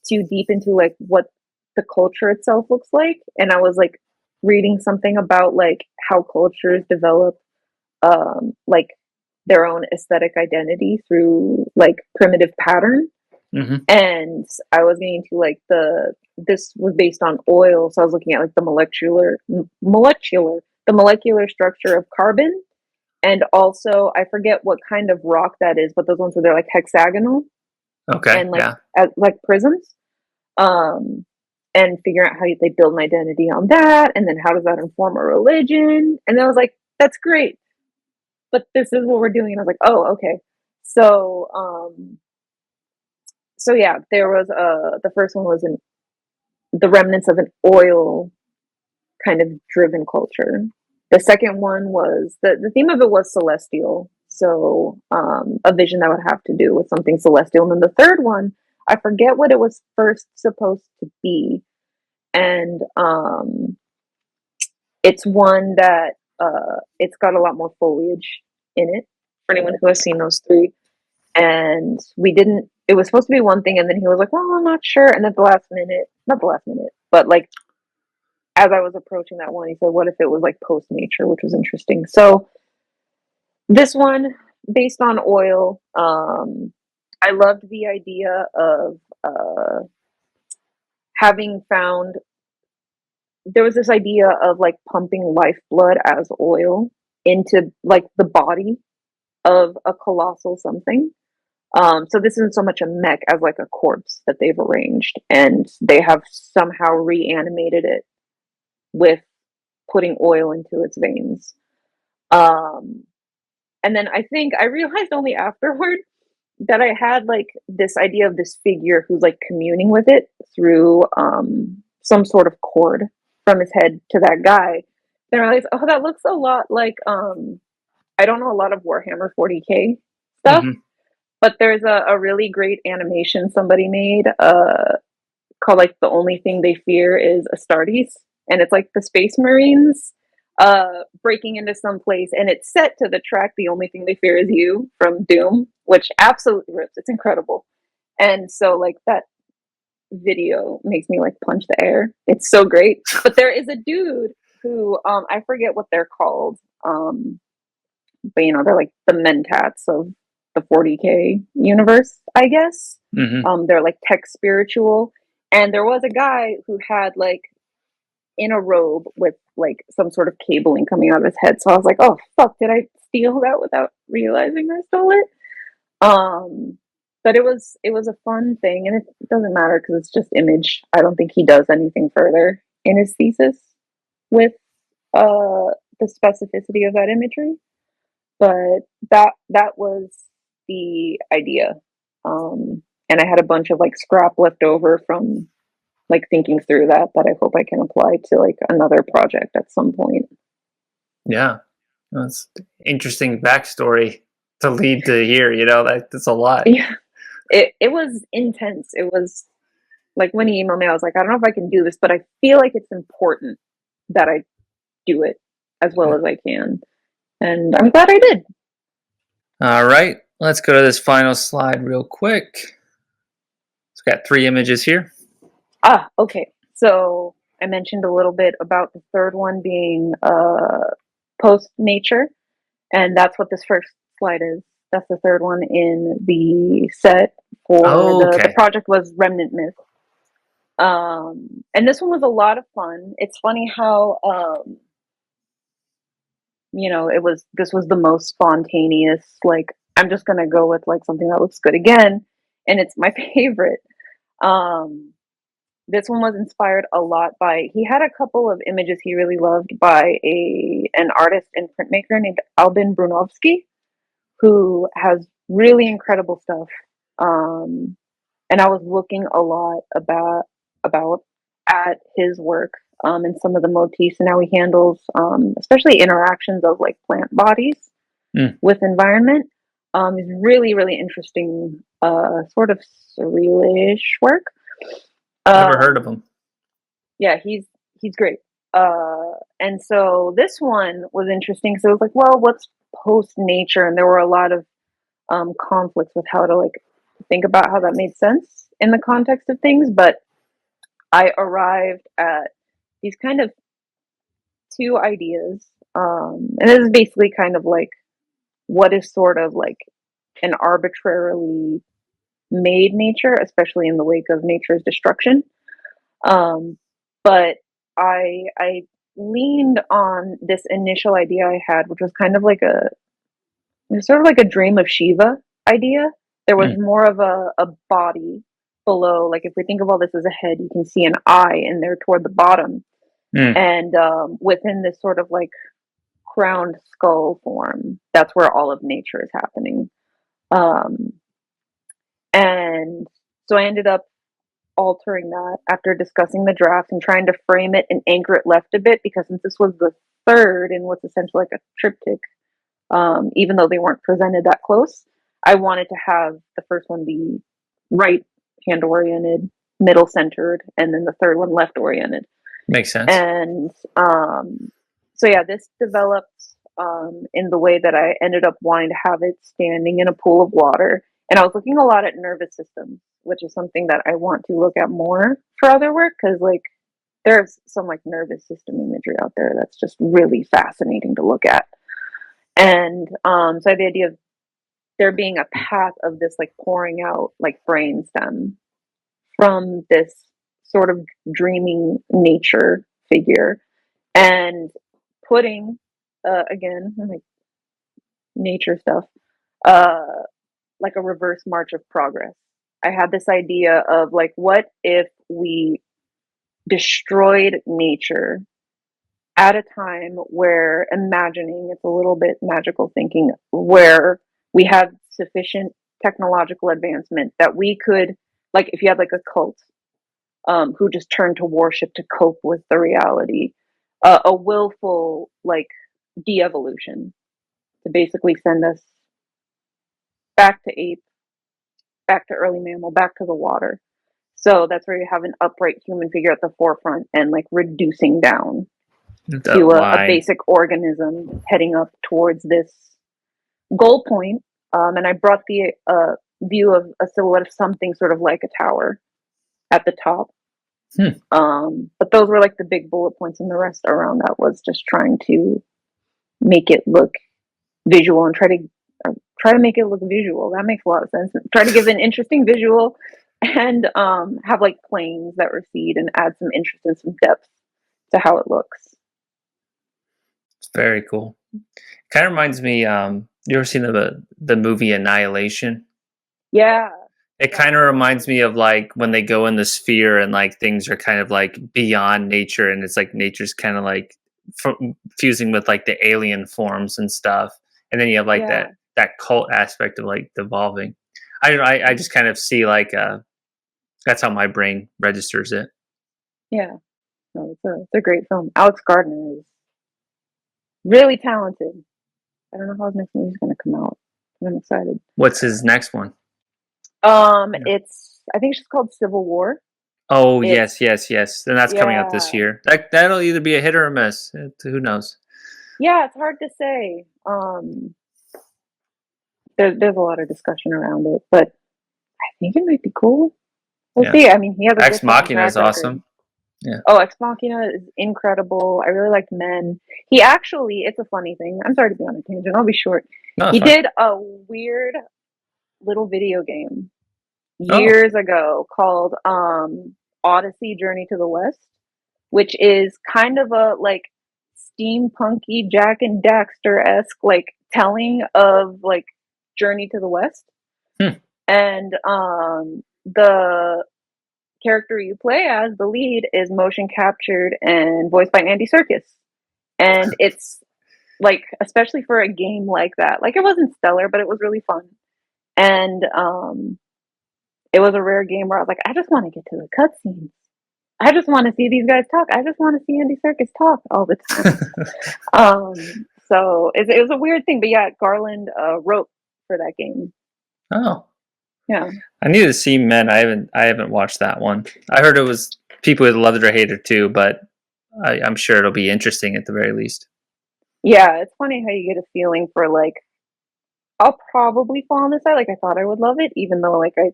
too deep into like what the culture itself looks like, and I was like reading something about like how cultures develop like their own aesthetic identity through like primitive pattern. Mm-hmm. And I was getting to like this was based on oil, so I was looking at like the molecular structure of carbon, and also I forget what kind of rock that is, but those ones where they're like hexagonal Okay. and like Yeah. like prisms, um and figuring out how they build an identity on that, and then how does that inform a religion. And then I was like, that's great, but this is what we're doing. And I was like, oh, okay. So so yeah, there was the first one was the remnants of an oil kind of driven culture. The second one was the theme of it was celestial, so a vision that would have to do with something celestial. And then the third one, I forget what it was first supposed to be, and it's one that it's got a lot more foliage in it for anyone who has seen those three. And we didn't. It was supposed to be one thing, and then he was like, "Well, I'm not sure." And at the last minute, not the last minute, but like as I was approaching that one, he said, "What if it was like post nature," which was interesting. So this one, based on oil, I loved the idea of having found there was this idea of like pumping lifeblood as oil into like the body of a colossal something. So this isn't so much a mech as like a corpse that they've arranged, and they have somehow reanimated it with putting oil into its veins. Um, and then I think I realized only afterward that I had like this idea of this figure who's like communing with it through some sort of cord from his head to that guy. Then I realized, oh, that looks a lot like I don't know a lot of Warhammer 40K stuff, Hmm. but there's a really great animation somebody made called like The Only Thing They Fear is Astartes, and it's like the Space Marines breaking into some place, and it's set to the track The Only Thing They Fear Is You from Doom, which absolutely rips. It's incredible. And so like that video makes me like punch the air. It's so great. But there is a dude who I forget what they're called. But you know, they're like the mentats of the 40K universe, I guess. Hmm. They're like tech spiritual. And there was a guy who had like in a robe with like some sort of cabling coming out of his head. So I was like, oh fuck, did I steal that without realizing I stole it? Um, but it was a fun thing, and it doesn't matter because it's just image. I don't think he does anything further in his thesis with the specificity of that imagery. But that was the idea. And I had a bunch of like scrap left over from like thinking through that I hope I can apply to like another project at some point. Yeah, that's interesting backstory to lead to here. That's a lot. Yeah, it was intense. It was like when he emailed me, I was like, I don't know if I can do this, but I feel like it's important that I do it as well Yeah. as I can. And I'm glad I did. All right, let's go to this final slide real quick. It's got 3 images here. Ah, okay. So I mentioned a little bit about the third one being post nature, and that's what this first slide is. That's the third one in the set for the Okay. project was Remnant Myth. And this one was a lot of fun. It's funny how this was the most spontaneous, like I'm just gonna go with like something that looks good again, and it's my favorite. Um this one was inspired a lot by he had a couple of images he really loved by an artist and printmaker named Albin Brunovsky, who has really incredible stuff. Um and I was looking a lot about at his work, and some of the motifs and how he handles, especially interactions of like plant bodies Mm, with environment. Is really really interesting, sort of surrealish work. never heard of Um, them. yeah, he's great. And so this one was interesting. So it was like, well, what's post nature? And there were a lot of conflicts with how to like think about how that made sense in the context of things. But I arrived at these kind of two ideas. And this is basically kind of like what is sort of like an arbitrarily made nature, especially in the wake of nature's destruction. Um, but I leaned on this initial idea I had, which was kind of like it was sort of like a dream of Shiva idea. There was Mm, more of a body below. Like if we think of all this as a head, you can see an eye in there toward the bottom, mm. and within this sort of like crowned skull form, that's where all of nature is happening. Um, and so I ended up altering that after discussing the draft and trying to frame it and anchor it left a bit, because since this was the third in what's essentially like a triptych, even though they weren't presented that close, I wanted to have the first one be right hand oriented, middle centered, and then the third one left oriented. Makes sense. And so yeah, this developed in the way that I ended up wanting to have it standing in a pool of water. And I was looking a lot at nervous systems, which is something that I want to look at more for other work, because like there's some like nervous system imagery out there that's just really fascinating to look at. And so I had the idea of there being a path of this like pouring out like brain stem from this sort of dreaming nature figure, and putting again like nature stuff, uh like a reverse march of progress. I had this idea of like, what if we destroyed nature at a time where imagining, it's a little bit magical thinking, where we had sufficient technological advancement that we could, like, if you had like a cult who just turned to worship to cope with the reality, a willful like de-evolution to basically send us back to ape, back to early mammal, back to the water. So that's where you have an upright human figure at the forefront and like reducing down The to a line. basic organism heading up towards this goal point. And I brought the view of a silhouette of something sort of like a tower at the top. Hmm. But those were like the big bullet points, and the rest around that was just trying to make it look visual and try to make it look visual. That makes a lot of sense. Try to give an interesting visual and have like planes that recede and add some interest and some depth to how it looks. It's very cool. Kind of reminds me. You ever seen the movie Annihilation? Yeah. It kind of reminds me of like when they go in the sphere and like things are kind of like beyond nature, and it's like nature's kind of like fusing with like the alien forms and stuff, and then you have like Yeah. that cult aspect of like devolving. I don't know, I just kind of see like that's how my brain registers it. Yeah. No, it's a great film. Alex Gardner is really talented. I don't know how his next movie's going to come out, but I'm excited. What's his next one? Yeah. It's I think it's called Civil War. Oh It's yes, yes, yes. Then that's coming out this yeah, year. That'll either be a hit or a miss. Who knows? yeah. It's hard to say. There's a lot of discussion around it, but I think it might be cool. We'll Yeah. see. I mean, he has a Ex good fucking Machina is track record. awesome. Yeah. Oh, Ex Machina is incredible. I really liked Men. He actually, it's a funny thing. I'm sorry to be on a tangent. I'll be short. No, it's He fine. did a weird little video game Oh, years ago called Odyssey Journey to the West, which is kind of a like steampunky Jack and Daxter esque like telling of like Journey to the West. hmm. And the character you play as, the lead, is motion captured and voiced by Andy Serkis. And it's like, especially for a game like that, like it wasn't stellar, but it was really fun. And it was a rare game where I was like, I just want to get to the cutscenes. I just want to see these guys talk. I just want to see Andy Serkis talk all the time. So it was a weird thing, but yeah, Garland wrote for that game. Oh, Yeah, I need to see Men. I haven't watched that one. I heard it was people would love it or hate it too, but I'm sure it'll be interesting at the very least. yeah. It's funny how you get a feeling for like I'll probably fall on this side. Like I thought I would love it, even though like I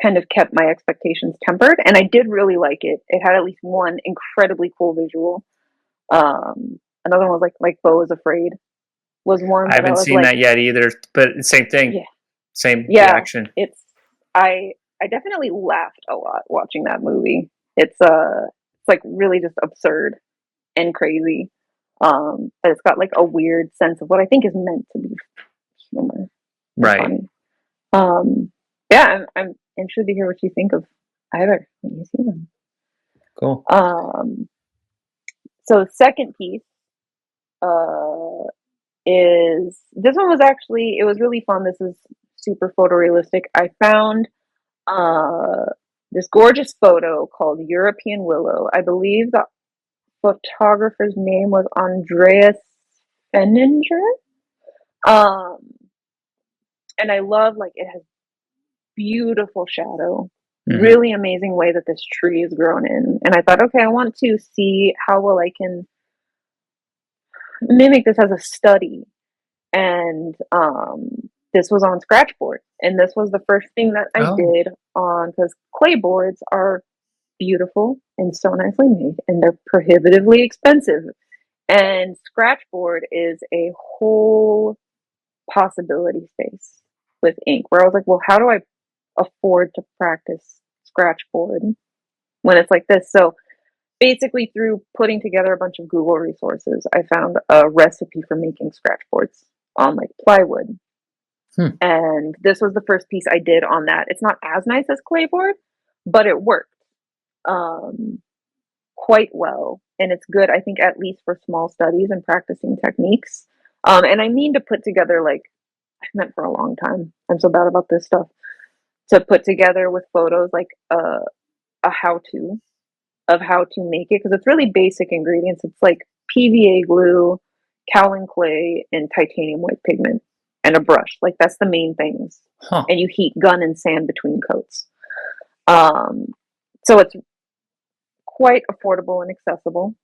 kind of kept my expectations tempered, and I did really like it. It had at least one incredibly cool visual. Another one was like Beau is Afraid was one I that I haven't was seen like, that yet either, but same thing, yeah, same yeah. reaction. It's I definitely laughed a lot watching that movie. It's like really just absurd and crazy. But it's got like a weird sense of what I think is meant to be humor and Right. funny. Yeah, I'm interested to hear what you think of either when you see them. Cool. So second piece uh, is this one was actually it was really fun. This is super photorealistic. I found this gorgeous photo called European Willow. I believe the photographer's name was Andreas Fenninger. Um, and I love like it has beautiful shadow, really amazing way that this tree is grown in. And I thought, okay, I want to see how well I can mimic this as a study. And this was on Scratchboard, and this was the first thing that I Oh, did on because clay boards are beautiful and so nicely made, and they're prohibitively expensive. And Scratchboard is a whole possibility space with ink where I was like, well, how do I afford to practice Scratchboard when it's like this? So basically, through putting together a bunch of Google resources, I found a recipe for making Scratchboards on like plywood. And this was the first piece I did on that. It's not as nice as Clayboard, but it worked quite well. and it's good, I think, at least for small studies and practicing techniques. And I mean to put together, like, I've meant for a long time. I'm so bad about this stuff. To put together with photos, like a how to of how to make it, because it's really basic ingredients. It's like PVA glue, kaolin clay, and titanium white pigment, and a brush. Like, that's the main things. Huh. And you heat gun and sand between coats. So it's quite affordable and accessible.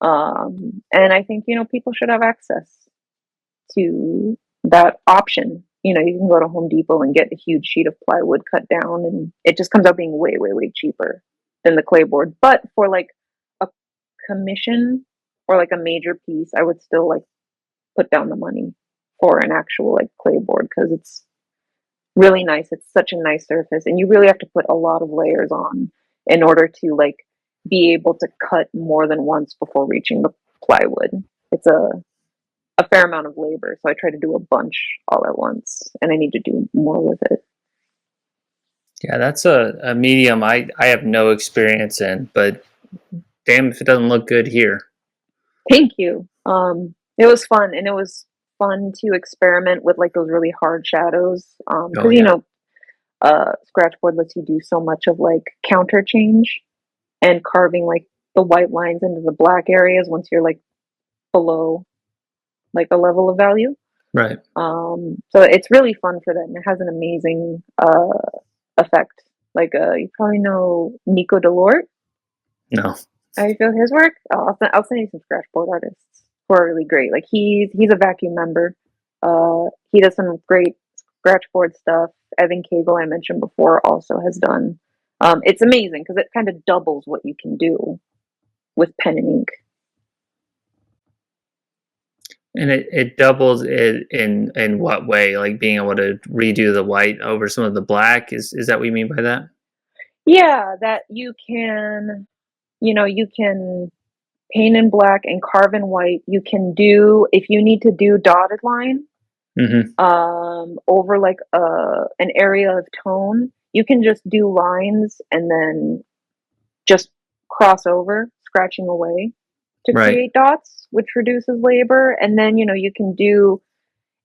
And I think, people should have access to that option. You can go to Home Depot and get a huge sheet of plywood cut down, and it just comes out being way, way, way cheaper than the clay board. But for like a commission or like a major piece, I would still like put down the money for an actual like clay board, because it's really nice. It's such a nice surface, and you really have to put a lot of layers on in order to like be able to cut more than once before reaching the plywood. It's a fair amount of labor, so I try to do a bunch all at once, and I need to do more with it. Yeah, that's a medium I have no experience in, but damn if it doesn't look good here. Thank you. It was fun, and it was fun to experiment with like those really hard shadows. Because Scratchboard lets you do so much of like counter change and carving like the white lines into the black areas once you're like below like a level of value. Right. So it's really fun for that, and it has an amazing effect. Like you probably know Nico Delort. No. How you feel his work? I'll send you some Scratchboard artists who are really great. Like he's a vacuum member. He does some great Scratchboard stuff. Evan Cagle, I mentioned before, also has done. It's amazing because it kind of doubles what you can do with pen and ink. And it doubles it in what way? Like being able to redo the white over some of the black? Is that what you mean by that? Yeah, that you can, you can paint in black and carve in white. You can do, if you need to do dotted line over like an area of tone, you can just do lines and then just cross over, scratching away to create dots, which reduces labor. And then, you can do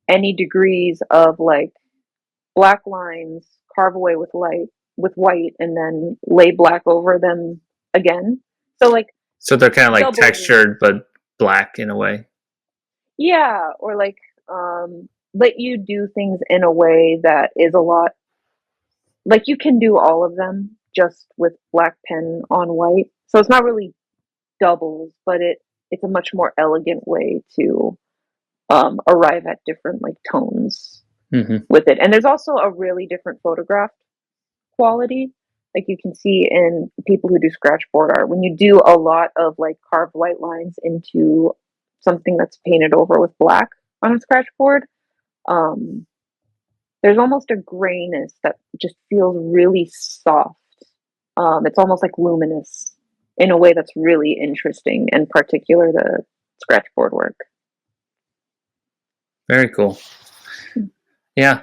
any degrees of like black lines, carve away with white, and then lay black over them again. So they're kind of like textured but black in a way. Yeah, or like let you do things in a way that is a lot like you can do all of them just with black pen on white. So it's not really doubles, but it's a much more elegant way to arrive at different like tones with it. And there's also a really different photograph quality. Like you can see in people who do Scratchboard art, when you do a lot of like carved white lines into something that's painted over with black on a Scratchboard, there's almost a grayness that just feels really soft. It's almost like luminous in a way that's really interesting and particular to Scratchboard work. Very cool. Yeah,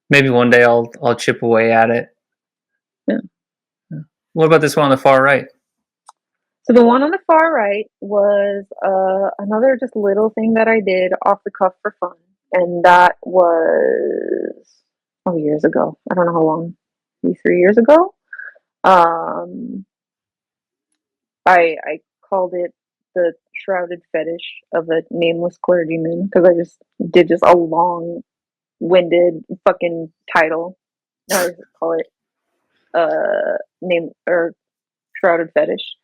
maybe one day I'll chip away at it. Yeah. What about this one on the far right? So the one on the far right was another just little thing that I did off the cuff for fun, and that was years ago. I don't know how long, maybe 3 years ago. I called it the shrouded fetish of a nameless clergyman because I just did a long-winded fucking title. I just call it name or shrouded fetish.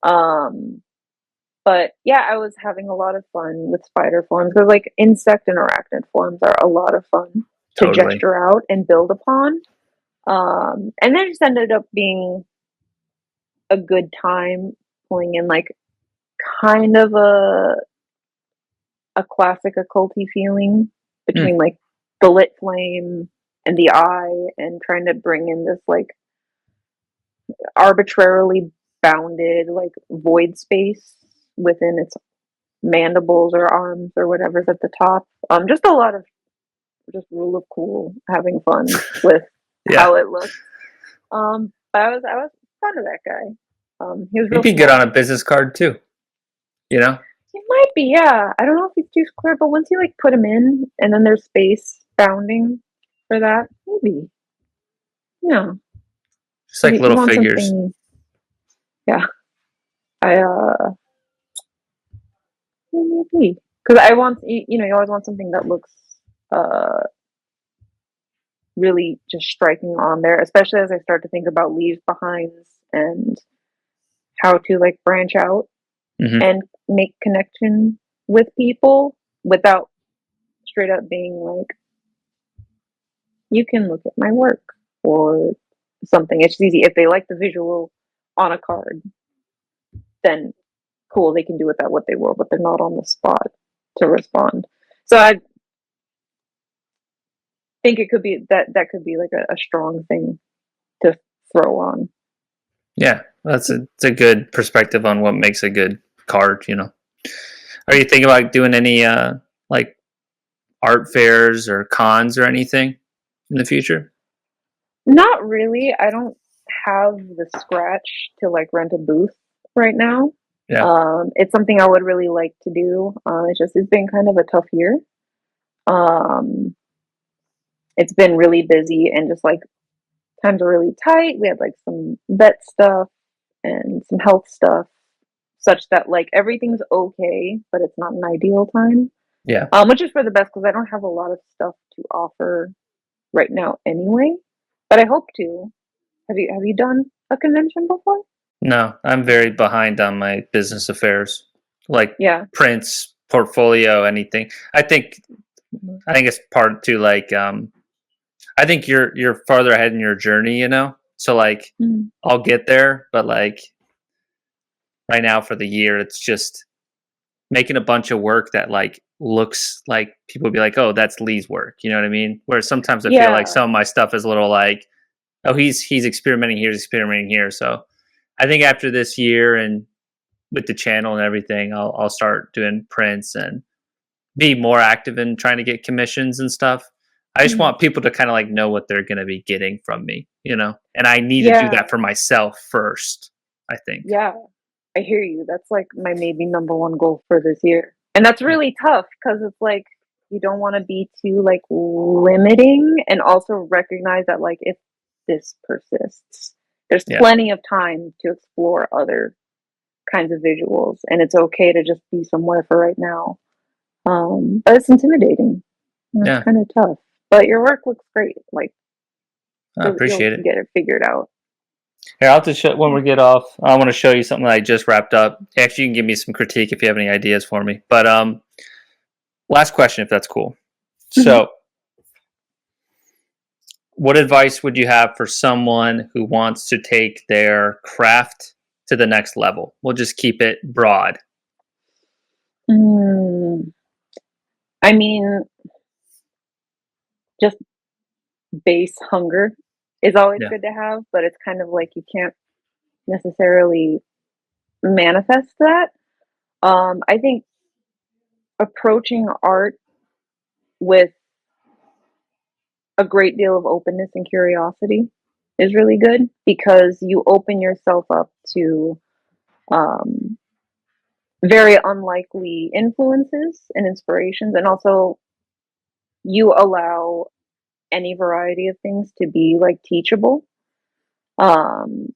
But yeah, I was having a lot of fun with spider forms because like insect and arachnid forms are a lot of fun to gesture out and build upon. And then it just ended up being a good time pulling in like kind of a classic occulty feeling between like the lit flame and the eye, and trying to bring in this like arbitrarily bounded like void space within its mandibles or arms or whatever's at the top. Just a lot of just rule of cool, having fun with how it looks. But I was fond of that guy. He was He'd real be good on small. a business card too, you know? It might be, yeah. I don't know if he's too square, but once you like put him in, and then there's space bounding for that, maybe. Yeah, Just like you little want figures. something. Yeah, I maybe because I want you always want something that looks uh really just striking on there, especially as I start to think about leaves behinds and how to like branch out Hmm. and make connection with people without straight up being like, you can look at my work or something. It's easy. If they like the visual on a card, then cool, they can do with that what they will, but they're not on the spot to respond. So I think it could be that could be like a strong thing to throw on. Yeah, it's a good perspective on what makes a good card, you know. Are you thinking about doing any like art fairs or cons or anything in the future? Not really. I don't have the scratch to like rent a booth right now. Yeah. It's something I would really like to do. It's been kind of a tough year. Um, it's been really busy and just like times are really tight. We had like some vet stuff and some health stuff, such that like everything's okay, but it's not an ideal time. Yeah. Which is for the best because I don't have a lot of stuff to offer right now anyway. But I hope to. Have you done a convention before? No, I'm very behind on my business affairs, like Yeah. prints, portfolio, anything. I think it's part to like I think you're farther ahead in your journey, you know? So like Mm. I'll get there, but like right now for the year it's just making a bunch of work that like looks like people be like, "Oh, that's Lee's work." You know what I mean? Whereas sometimes I feel like Yeah. some of my stuff is a little like, "Oh, he's experimenting here, he's experimenting here." So I think after this year and with the channel and everything, I'll start doing prints and be more active in trying to get commissions and stuff. I just Mm. want people to kind of like know what they're going to be getting from me, you know? And I need to do Yeah. that for myself first, I think. Yeah. I hear you. That's like my maybe number one goal for this year. And that's Yeah. really tough because it's like you don't want to be too like limiting and also recognize that like if this persists, there's Yeah. plenty of time to explore other kinds of visuals and it's okay to just be somewhere for right now. But it's intimidating. And it's Yeah. kind of tough. But your work looks great. Like I you'll appreciate it. get it figured out. Here, I'll just show when we get off. I want to show you something that I just wrapped up. Actually, you can give me some critique if you have any ideas for me. But last question, if that's cool. Mhm. So, what advice would you have for someone who wants to take their craft to the next level? We'll just keep it broad. Mm, I mean, just base hunger is always Yeah. good to have, but it's kind of like you can't necessarily manifest that. I think approaching art with a great deal of openness and curiosity is really good because you open yourself up to um, very unlikely influences and inspirations, and also you allow any variety of things to be like teachable.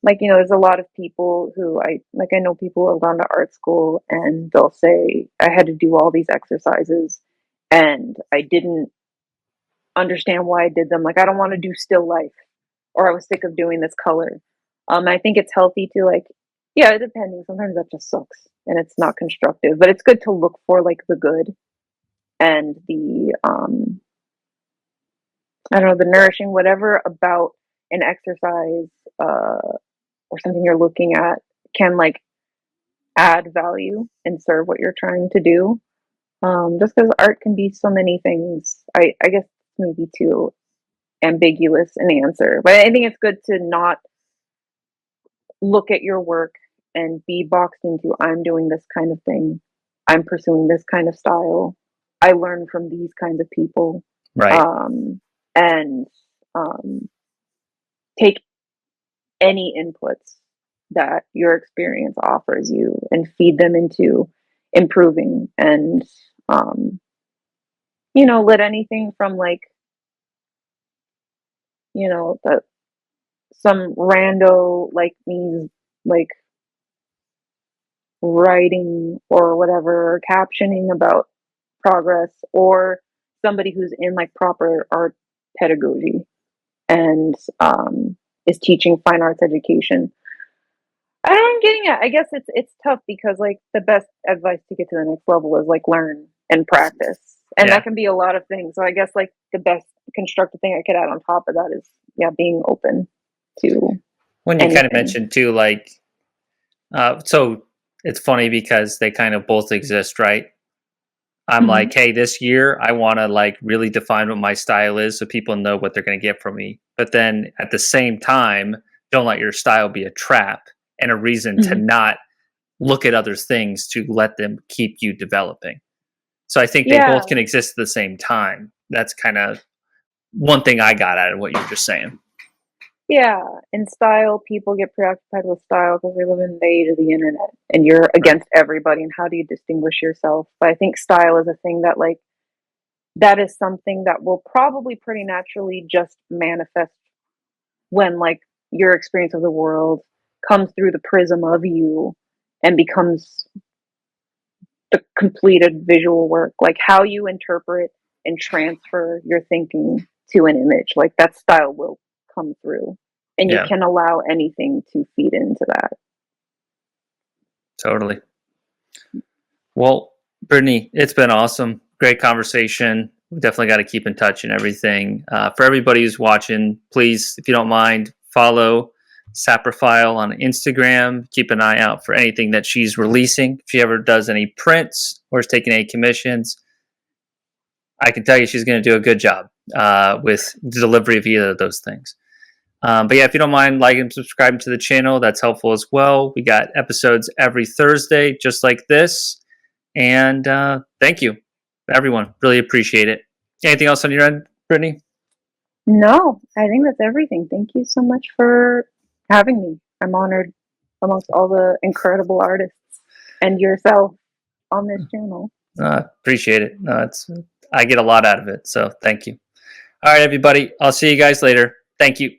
Like there's a lot of people who I know people who have gone to art school and they'll say I had to do all these exercises and I didn't understand why I did them. Like I don't want to do still life or I was sick of doing this color. I think it's healthy to like, yeah, depending. Sometimes that just sucks and it's not constructive, but it's good to look for like the good and the I don't know, the nourishing whatever about an exercise or something you're looking at can like add value and serve what you're trying to do. Just because art can be so many things. I guess maybe too ambiguous an answer, but I think it's good to not look at your work and be boxed into I'm doing this kind of thing, I'm pursuing this kind of style, I learn from these kinds of people, Right. um, and um, take any inputs that your experience offers you and feed them into improving. And let anything from like, the some rando like me, like writing or whatever, or captioning about progress, or somebody who's in like proper art pedagogy and is teaching fine arts education. I don't know what I'm getting at. I guess it's tough because like the best advice to get to the next level is like learn and practice. And Yeah. that can be a lot of things. So I guess like the best constructive thing I could add on top of that is being open to When you kind of anything. mentioned too, like, so it's funny because they kind of both exist, right? I'm Mhm. like, hey, this year I want to like really define what my style is so people know what they're going to get from me. But then at the same time, don't let your style be a trap and a reason to Mhm. not look at other things to let them keep you developing. So I think they both Yeah. can exist at the same time. That's kind of one thing I got out of what you were just saying. Yeah, in style, people get preoccupied with style because we live in the age of the internet and you're Right. against everybody. And how do you distinguish yourself? But I think style is a thing that, like, that is something that will probably pretty naturally just manifest when, like, your experience of the world comes through the prism of you and becomes the completed visual work. Like, how you interpret and transfer your thinking to an image, like, that style will come through. And you Yeah, can allow anything to feed into that. totally. Well, Brittany, it's been awesome. Great conversation. We definitely got to keep in touch and everything. For everybody who's watching, please, if you don't mind, follow Saprophial on Instagram. Keep an eye out for anything that she's releasing. If she ever does any prints or is taking any commissions, I can tell you she's going to do a good job with the delivery of either of those things. But yeah, if you don't mind liking and subscribing to the channel, that's helpful as well. We got episodes every Thursday, just like this. And thank you, everyone. Really appreciate it. Anything else on your end, Brittany? No, I think that's everything. Thank you so much for having me. I'm honored amongst all the incredible artists and yourself on this channel. Appreciate it. No, I get a lot out of it. So thank you. All right, everybody. I'll see you guys later. Thank you.